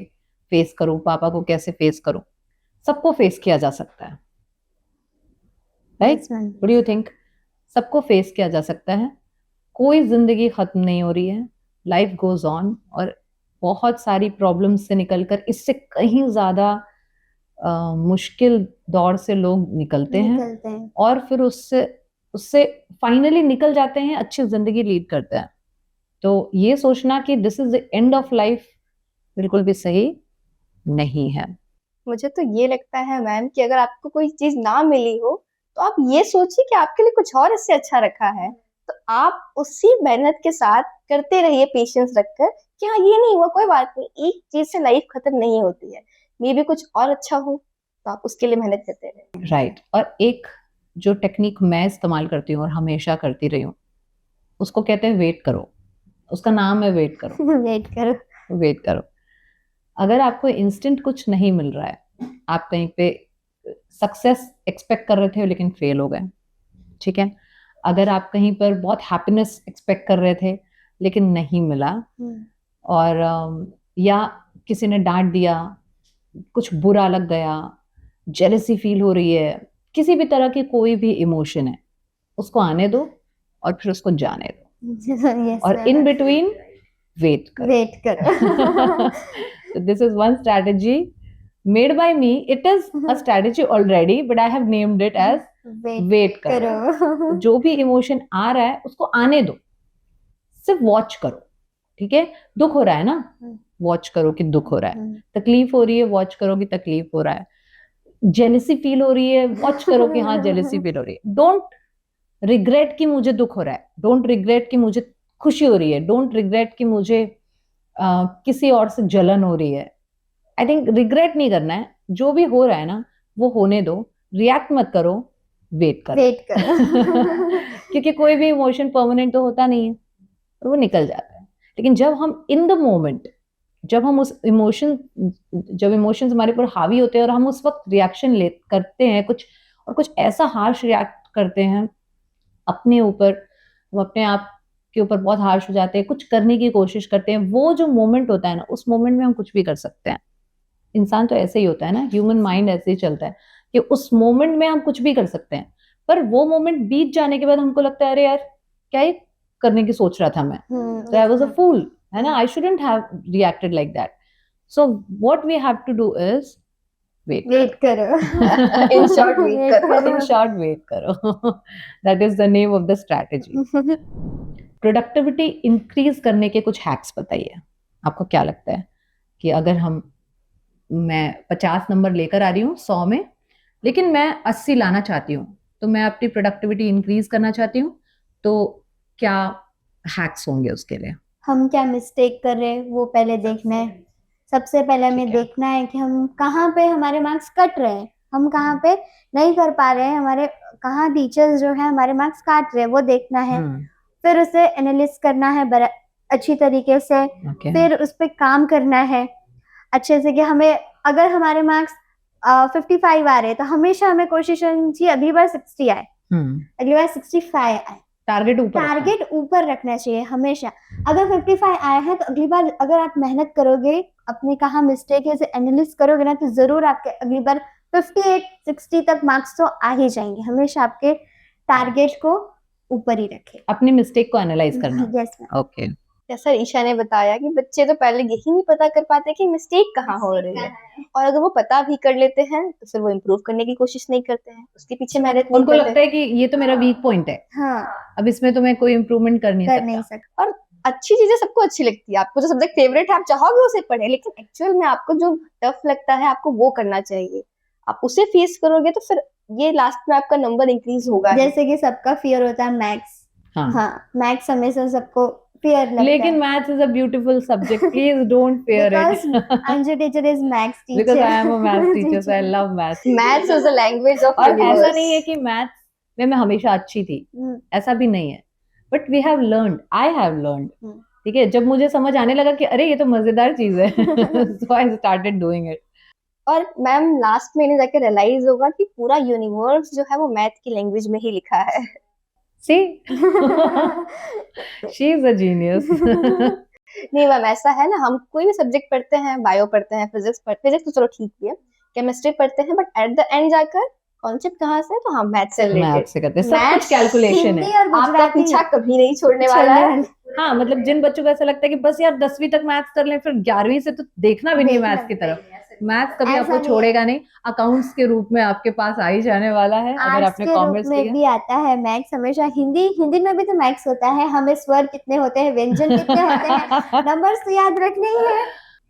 फेस करूं, पापा को कैसे फेस करूं। सबको फेस किया जा सकता है, right? Yes, ma'am. What do you think? सबको फेस किया जा सकता है, कोई जिंदगी खत्म नहीं हो रही है, लाइफ गोज ऑन, और बहुत सारी प्रॉब्लम्स से निकलकर इससे कहीं ज्यादा मुश्किल दौर से लोग निकलते हैं और फिर उससे उससे फाइनली निकल जाते हैं, अच्छी जिंदगी लीड करते हैं। तो ये सोचना कि this is the end of life बिल्कुल भी सही नहीं है। मुझे तो ये लगता है मैम कि अगर आपको कोई चीज ना मिली हो तो आप ये सोचिए कि आपके लिए कुछ और इससे अच्छा रखा है, तो आप उसी मेहनत के साथ करते रहिए, पेशेंस रखकर कि हाँ ये नहीं हुआ कोई बात नहीं, एक चीज से लाइफ खत्म नहीं होती है, मे भी कुछ और अच्छा हो, तो आप उसके लिए मेहनत करते रहे। राइट। और एक जो टेक्निक मैं इस्तेमाल करती हूँ और हमेशा करती रही हूँ, उसको कहते हैं वेट करो। उसका नाम है वेट करो। वेट करो। वेट करो। अगर आपको इंस्टेंट कुछ नहीं मिल रहा है, आप कहीं पे सक्सेस एक्सपेक्ट कर रहे थे लेकिन फेल हो गए, ठीक है, अगर आप कहीं पर बहुत हैप्पीनेस एक्सपेक्ट कर रहे थे लेकिन नहीं मिला, और या किसी ने डांट दिया, कुछ बुरा लग गया, जेलसी फील हो रही है, किसी भी तरह की कोई भी इमोशन है, उसको आने दो और फिर उसको जाने दो। Yes, और ma'am. इन बिटवीन वेट करो। वेट करो। So this is one strategy made by me. It is a strategy already, but I have named it as wait करो। जो भी इमोशन आ रहा है उसको आने दो, सिर्फ वॉच करो, ठीक है। दुख हो रहा है ना, वॉच करो कि दुख हो रहा है, तकलीफ हो रही है, वॉच करो कि तकलीफ हो रहा है, जेलसी फील हो रही है, वॉच करो कि हाँ जेलसी फील हो रही है। डोंट रिग्रेट कि मुझे दुख हो रहा है, डोंट रिग्रेट कि मुझे खुशी हो रही है, डोंट रिग्रेट कि मुझे किसी और से जलन हो रही है। आई थिंक रिग्रेट नहीं करना है, जो भी हो रहा है ना वो होने दो, रिएक्ट मत करो, वेट करो। वेट करो। क्योंकि कोई भी इमोशन परमानेंट तो होता नहीं है और वो निकल जाता है। लेकिन जब हम इन द मोमेंट, जब हम उस इमोशन, जब इमोशंस हमारे ऊपर हावी होते हैं और हम उस वक्त रिएक्शन ले करते हैं कुछ, और कुछ ऐसा हार्श रिएक्ट करते हैं अपने ऊपर, हम अपने आप के ऊपर बहुत हार्श हो जाते हैं, कुछ करने की कोशिश करते हैं, वो जो मोमेंट होता है ना, उस मोमेंट में हम कुछ भी कर सकते हैं। इंसान तो ऐसे ही होता है ना, ह्यूमन माइंड ऐसे ही चलता है कि उस मोमेंट में हम कुछ भी कर सकते हैं, पर वो मोमेंट बीत जाने के बाद हमको लगता है अरे यार क्या ये करने की सोच रहा था मैं, तो आई वाज अ फूल, है ना, I shouldn't have reacted like that. So what we have to do is wait करो। इन शॉर्ट वेट करो। इन शॉर्ट वेट करो। That is the name of the strategy. Productivity increase करने के कुछ हैक्स बताइए। आपको क्या लगता है कि अगर मैं 50 नंबर लेकर आ रही हूँ 100 में, लेकिन मैं 80 लाना चाहती हूँ, तो मैं अपनी प्रोडक्टिविटी इंक्रीज करना चाहती हूँ, तो क्या हैक्स होंगे उसके लिए? हम क्या मिस्टेक कर रहे हैं वो पहले देखना है। सबसे पहले हमें देखना है कि हम कहाँ पे हमारे मार्क्स कट रहे हैं, हम कहाँ पे नहीं कर पा रहे हैं, हमारे कहाँ टीचर्स जो है हमारे मार्क्स काट रहे हैं, वो देखना है। फिर उसे एनालिसिस करना है अच्छी तरीके से, फिर उस पर काम करना है अच्छे से कि हमें अगर हमारे मार्क्स 55 आ रहे हैं तो हमेशा हमें कोशिश करनी चाहिए अगली बार 60 आए, अगली बार 65 आए। टारगेट ऊपर रखना चाहिए हमेशा। अगर 55 आए हैं तो अगली बार अगर आप मेहनत करोगे, अपने कहाँ मिस्टेक है इसे एनालिसिस करोगे ना, तो जरूर आपके अगली बार 58-60 तक मार्क्स तो आ ही जाएंगे। हमेशा आपके टारगेट को ऊपर ही रखें, अपनी मिस्टेक को एनालाइज करना। Yes okay. जैसा ईशा ने बताया कि बच्चे तो पहले यही नहीं पता कर पाते कि मिस्टेक कहाँ हो रही है, और अगर वो पता भी कर लेते हैं तो फिर वो इम्प्रूव करने की कोशिश नहीं करते हैं, उसके पीछे मेहनत नहीं उनको करते। लगता है कि ये तो मेरा वीक पॉइंट है, हाँ, अब इसमें तो मैं कोई इम्प्रूवमेंट कर नहीं सकता। और अच्छी चीजें सबको अच्छी लगती है, आपको जो सब्जेक्ट फेवरेट है आप चाहोगे उसे पढ़े, लेकिन एक्चुअल में आपको जो टफ लगता है आपको वो करना चाहिए। आप उसे फेस करोगे तो फिर ये लास्ट में आपका नंबर इंक्रीज होगा। जैसे कि सबका फियर होता है मैथ्स, हाँ मैथ्स हमेशा सबको फियर लगता है, लेकिन maths is a beautiful subject, please don't fear it. Anju teacher is maths teacher. Because I am a math teacher, so I love maths. Maths is the language of और ऐसा नहीं है कि मैथ्स में मैं हमेशा अच्छी थी, ऐसा भी नहीं है, but we have learned, I have learned ठीक है, जब मुझे समझ आने लगा कि अरे ये तो मजेदार चीज है, सो आई स्टार्टेड डूइंग इट। और मैम लास्ट में इन्हें जाके रियलाइज होगा कि पूरा यूनिवर्स जो है वो मैथ की लैंग्वेज में ही लिखा है। सी, शी इज अ जीनियस। नहीं मैम, ऐसा है ना, हम कोई भी सब्जेक्ट पढ़ते हैं, बायो पढ़ते हैं, फिजिक्स तो चलो ठीक ही है, केमिस्ट्री पढ़ते हैं, बट एट द एंड जाकर कॉन्सेप्ट कहाँ से, तो हम मैथ से मैथ रिलेटेड। से करते हैं, सब कुछ मैथ्स कैलकुलेशन है। हिंदी और आपका गुजराती पीछा कभी नहीं छोड़ने वाला छोड़ने है। वाले। हाँ, मतलब जिन बच्चों को ऐसा लगता है कि बस यार 10वीं तक मैथ्स कर लें, फिर 11वीं से तो देखना भी नहीं है देखना मैथ्स की भी तरफ। नहीं है, मैथ्स कभी ऐसा आपको नहीं है। छोड़ेगा नहीं, अकाउंट्स के रूप में आपके पास आ ही जाने वाला है अगर आर्ट्स आपने के रूप कॉमर्स में लिया। भी आता है मैथ्स हमेशा। हिंदी हिंदी में भी तो मैथ्स होता है, हमें स्वर कितने होते हैं, व्यंजन कितने होते हैं, नंबर्स तो याद रखने ही है।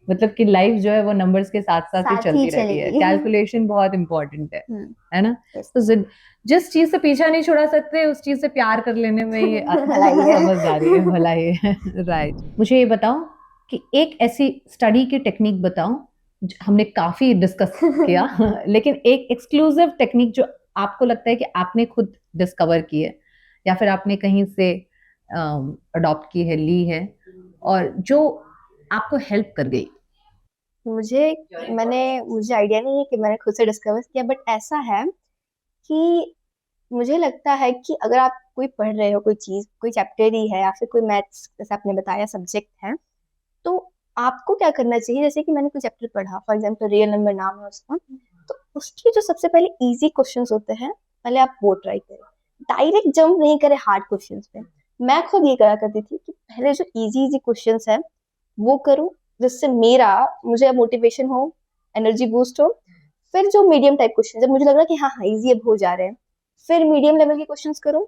मतलब कि लाइफ जो है वो नंबर्स के साथ साथ ही साथ चलती ही रहती है, चलेगी। कैलकुलेशन बहुत इंपॉर्टेंट है ना। yes. तो जिस चीज से पीछा नहीं छुड़ा सकते उस चीज से प्यार कर लेने में ही भलाई है। समझदारी है, भलाई है। राइट, मुझे ये बताओ कि एक ऐसी स्टडी की टेक्निक बताओ, हमने काफी डिस्कस किया लेकिन एक एक्सक्लूसिव टेक्निक जो आपको लगता है कि आपने खुद डिस्कवर की है या फिर आपने कहीं से अडॉप्ट की है, ली है, और जो आपको हेल्प कर गई। मुझे आइडिया नहीं है कि मैंने खुद से डिस्कवर किया, बट ऐसा है कि मुझे लगता है कि अगर आप कोई पढ़ रहे हो, कोई चीज, कोई चैप्टर ही है या फिर कोई मैथ्स जैसे आपने बताया सब्जेक्ट है, तो आपको क्या करना चाहिए, जैसे कि मैंने कोई चैप्टर पढ़ा, फॉर एग्जांपल रियल नंबर नाम है उसका, तो उसके जो सबसे पहले इजी क्वेश्चंस होते हैं, पहले आप वो ट्राई करें, डायरेक्ट जंप नहीं करें हार्ड क्वेश्चंस पे। मैं खुद ये करा करती थी कि पहले जो इजी इजी क्वेश्चंस है वो करूँ, जिससे मुझे मोटिवेशन हो, एनर्जी बूस्ट हो। फिर जो मीडियम टाइप क्वेश्चन, जब मुझे लग रहा है कि हाँ हाँ इजी अब हो जा रहे हैं, फिर मीडियम लेवल के क्वेश्चंस करूँ।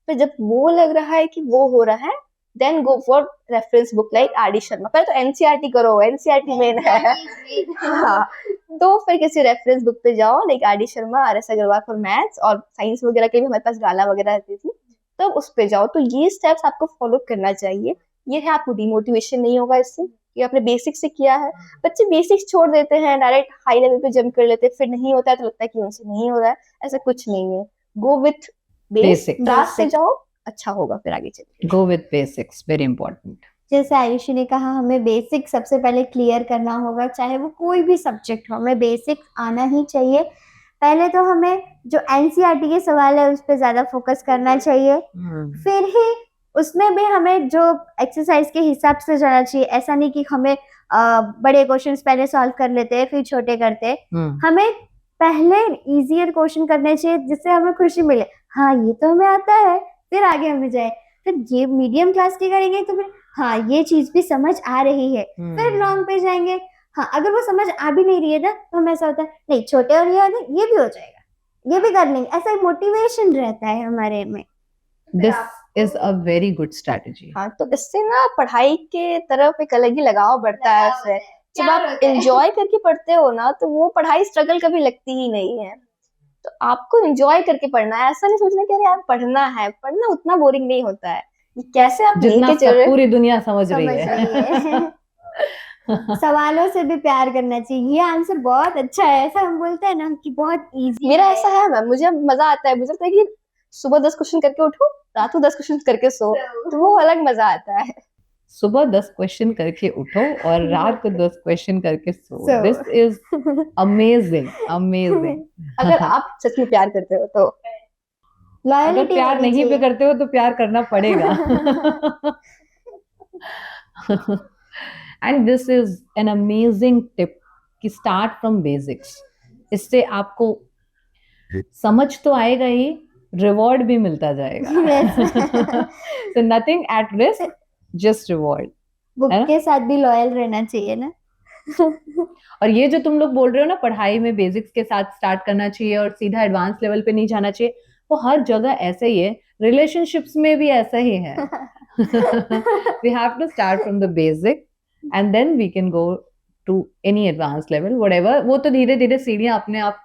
फिर जब वो लग रहा है कि वो हो रहा है, then go for reference book like R D Sharma. पहले तो एनसीईआरटी करो, एनसीईआरटी मेन है। हाँ, तो फिर किसी रेफरेंस बुक पे जाओ, like R D Sharma, R S Agarwal for maths, और साइंस वगैरह के भी हमारे पास गाला वगैरह रहती थी, तो उस पे जाओ। तो ये स्टेप्स आपको फॉलो करना चाहिए। ये है, आपको डिमोटिवेशन नहीं होगा इससे, कि आपने बेसिक से किया है। बच्चे बेसिक्स छोड़ देते हैं, डायरेक्ट हाई लेवल पे जंप कर लेते हैं, फिर नहीं होता है तो लगता है कि उनसे नहीं हो रहा है। ऐसा कुछ नहीं है, go with base, Basic. Class से जाओ, अच्छा होगा, फिर आगे चलिए। Go with basics, very important. जैसे आयुषी ने कहा, हमें बेसिक सबसे पहले क्लियर करना होगा, चाहे वो कोई भी सब्जेक्ट हो, हमें बेसिक आना ही चाहिए। पहले तो हमें जो एनसीईआरटी के सवाल है उस पर ज्यादा फोकस करना चाहिए, फिर ही उसमें भी हमें जो एक्सरसाइज के हिसाब से जाना चाहिए। ऐसा नहीं कि हमें बड़े क्वेश्चंस पहले सॉल्व कर लेते हैं फिर छोटे करते हैं। हमें पहले इजियर क्वेश्चन करने चाहिए जिससे हमें खुशी मिले, हाँ ये तो हमें आता है, फिर आगे हमें जाए। फिर ये मीडियम क्लास के करेंगे तो फिर हाँ ये चीज भी समझ आ रही है, फिर लॉन्ग पे जाएंगे। हाँ, अगर वो समझ आ भी नहीं रही है ना, तो हमें ऐसा होता है नहीं छोटे और ये भी हो जाएगा, ये भी कर लेंगे, ऐसा मोटिवेशन रहता है हमारे में। This is a very good strategy. हाँ, तो इससे ना पढ़ाई के तरफ एक अलग ही लगाव बढ़ता है। फिर जब आप एंजॉय करके पढ़ते हो ना, तो वो पढ़ाई स्ट्रगल कभी लगती ही नहीं है। तो आपको एंजॉय करके पढ़ना है, ऐसा नहीं सोचना कि अरे यार पढ़ना है। पढ़ना उतना बोरिंग नहीं होता है, ये कैसे आप जितना लेके चल रहे पूरी दुनिया समझ रही समझ है। रही है। सवालों से भी प्यार करना चाहिए, ये आंसर बहुत अच्छा है। ऐसा हम बोलते हैं ना कि बहुत इजी। मेरा ऐसा है मैम, मुझे मजा आता है। मुझे लगता है कि सुबह 10 क्वेश्चन करके उठो, रात को 10 क्वेश्चन करके सो, तो वो अलग मजा आता है। सुबह 10 क्वेश्चन करके उठो और रात को 10 क्वेश्चन करके सो। This is amazing, amazing. अगर आप सच में प्यार करते हो तो। अगर लॉयल्टी प्यार नहीं भी करते हो तो प्यार करना पड़ेगा। And this is an amazing tip कि स्टार्ट फ्रॉम बेसिक्स। इससे आपको समझ तो आएगा ही, रिवॉर्ड भी मिलता जाएगा। So nothing at risk, just reward. Book के साथ भी लॉयल रहना चाहिए ना। और ये जो तुम लोग बोल रहे हो ना, पढ़ाई में बेसिक्स के साथ स्टार्ट करना चाहिए और सीधा एडवांस लेवल पे नहीं जाना चाहिए, वो हर जगह ऐसा ही है, रिलेशनशिप्स में भी ऐसा ही है। We have to start from the basic and then we can go to any advanced level, whatever। वो तो धीरे धीरे सीढ़ियां अपने आप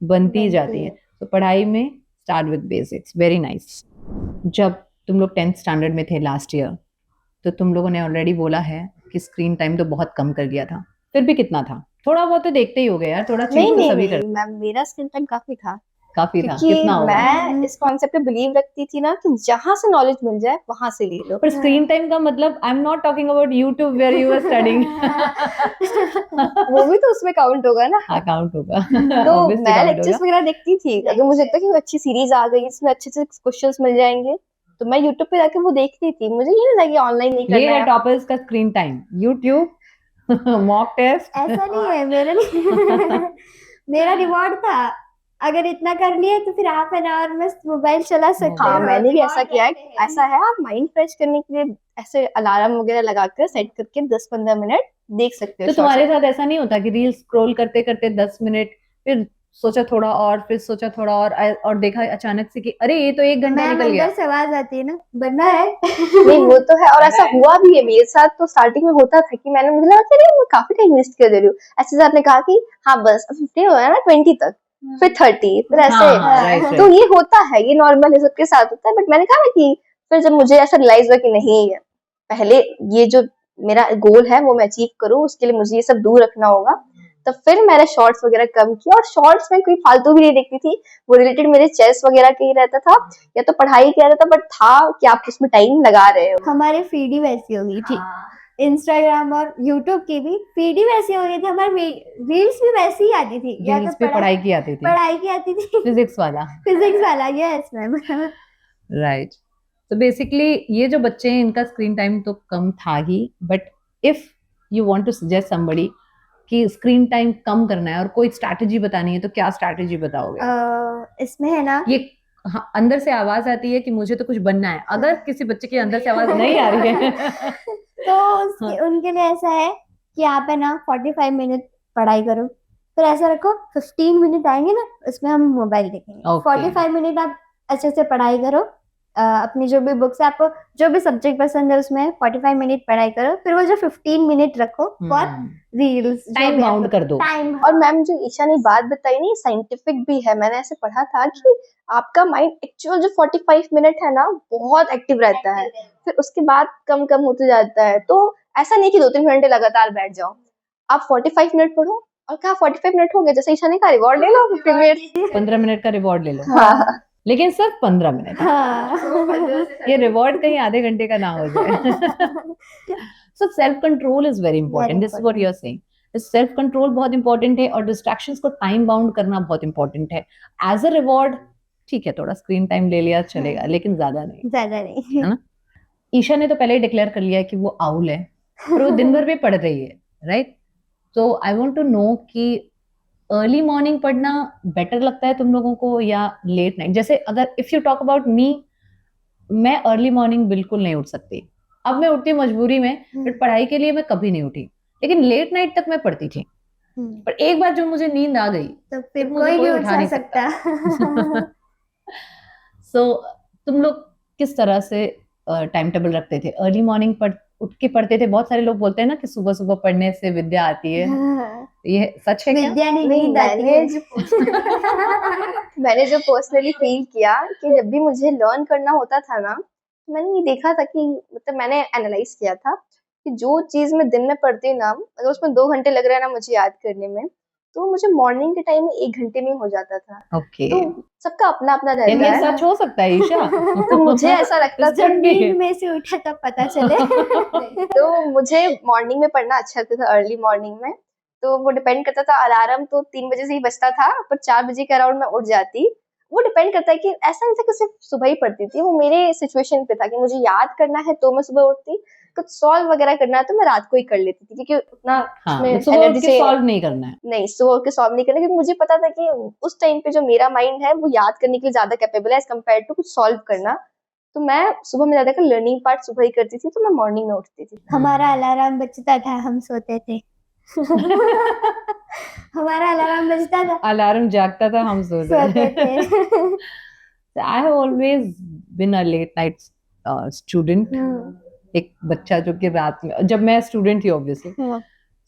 बनती ही जाती हैं। तो पढ़ाई में start with basics, very nice. जब तुम लोग 10th स्टैंडर्ड में थे लास्ट ईयर, तो तुम लोगों ने ऑलरेडी बोला है कि स्क्रीन टाइम तो बहुत कम कर दिया था, फिर भी कितना था? थोड़ा बहुत तो देखते ही हो गए यार, थोड़ा चीज तो सभी नहीं मैम, मेरा स्क्रीन टाइम काफी था। काफी था, क्योंकि कितना होगा? मैं इस कॉन्सेप्ट पे बिलीव रखती थी ना कि जहां से नॉलेज मिल जाए वहां से ले लो। पर स्क्रीन टाइम का मतलब I am not talking about YouTube where you are studying. वो भी तो उसमें काउंट होगा ना। अकाउंट होगा। तो ऑब्वियसली मैं काउंट लेक्चर्स होगा। वगैरह देखती थी, अगर मुझे लगता कि अच्छी सीरीज आ गई इसमें अच्छे से क्वेश्चंस मिल जाएंगे तो मैं यूट्यूब पे जाके वो देखती थी। मुझे ये नहीं लगा ऑनलाइन नहीं ये करना है है। टॉपर्स का screen time, YouTube, mock test. ऐसा नहीं है, मेरा नहीं। मेरा रिवॉर्ड था, अगर इतना कर लिए तो फिर हाफ एन आवर में मोबाइल चला सकते हाँ हो। मैंने भी ऐसा Reward किया है। रहते हैं। ऐसा है, आप माइंड फ्रेश करने के लिए ऐसे अलार्म वगैरह लगाकर सेट करके 10-15 मिनट देख सकते हो तो शॉर्ट्स। तुम्हारे साथ ऐसा नहीं होता कि रील स्क्रॉल करते करते 10 मिनट, फिर सोचा थोड़ा और, फिर सोचा थोड़ा और देखा अचानक से कि अरे ये तो 1 घंटा मैम निकल गया। अंदर से आवाज आती है ना, बनना है। नहीं वो तो है, और ऐसा हुआ भी है मेरे साथ। तो स्टार्टिंग में होता था कि मुझे लगा कि अरे मैं काफी टाइम वेस्ट कर दे रही हूँ। ऐसे आपने कहा कि हाँ बस 15 हो गया ना, 20 तक, फिर 30, फिर ऐसे। हाँ, राइट तो राइट। ये होता है, ये नॉर्मल है, सबके साथ होता है। बट मैंने कहा ना कि फिर जब मुझे ऐसा रियलाइज हुआ कि नहीं, पहले ये जो मेरा गोल है वो मैं अचीव करूँ, उसके लिए मुझे ये सब दूर रखना होगा। तो फिर मैंने शॉर्ट्स वगैरह कम किया, और शॉर्ट्स में कोई फालतू भी नहीं देखती थी। वो रिलेटेड मेरे चेस वगैरह के ही रहता था, या तो पढ़ाई का रहता था, बट था कि आप उसमें टाइम लगा रहे हो। हमारी फीड ही वैसी हो गई थी, इंस्टाग्राम और यूट्यूब की भी फीड ही वैसी हो गई थी। हमारी रील्स भी वैसी ही आती थी, या रील्स तो पे पढ़ाई की आती थी, पढ़ाई की आती थी, फिजिक्स वाला। फिजिक्स वाला। Yes ma'am. राइट। तो बेसिकली ये जो बच्चे हैं इनका स्क्रीन टाइम तो कम था ही, but if you want to suggest somebody कि स्क्रीन टाइम कम करना है और कोई स्ट्रैटेजी बतानी है, तो क्या स्ट्रैटेजी बताओगे? इसमें है ना, ये हाँ, अंदर से आवाज आती है कि मुझे तो कुछ बनना है। अगर किसी बच्चे के अंदर से आवाज नहीं आ रही है तो उनके लिए ऐसा है कि आप है ना 45 मिनट पढ़ाई करो, फिर ऐसा रखो 15 मिनट आएंगे ना, उसमें हम मोबाइल देखेंगे। Okay. 45 मिनट आप अच्छे से पढ़ाई करो, अपनी जो भी बुक्स है, आपको जो भी सब्जेक्ट पसंद है उसमें 45 मिनट पढ़ाई करो, फिर वो जो 15 मिनट रखो फॉर रील्स, टाइम बाउंड कर दो। टाइम। और मैम जो ईशा ने बात बताई ना, साइंटिफिक भी है। मैंने ऐसे पढ़ा था कि आपका माइंड एक्चुअल जो 45 मिनट है ना, बहुत एक्टिव रहता है, फिर उसके बाद कम कम होते जाता है। तो ऐसा नहीं कि 2-3 घंटे लगातार बैठ जाओ, आप 45 मिनट पढ़ो। और कहा 45 मिनट हो गए, जैसे ईशा ने कहा रिवॉर्ड ले लो 15 मिनट। 15 मिनट का रिवॉर्ड ले लो। हाँ लेकिन सिर्फ 15 मिनट। ये रिवॉर्ड कहीं आधे घंटे का ना हो जाए। So self control is very important, this is what you are saying. Self control बहुत इंपॉर्टेंट है, और डिस्ट्रैक्शंस को टाइम बाउंड करना बहुत इंपॉर्टेंट है। एज अ रिवॉर्ड ठीक है, थोड़ा स्क्रीन टाइम ले लिया चलेगा, लेकिन ज्यादा नहीं, ज्यादा नहीं। है ना? ईशा ने तो पहले ही डिक्लेयर कर लिया है कि वो आउल है, और वो दिन भर भी पढ़ रही है, राइट? तो आई वांट टू नो कि अर्ली मॉर्निंग पढ़ना बेटर लगता है तुम लोगों को या लेट नाइट? जैसे अगर if you talk about me, मैं अर्ली मॉर्निंग बिल्कुल नहीं उठ सकती। अब मैं उठती हूँ मजबूरी में, बट पढ़ाई के लिए मैं कभी नहीं उठी। लेकिन लेट नाइट तक मैं पढ़ती थी, पर एक बार जो मुझे नींद आ गई तो फिर मुझे कोई कोई नहीं उठा नहीं उठा सकता। सो तुम लोग किस तरह से टाइम टेबल रखते थे? अर्ली मॉर्निंग उठ के पढ़ते थे? बहुत सारे लोग बोलते हैं ना कि सुबह सुबह पढ़ने से विद्या आती है, ये सच है क्या? विद्या नहीं, नहीं, नींद आती मैंने है। मैंने जो पर्सनली फील किया कि जब भी मुझे लर्न करना होता था ना, तो मैंने ये देखा था कि मतलब मैंने एनालाइज किया था कि जो चीज मैं दिन में पढ़ती हूँ ना, अगर उसमें 2 घंटे लग रहा है ना मुझे याद करने में, तो मुझे मॉर्निंग के टाइम में 1 घंटे में हो जाता था। ओके, तो सबका अपना अपना यानी रहता ये है। सच हो सकता है ईशा? तो मुझे ऐसा लगता था जब नींद में से उठा तब पता चले। तो मुझे मॉर्निंग में पढ़ना अच्छा लगता था, अर्ली मॉर्निंग में। तो वो डिपेंड करता था, अलार्म तो 3 बजे से ही बजता था, पर 4 बजे के अराउंड मैं उठ जाती। वो डिपेंड करता है कि ऐसा नहीं था कि सिर्फ सुबह ही पढ़ती थी, वो मेरे सिचुएशन पे था कि मुझे याद करना है तो मैं सुबह उठती, कुछ सॉल्व वगैरह करना है तो मैं रात को ही कर लेती थी, क्योंकि उतना हाँ, उसमें सुबह उठ एनर्जी के चाहिए सॉल्व नहीं करना है। नहीं, सुबह उठ के सॉल्व नहीं करना, क्योंकि मुझे पता था कि उस टाइम पे जो मेरा माइंड है वो याद करने के लिए ज्यादा कैपेबल है एज कम्पेयर टू कुछ सॉल्व करना। तो मैं सुबह में ज्यादा लर्निंग पार्ट सुबह ही करती थी, तो मैं मॉर्निंग में उठती थी। हमारा अलार्म बजता था, हम सोते थे। हमारा अलार्म बजता था, अलार्म जागता था, हम सोते थे। I have always been a late night student. एक बच्चा जो कि रात में, जब मैं स्टूडेंट थी ऑब्वियसली,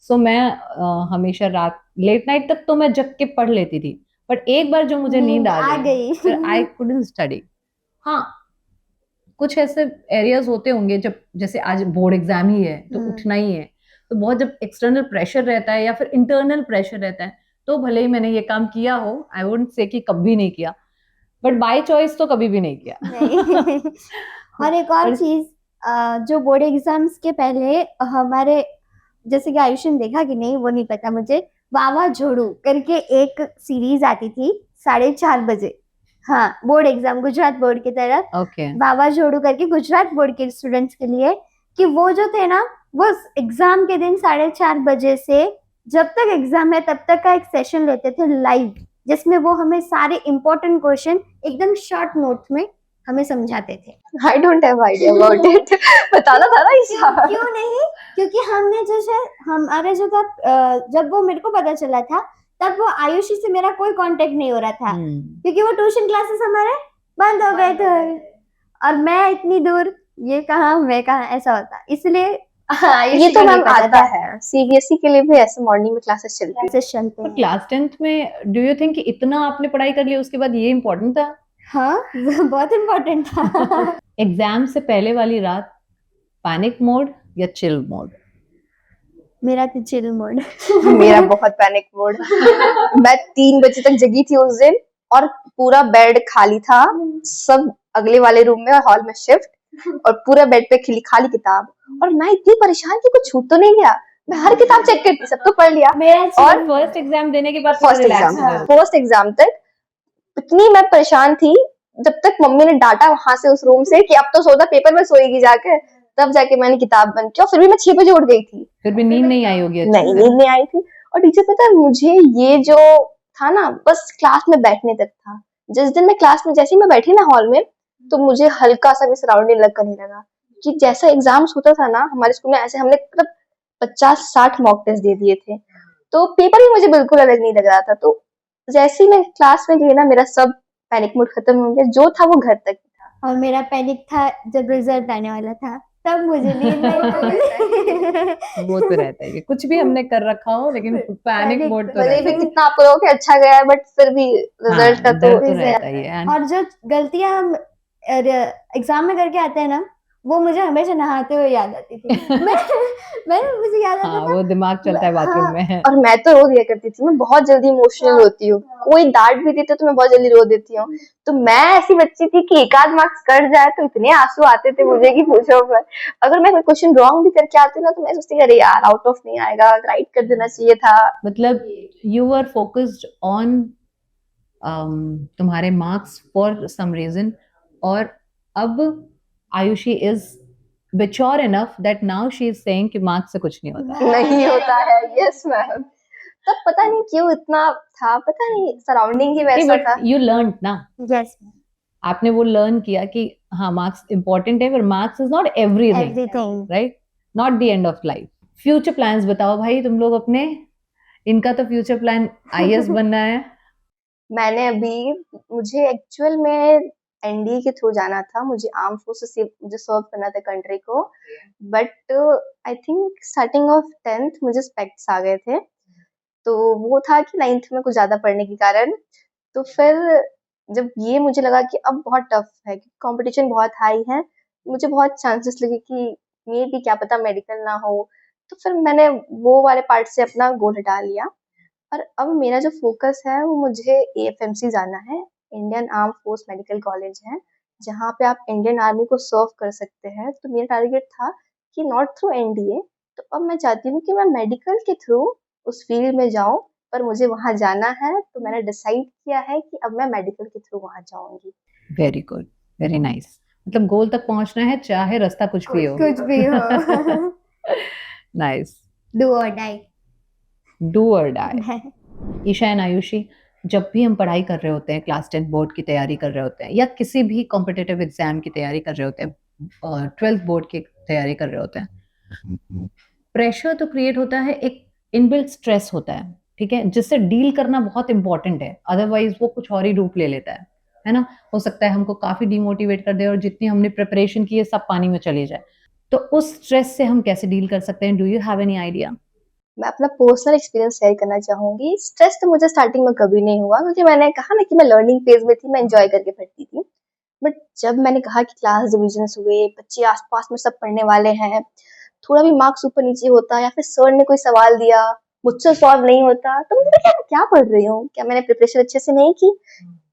सो मैं हमेशा रात लेट नाइट तक तो मैं जग के पढ़ लेती थी, बट एक बार जो मुझे नींद आ गई फिर आई कुडंट स्टडी। हाँ, कुछ ऐसे एरियाज होते होंगे जब, जैसे आज बोर्ड एग्जाम ही है तो उठना ही है, तो बहुत जब एक्सटर्नल प्रेशर रहता है या फिर इंटरनल प्रेशर रहता है, तो भले ही मैंने ये काम किया हो, आई वुडंट से कि कभी नहीं किया, बट बाय चॉइस तो कभी भी नहीं किया। नहीं। और एक और पर- चीज, जो बोर्ड एग्जाम्स के पहले हमारे, जैसे कि आयुषी ने देखा कि नहीं वो नहीं पता मुझे, वावा जोड़ू करके एक सीरीज आती थी 4:30 बजे। हाँ, बोर्ड एग्जाम गुजरात बोर्ड की तरफ, ओके बाबा जोड़ू करके गुजरात बोर्ड के स्टूडेंट्स के लिए, कि वो जो थे ना, वो एग्जाम के दिन 4:30 बजे से जब तक एग्जाम है तब तक का एक सेशन लेते थे लाइव, जिसमें वो हमें सारे इंपॉर्टेंट क्वेश्चन एकदम शॉर्ट नोट में हमें समझाते थे। I don't have idea about it. बताना था ना ईशा। क्यों नहीं, क्योंकि हमने जैसे हमारे जो था, जब वो मेरे को पता चला था तब वो आयुषी से मेरा कोई कांटेक्ट नहीं हो रहा था, क्योंकि वो ट्यूशन क्लासेस हमारे बंद हो गए थे, और मैं इतनी दूर, ये कहाँ मैं कहाँ, ऐसा होता, इसलिए ये तो मैम आता है, सीबीएसई के लिए भी ऐसे मॉर्निंग में क्लासेस चलती है। क्लासेस चलते पर हैं। क्लास 10th में डू यू थिंक इतना आपने पढ़ाई कर लिया उसके बाद ये इम्पोर्टेंट था? हाँ, बहुत इम्पोर्टेंट था। एग्जाम से पहले वाली रात पैनिक मोड या चिल मोड? मेरा तो चिल मोड। मेरा बहुत पैनिक मोड। मैं 3 बजे तक जगी थी उस दिन, और पूरा बेड खाली था, सब अगले वाले रूम में और हॉल में शिफ्ट, और पूरा बेड पे खाली किताब, और मैं इतनी परेशान कि कुछ छूट तो नहीं गया। मैं हर किताब चेक करती, सब तो पढ़ लिया। और फर्स्ट एग्जाम देने के बाद फर्स्ट एग्जाम तक इतनी मैं परेशान थी, जब तक मम्मी ने डांटा वहां से उस रूम से कि अब तो सोचा पेपर में सोएगी जाकर, तब जाके मैंने किताब बंद की, और फिर भी मैं 6 बजे उठ गई थी। फिर भी नींद नहीं आई होगी? नहीं, नींद नहीं आई थी। और टीचर पता है मुझे, ये जो था ना, बस क्लास में बैठने तक था। जिस दिन मैं क्लास में, जैसे ही मैं बैठी ना हॉल में, तो मुझे हल्का सा भी सराउंडिंग अलग करने लगा, कि जैसा एग्जाम्स होता था ना हमारे स्कूल में, ऐसे हमने मतलब 50-60 मॉक टेस्ट दे दिए थे, तो पेपर भी मुझे बिल्कुल अलग नहीं लग रहा था। तो जैसे ही मैं क्लास में गई ना, मेरा सब पैनिक मोड खत्म हो गया, जो था वो घर तक था। और मेरा पैनिक था जब रिजल्ट आने वाला था, तब मुझे नींद नहीं। वो तो रहता है कि कुछ भी हमने कर रखा हो, लेकिन पैनिक मोड तो भले रहता भी है। कितना आपको लगे कि अच्छा गया है, बट फिर भी रिजल्ट का डर तो तो रहता ही है। और जो गलतियां हम एग्जाम में करके आते हैं ना, वो मुझे हमेशा नहाते हुए याद आती थी। मुझे याद आता हाँ, था। वो दिमाग चलता है बाथरूम हाँ, में। और मैं तो रो दिया करती थी, मैं बहुत जल्दी इमोशनल होती हूँ, कोई डांट भी देते तो मैं बहुत जल्दी रो देती हूँ। तो मैं ऐसी बच्ची थी कि एक आध मार्क्स कट जाए तो इतने आंसू आते थे मुझे कि पूछो मत। अगर मैं कोई क्वेश्चन रॉन्ग भी करके आती ना, तो मैं सोचती अरे यार आउट ऑफ नहीं आएगा, राइट कर देना चाहिए था। मतलब यू वर फोकस्ड ऑन तुम्हारे मार्क्स फॉर सम रीजन, और अब Ayushi is mature enough that now she is saying कि मार्क्स से कुछ नहीं होता। नहीं होता है, यस मैम। तब पता नहीं क्यों इतना था, पता नहीं सराउंडिंग ही वैसा था। बट यू लर्न ना, यस, आपने वो लर्न किया कि हाँ मार्क्स इंपॉर्टेंट है, पर marks is not everything, everything. Right? Not the end of life. Future plans बताओ भाई तुम लोग अपने। इनका तो फ्यूचर प्लान आईएएस बनना है। मैंने अभी, मुझे एक्चुअल में एनडीए के थ्रू जाना था, मुझे आर्म फोर्सेस से मुझे सर्व करना था कंट्री को, but I think starting of 10th मुझे स्पेक्ट्स आ गए थे, तो वो था कि 9th में कुछ ज्यादा पढ़ने के कारण। तो फिर जब ये मुझे लगा कि अब बहुत टफ है, कंपटीशन बहुत हाई है, मुझे बहुत चांसेस लगे कि मे भी क्या पता मेडिकल ना हो, तो फिर मैंने वो वाले पार्ट से अपना गोल हटा लिया। और अब मेरा जो फोकस है वो मुझे एएफएमसी जाना है, Indian arm force medical college है, जहाँ पे आप इंडियन आर्मी को सर्व कर सकते हैं। तो मेरा टारगेट था कि नॉट थ्रू एनडीए, तो अब मैं चाहती हूँ कि मैं मेडिकल के थ्रू उस फील्ड में जाऊँ, पर मुझे वहाँ जाना है, तो मैंने डिसाइड किया है कि अब मैं मेडिकल के थ्रू वहाँ जाऊंगी। Very good, very nice. मतलब गोल तक पहुंचना है, चाहे रास्ता कुछ भी हो। कुछ भी हो। नाइस। डू और डाई। डू और डाई। ईशा एंड आयुषी, जब भी हम पढ़ाई कर रहे होते हैं, क्लास 10 बोर्ड की तैयारी कर रहे होते हैं, या किसी भी कॉम्पिटिटिव एग्जाम की तैयारी कर रहे होते हैं, 12th बोर्ड की तैयारी कर रहे होते हैं, प्रेशर तो क्रिएट होता है, एक इनबिल्ट स्ट्रेस होता है, ठीक है, जिससे डील करना बहुत इंपॉर्टेंट है, अदरवाइज वो कुछ और ही रूप ले लेता है ना? हो सकता है हमको काफी डिमोटिवेट कर दे और जितनी हमने प्रिपरेशन की है सब पानी में चली जाए। तो उस स्ट्रेस से हम कैसे डील कर सकते हैं? Do you have any idea? मैं अपना पर्सनल एक्सपीरियंस शेयर करना चाहूंगी। स्ट्रेस तो मुझे स्टार्टिंग में कभी नहीं हुआ, क्योंकि मैंने कहा ना कि मैं लर्निंग फेज में थी, मैं एंजॉय करके पढ़ती थी। बट जब मैंने कहा कि क्लास डिविजन्स हुए, बच्चे आसपास में सब पढ़ने वाले हैं, थोड़ा भी मार्क्स ऊपर नीचे होता या फिर सर ने कोई सवाल दिया मुझसे सॉल्व नहीं होता तो मुझे क्या क्या पढ़ रही हूँ, क्या मैंने प्रिपरेशन अच्छे से नहीं की।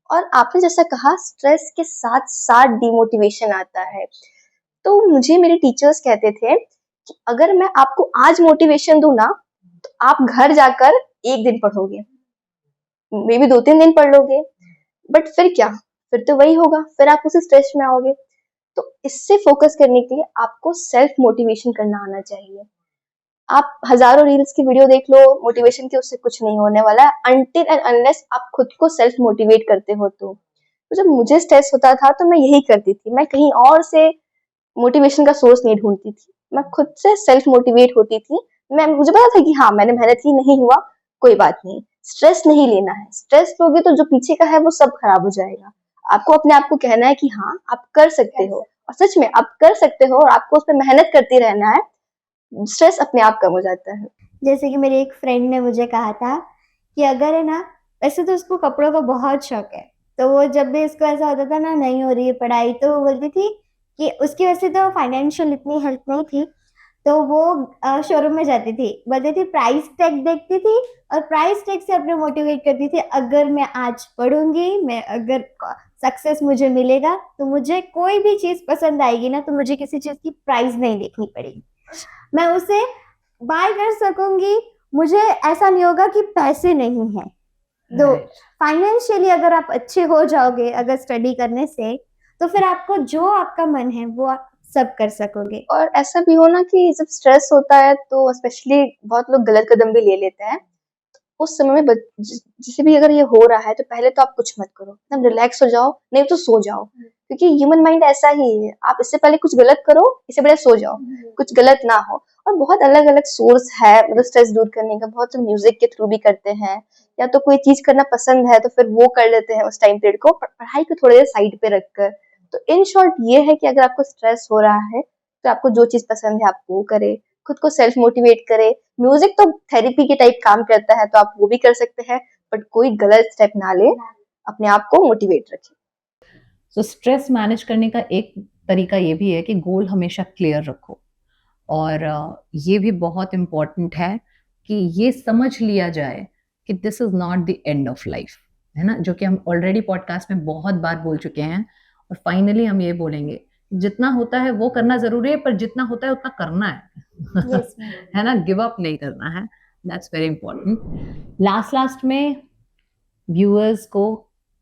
और आपने जैसा कहा स्ट्रेस के साथ साथ डिमोटिवेशन आता है, तो मुझे मेरे टीचर्स कहते थे कि अगर मैं आपको आज मोटिवेशन दूं ना, तो आप घर जाकर एक दिन पढ़ोगे, मे बी 2-3 दिन पढ़ लोगे, बट फिर क्या, फिर तो वही होगा, फिर आप उसी स्ट्रेस में आओगे। तो इससे फोकस करने के लिए आपको सेल्फ मोटिवेशन करना आना चाहिए। आप हजारों रील्स की वीडियो देख लो मोटिवेशन की, उससे कुछ नहीं होने वाला है अनटिल एंड अनलेस आप खुद को सेल्फ मोटिवेट करते हो। तो जब मुझे स्ट्रेस होता था तो मैं यही करती थी, मैं कहीं और से मोटिवेशन का सोर्स नहीं ढूंढती थी, मैं खुद से सेल्फ मोटिवेट होती थी। मुझे पता था कि हाँ मैंने मेहनत की, नहीं हुआ कोई बात नहीं, स्ट्रेस नहीं लेना है, स्ट्रेस लोगे तो जो पीछे का है वो सब खराब हो जाएगा। आपको अपने आप को कहना है कि हाँ आप कर सकते हो, और सच में आप कर सकते हो, और आपको उस पर मेहनत करते रहना है, स्ट्रेस अपने आप कम हो जाता है। जैसे कि मेरी एक फ्रेंड ने मुझे कहा था कि अगर है ना, वैसे तो उसको कपड़ों का बहुत शौक है, तो वो जब भी इसको ऐसा होता था ना नहीं हो रही है पढ़ाई, तो वो बोलती थी कि उसकी वैसे तो फाइनेंशियल इतनी हेल्प नहीं थी, तो वो शोरूम में जाती थी, बोलती थी प्राइस टैग देखती थी और प्राइस टैग से अपने मोटिवेट करती थी, अगर मैं आज पढ़ूंगी, मैं अगर सक्सेस मुझे मिलेगा तो मुझे कोई भी चीज पसंद आएगी ना, तो मुझे किसी चीज की प्राइस नहीं देखनी पड़ेगी, मैं उसे बाय कर सकूंगी, मुझे ऐसा नहीं होगा कि पैसे नहीं है। तो फाइनेंशियली अगर आप अच्छे हो जाओगे अगर स्टडी करने से, तो फिर आपको जो आपका मन है वो आप सब कर सकोगे। और ऐसा भी हो ना कि जब स्ट्रेस होता है तो स्पेशली बहुत लोग गलत कदम भी ले लेते हैं। उस समय में जिसे भी अगर ये हो रहा है तो पहले तो आप कुछ मत करो, एकदम रिलैक्स हो जाओ, नहीं तो सो जाओ, क्योंकि ह्यूमन माइंड ऐसा ही है, आप इससे पहले कुछ गलत करो, इससे पहले सो जाओ, कुछ गलत ना हो। और बहुत अलग अलग सोर्स है मतलब स्ट्रेस दूर करने का, बहुत लोग म्यूजिक के थ्रू भी करते हैं, या तो कोई चीज करना पसंद है तो फिर वो कर लेते हैं उस टाइम पीरियड को, पढ़ाई को थोड़ी देर साइड पे रखकर। तो इन शॉर्ट ये है कि अगर आपको स्ट्रेस हो रहा है तो आपको जो चीज पसंद है आप वो करे, खुद को सेल्फ मोटिवेट करे। म्यूजिक तो थेरेपी के टाइप काम करता है तो आप वो भी कर सकते हैं, बट कोई गलत स्टेप ना ले, अपने आप को मोटिवेट रखें। सो स्ट्रेस मैनेज करने का एक तरीका ये भी है कि गोल हमेशा क्लियर रखो, और ये भी बहुत इम्पोर्टेंट है कि ये समझ लिया जाए कि this is not the end of life, है ना, जो कि हम ऑलरेडी पॉडकास्ट में बहुत बार बोल चुके हैं। और फाइनली हम ये बोलेंगे जितना होता है वो करना जरूरी है, पर जितना होता है उतना करना है। Yes, है ना, गिव अप नहीं करना है, दैट्स वेरी इंपॉर्टेंट। लास्ट में व्यूअर्स को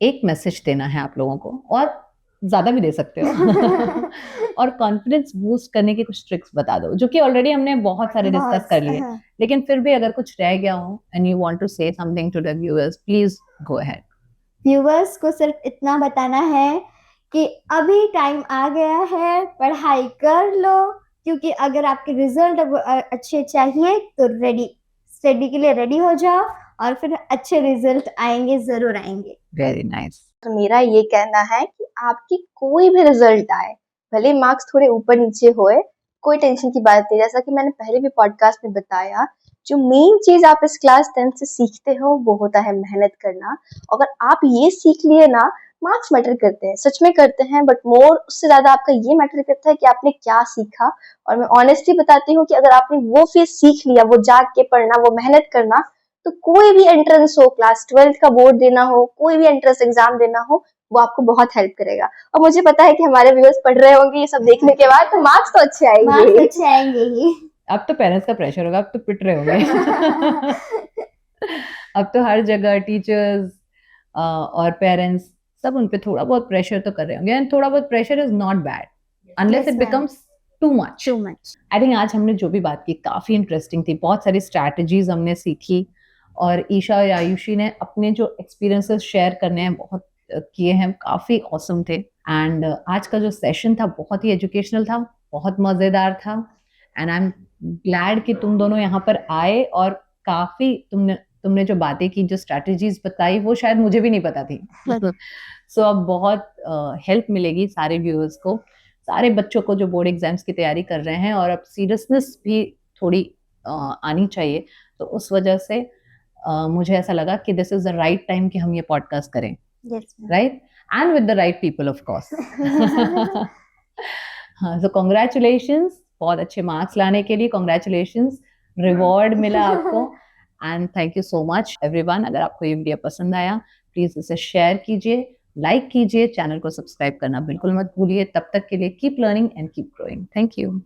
एक मैसेज देना है आप लोगों को, और ज्यादा भी दे सकते हो। और कॉन्फिडेंस बूस्ट करने के कुछ ट्रिक्स बता दो, जो कि ऑलरेडी हमने बहुत सारे डिस्कस कर लिए, लेकिन फिर भी अगर कुछ रह गया हो and you want to say something to the viewers, please go ahead. Viewers को सिर्फ इतना बताना है कि अभी टाइम आ गया है, पढ़ाई कर लो, क्योंकि अगर आपके रिजल्ट अच्छे चाहिए तो स्टडी के लिए रेडी हो जाओ, और फिर अच्छे रिजल्ट आएंगे, जरूर आएंगे। Very nice. तो मेरा ये कहना है कि आपकी कोई भी रिजल्ट आए, भले मार्क्स थोड़े ऊपर नीचे होए, कोई टेंशन की बात नहीं। जैसा कि मैंने पहले भी पॉडकास्ट में बताया, जो मेन चीज आप इस क्लास 10 से सीखते हो वो होता है मेहनत करना। अगर आप ये सीख लिए ना, मार्क्स मैटर करते हैं, सच में करते हैं, बट मोर उससे ज्यादा आपका ये मैटर करता है कि आपने क्या सीखा। और मैं ऑनेस्टली बताती हूँ कि अगर आपने वो फिर सीख लिया, वो जाग के पढ़ना, वो मेहनत करना, तो कोई भी एंट्रेंस हो, क्लास 12 का बोर्ड देना हो, कोई भी एंट्रेंस एग्जाम देना हो, वो आपको बहुत हेल्प करेगा। और मुझे पता है कि हमारे व्यूअर्स पढ़ रहे होंगे ये सब देखने के बाद, तो मार्क्स तो अच्छे आएंगे। मार्क्स अच्छे आएंगे ही। अब तो पेरेंट्स का प्रेशर होगा, अब तो पिट रहे होंगे। अब तो हर जगह टीचर्स और पेरेंट्स सब उन पे थोड़ा बहुत प्रेशर तो कर रहे होंगे, एंड थोड़ा बहुत pressure is not bad unless it becomes too much. I think आज हमने जो भी बात की काफी इंटरेस्टिंग थी, बहुत सारी स्ट्रैटेजीज हमने सीखी, और ईशा और आयुषी ने अपने जो एक्सपीरियंसेस शेयर करने हैं बहुत किए हैं, काफी ऑसम थे। एंड आज का जो सेशन था बहुत ही एजुकेशनल था, बहुत मजेदार था, एंड आई एम ग्लैड कि तुम दोनों यहाँ पर आए, और काफी तुमने जो बातें की, जो स्ट्रैटेजीज बताई, वो शायद मुझे भी नहीं पता थी। सो अब बहुत हेल्प मिलेगी सारे व्यूअर्स को, सारे बच्चों को जो बोर्ड एग्जाम्स की तैयारी कर रहे हैं, और अब सीरियसनेस भी थोड़ी आनी चाहिए। तो उस वजह से मुझे ऐसा लगा कि this is the right time कि हम ये पॉडकास्ट करें, right, and with the right people of course. हाँ, सो कॉन्ग्रेचुलेशंस, बहुत अच्छे मार्क्स लाने के लिए कॉन्ग्रेचुलेशंस, रिवॉर्ड मिला आपको, and thank you so much everyone. अगर आपको ये वीडियो पसंद आया प्लीज इसे शेयर कीजिए, लाइक कीजिए, चैनल को सब्सक्राइब करना बिल्कुल मत भूलिए। तब तक के लिए keep learning and keep growing. Thank you.